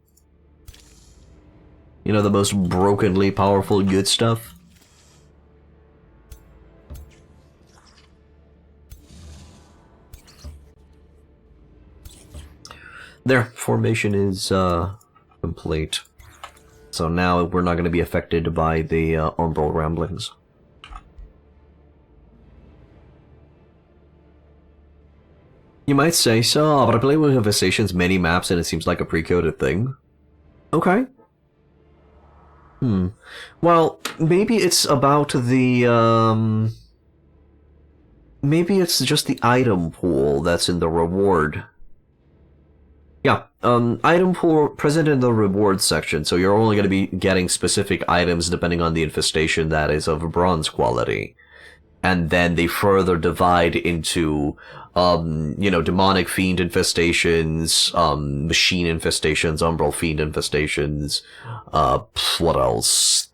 You know, the most brokenly powerful good stuff? There, formation is complete. So now we're not going to be affected by the Umbral Ramblings. You might say so, but I play with Infestation's many maps and it seems like a pre-coded thing. Okay. Well, maybe it's about the, maybe it's just the item pool that's in the reward. Yeah, item pool present in the reward section, so you're only going to be getting specific items depending on the infestation that is of bronze quality. And then they further divide into, you know, demonic fiend infestations, machine infestations, umbral fiend infestations, what else?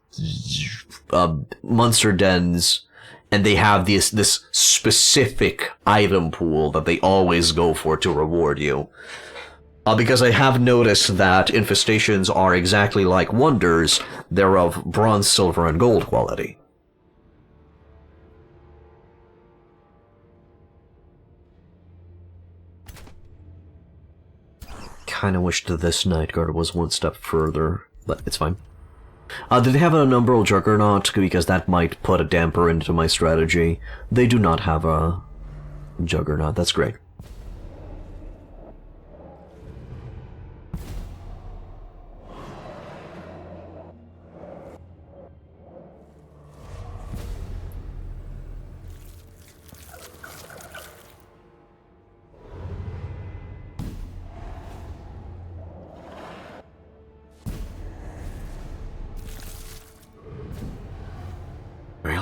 Monster dens, and they have this specific item pool that they always go for to reward you. Because I have noticed that infestations are exactly like wonders, they're of bronze, silver, and gold quality. Kinda wished that this Night Guard was one step further, but it's fine. Did they have an Umbral Juggernaut? Because that might put a damper into my strategy. They do not have a Juggernaut, that's great.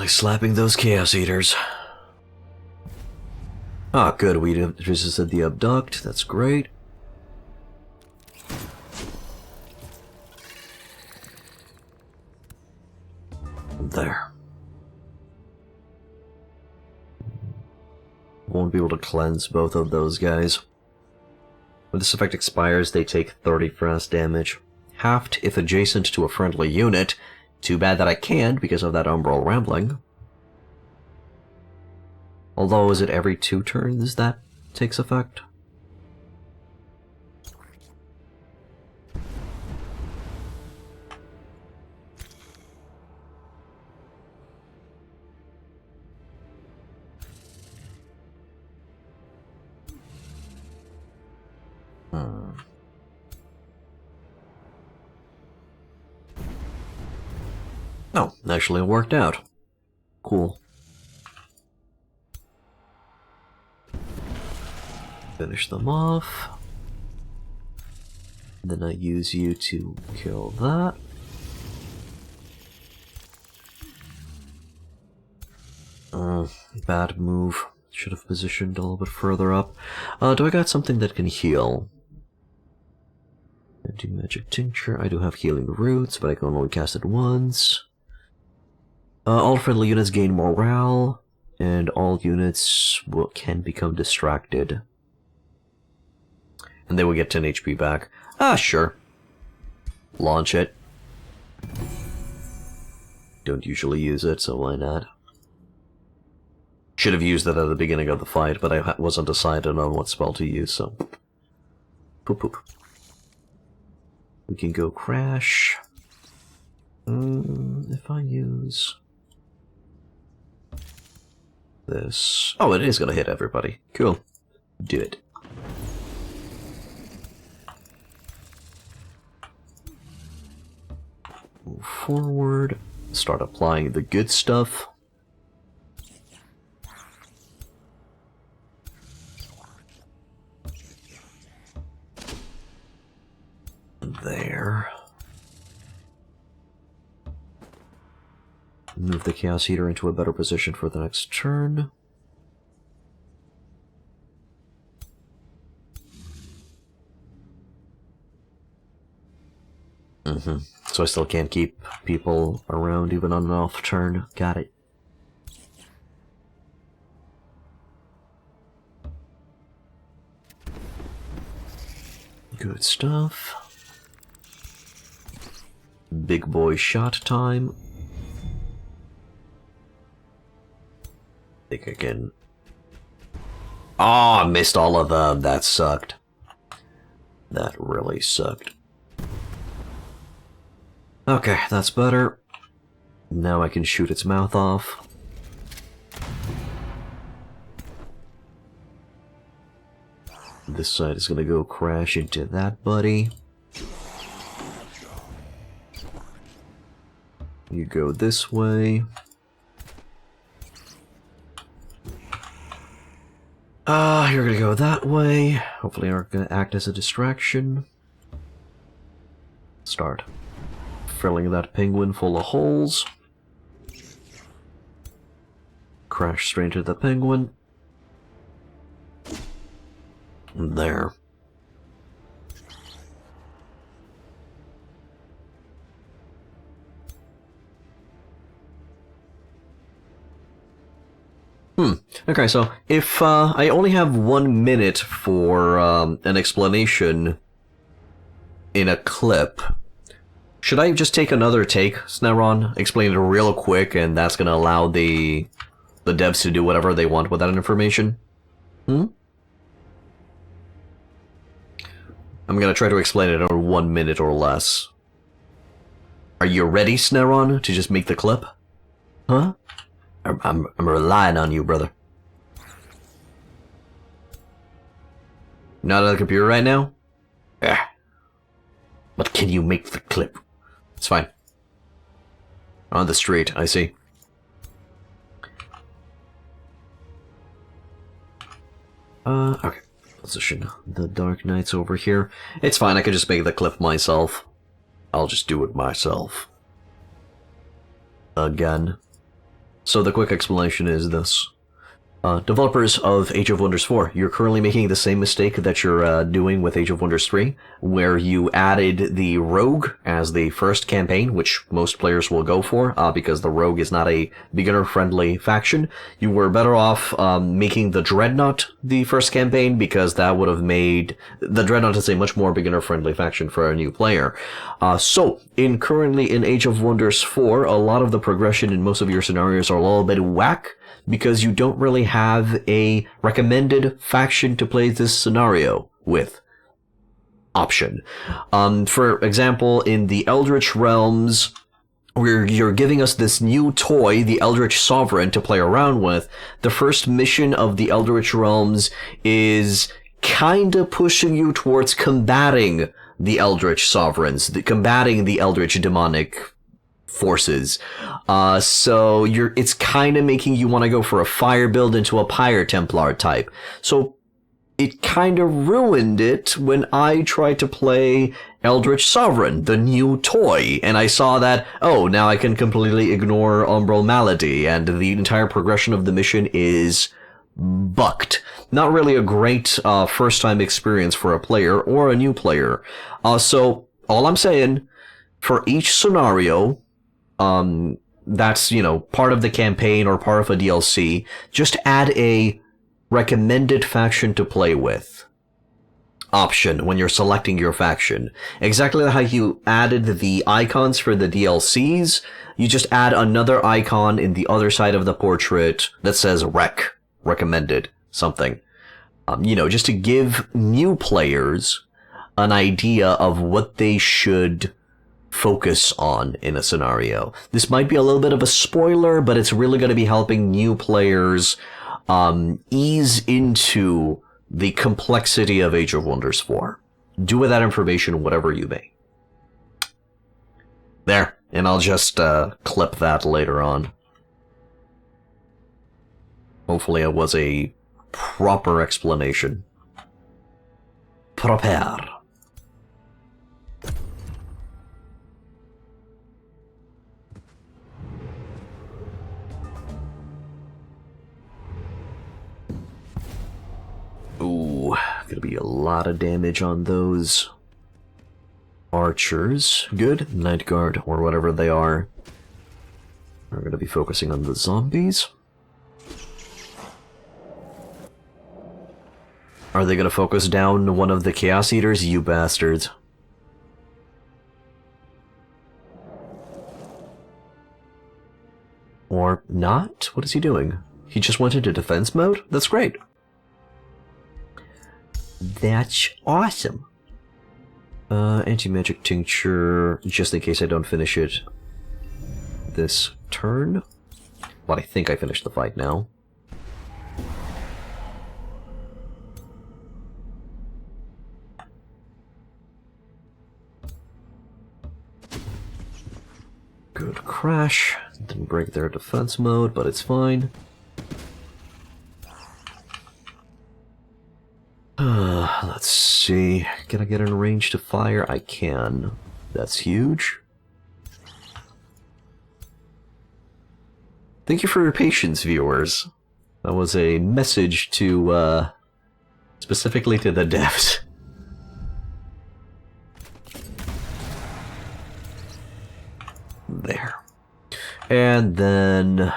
Finally slapping those Chaos Eaters. Ah, good, we resisted the abduct, that's great. There. Won't be able to cleanse both of those guys. When this effect expires, they take 30 frost damage. Halved if adjacent to a friendly unit. Too bad that I can't because of that Umbral Rambling. Although, is it every 2 turns that takes effect? Oh, actually it worked out. Cool. Finish them off. Then I use you to kill that. Bad move. Should have positioned a little bit further up. Do I got something that can heal? Anti-magic tincture. I do have healing roots, but I can only cast it once. All friendly units gain morale, and all units can become distracted. And they will get 10 HP back. Ah, sure. Launch it. Don't usually use it, so why not? Should have used it at the beginning of the fight, but I wasn't decided on what spell to use, so... Poop poop. We can go crash. If I use... this... Oh, it is gonna hit everybody. Cool. Do it. Move forward. Start applying the good stuff. There. Move the Chaos Eater into a better position for the next turn. So I still can't keep people around even on an off turn. Got it. Good stuff. Big boy shot time. Think I can... Oh, I missed all of them. That sucked. That really sucked. Okay, that's better. Now I can shoot its mouth off. This side is gonna go crash into that buddy. You go this way. You're gonna go that way. Hopefully you're gonna act as a distraction. Start. Filling that penguin full of holes. Crash straight into the penguin. There. Okay, so if I only have 1 minute for an explanation in a clip, should I just take another take, Snaron, explain it real quick, and that's gonna allow the devs to do whatever they want with that information? I'm gonna try to explain it in 1 minute or less. Are you ready, Snaron, to just make the clip? Huh? I'm relying on you, brother. Not on the computer right now? Yeah. But can you make the clip? It's fine. On the street, I see. Okay. Position the Dark Knights over here. It's fine, I can just make the clip myself. I'll just do it myself. Again. So the quick explanation is this. Developers of Age of Wonders 4, you're currently making the same mistake that you're doing with Age of Wonders 3, where you added the Rogue as the first campaign, which most players will go for, because the Rogue is not a beginner-friendly faction. You were better off making the Dreadnought the first campaign, because that would have made... The Dreadnought is a much more beginner-friendly faction for a new player. So, currently in Age of Wonders 4, a lot of the progression in most of your scenarios are a little bit whack, because you don't really have a recommended faction to play this scenario with. Option. For example, in the Eldritch Realms, where you're giving us this new toy, the Eldritch Sovereign, to play around with, the first mission of the Eldritch Realms is kinda pushing you towards combating the Eldritch Sovereigns, combating the Eldritch demonic forces. So it's kind of making you want to go for a fire build into a Pyre Templar type. So it kind of ruined it when I tried to play Eldritch Sovereign, the new toy, and I saw that, oh, now I can completely ignore Umbral Malady, and the entire progression of the mission is bucked. Not really a great first-time experience for a player or a new player. So all I'm saying, for each scenario, that's, part of the campaign or part of a DLC, just add a recommended faction to play with option when you're selecting your faction. Exactly how you added the icons for the DLCs, you just add another icon in the other side of the portrait that says recommended, something. Just to give new players an idea of what they should focus on in a scenario. This might be a little bit of a spoiler, but it's really going to be helping new players ease into the complexity of Age of Wonders 4. Do with that information whatever you may. There, and I'll just clip that later on. Hopefully it was a proper explanation. Prepare. Ooh, gonna be a lot of damage on those archers. Good. Night Guard, or whatever they are. We're gonna be focusing on the zombies. Are they gonna focus down one of the Chaos Eaters? You bastards. Or not? What is he doing? He just went into defense mode? That's great. That's awesome. Anti-magic tincture, just in case I don't finish it this turn. But I think I finished the fight now. Good crash. Didn't break their defense mode, but it's fine. Let's see. Can I get in range to fire? I can. That's huge. Thank you for your patience, viewers. That was a message to, specifically to the devs. There. And then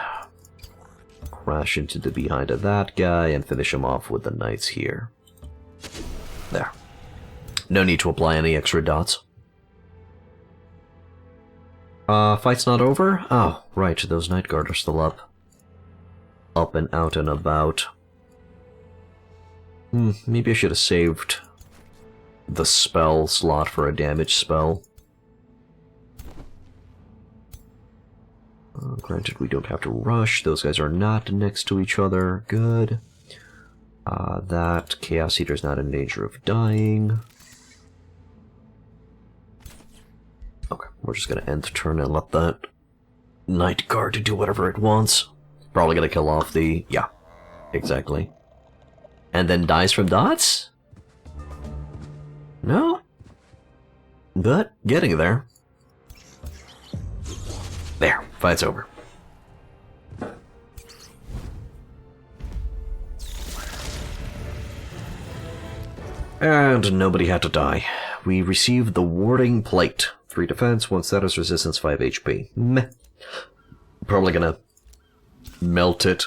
crash into the behind of that guy and finish him off with the knights here. There. No need to apply any extra dots. Fight's not over? Oh, right, those Night Guard are still up. Up and out and about. Maybe I should have saved the spell slot for a damage spell. Granted, we don't have to rush. Those guys are not next to each other. Good. That Chaos Eater's not in danger of dying. Okay, we're just gonna end the turn and let that Night Guard do whatever it wants. Probably gonna kill off the... yeah, exactly. And then dies from dots? No? But getting there. There, fight's over. And nobody had to die. We received the Warding Plate. 3 defense, 1 status resistance, 5 HP. Meh. Probably gonna melt it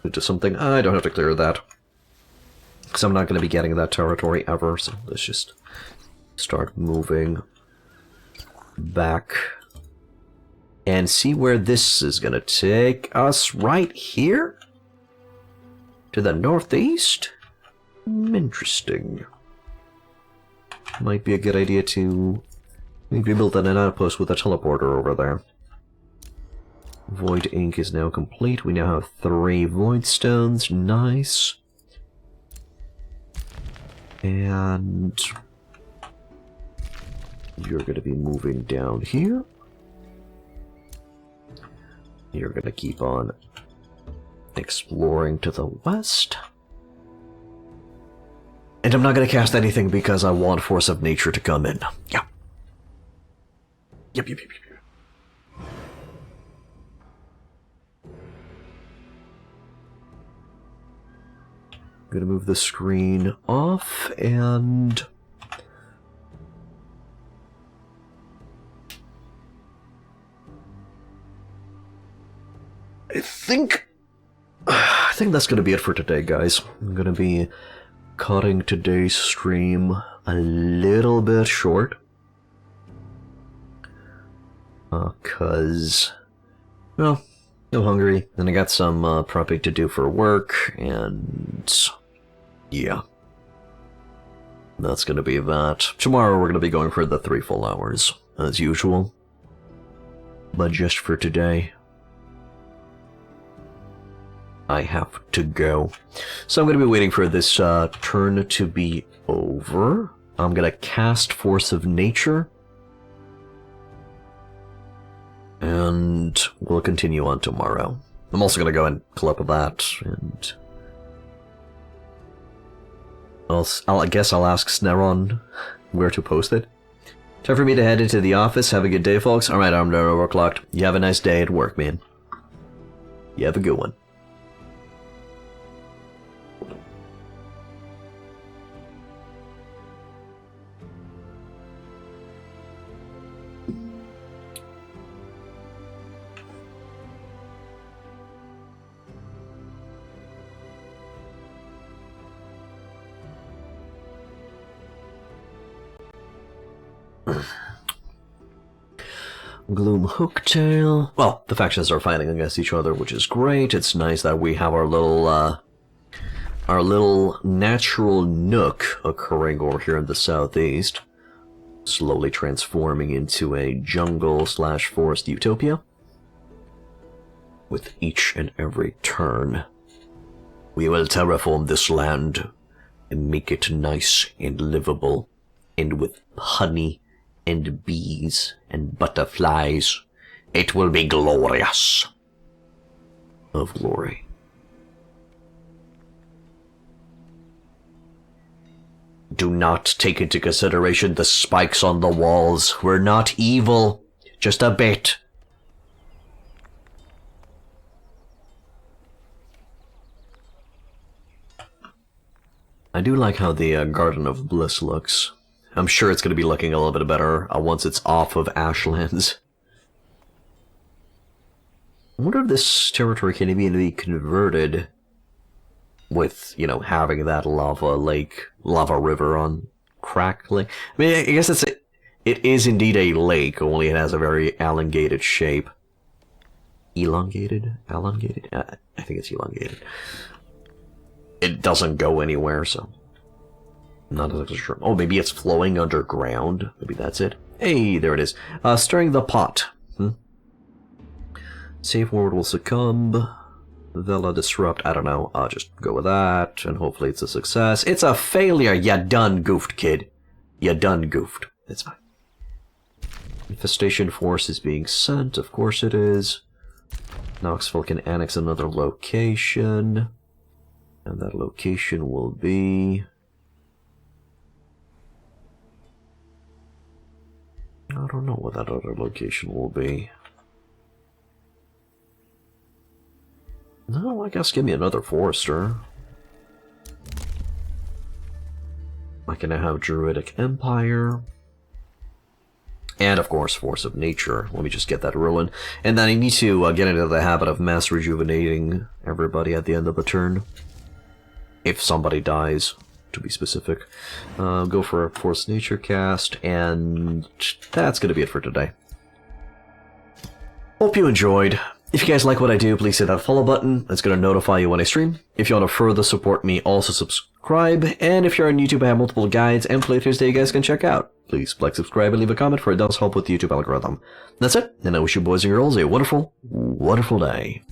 into something. I don't have to clear that. Because I'm not gonna be getting that territory ever, so let's just start moving back and see where this is gonna take us. Right here? To the northeast? Interesting. Might be a good idea to maybe build an outpost with a teleporter over there. Void Ink is now complete. We now have 3 Void Stones. Nice. And you're going to be moving down here. You're going to keep on exploring to the west. And I'm not going to cast anything because I want Force of Nature to come in. Yeah. Yep. I'm going to move the screen off and... I think that's going to be it for today, guys. I'm going to be cutting today's stream a little bit short. Cause, well, I'm hungry, and I got some prepping to do for work, and yeah. That's gonna be that. Tomorrow we're gonna be going for the 3 full hours, as usual. But just for today, I have to go. So I'm going to be waiting for this turn to be over. I'm going to cast Force of Nature. And we'll continue on tomorrow. I'm also going to go and clip that, and I guess I'll ask Sneron where to post it. Time for me to head into the office. Have a good day, folks. Alright, I'm done overclocked. You have a nice day at work, man. You have a good one. Gloom Hooktail. Well, the factions are fighting against each other, which is great. It's nice that we have our little natural nook occurring over here in the southeast, slowly transforming into a jungle/forest utopia. With each and every turn, we will terraform this land and make it nice and livable, and with honey and bees and butterflies. It will be glorious. Of glory. Do not take into consideration the spikes on the walls. We're not evil. Just a bit. I do like how the Garden of Bliss looks. I'm sure it's going to be looking a little bit better once it's off of Ashlands. I wonder if this territory can even be converted with, you know, having that lava river on Crack Lake. I mean, I guess it is indeed a lake, only it has a very elongated shape. Elongated? Elongated? I think it's elongated. It doesn't go anywhere, so... Not exactly sure. Oh, maybe it's flowing underground. Maybe that's it. Hey, there it is. Stirring the pot. Safe word will succumb. Vela disrupt. I don't know. I'll just go with that, and hopefully it's a success. It's a failure. You done goofed, kid. You done goofed. It's fine. Infestation force is being sent. Of course it is. Knoxville can annex another location. And that location will be... I don't know what that other location will be. No, I guess give me another forester. I can now have Druidic Empire. And, of course, Force of Nature. Let me just get that rolling. And then I need to get into the habit of mass rejuvenating everybody at the end of the turn. If somebody dies, to be specific. Go for a Force of Nature cast, and that's going to be it for today. Hope you enjoyed. If you guys like what I do, please hit that follow button. It's going to notify you when I stream. If you want to further support me, also subscribe. And if you're on YouTube, I have multiple guides and playthroughs that you guys can check out. Please like, subscribe, and leave a comment, for it does help with the YouTube algorithm. That's it, and I wish you boys and girls a wonderful, wonderful day.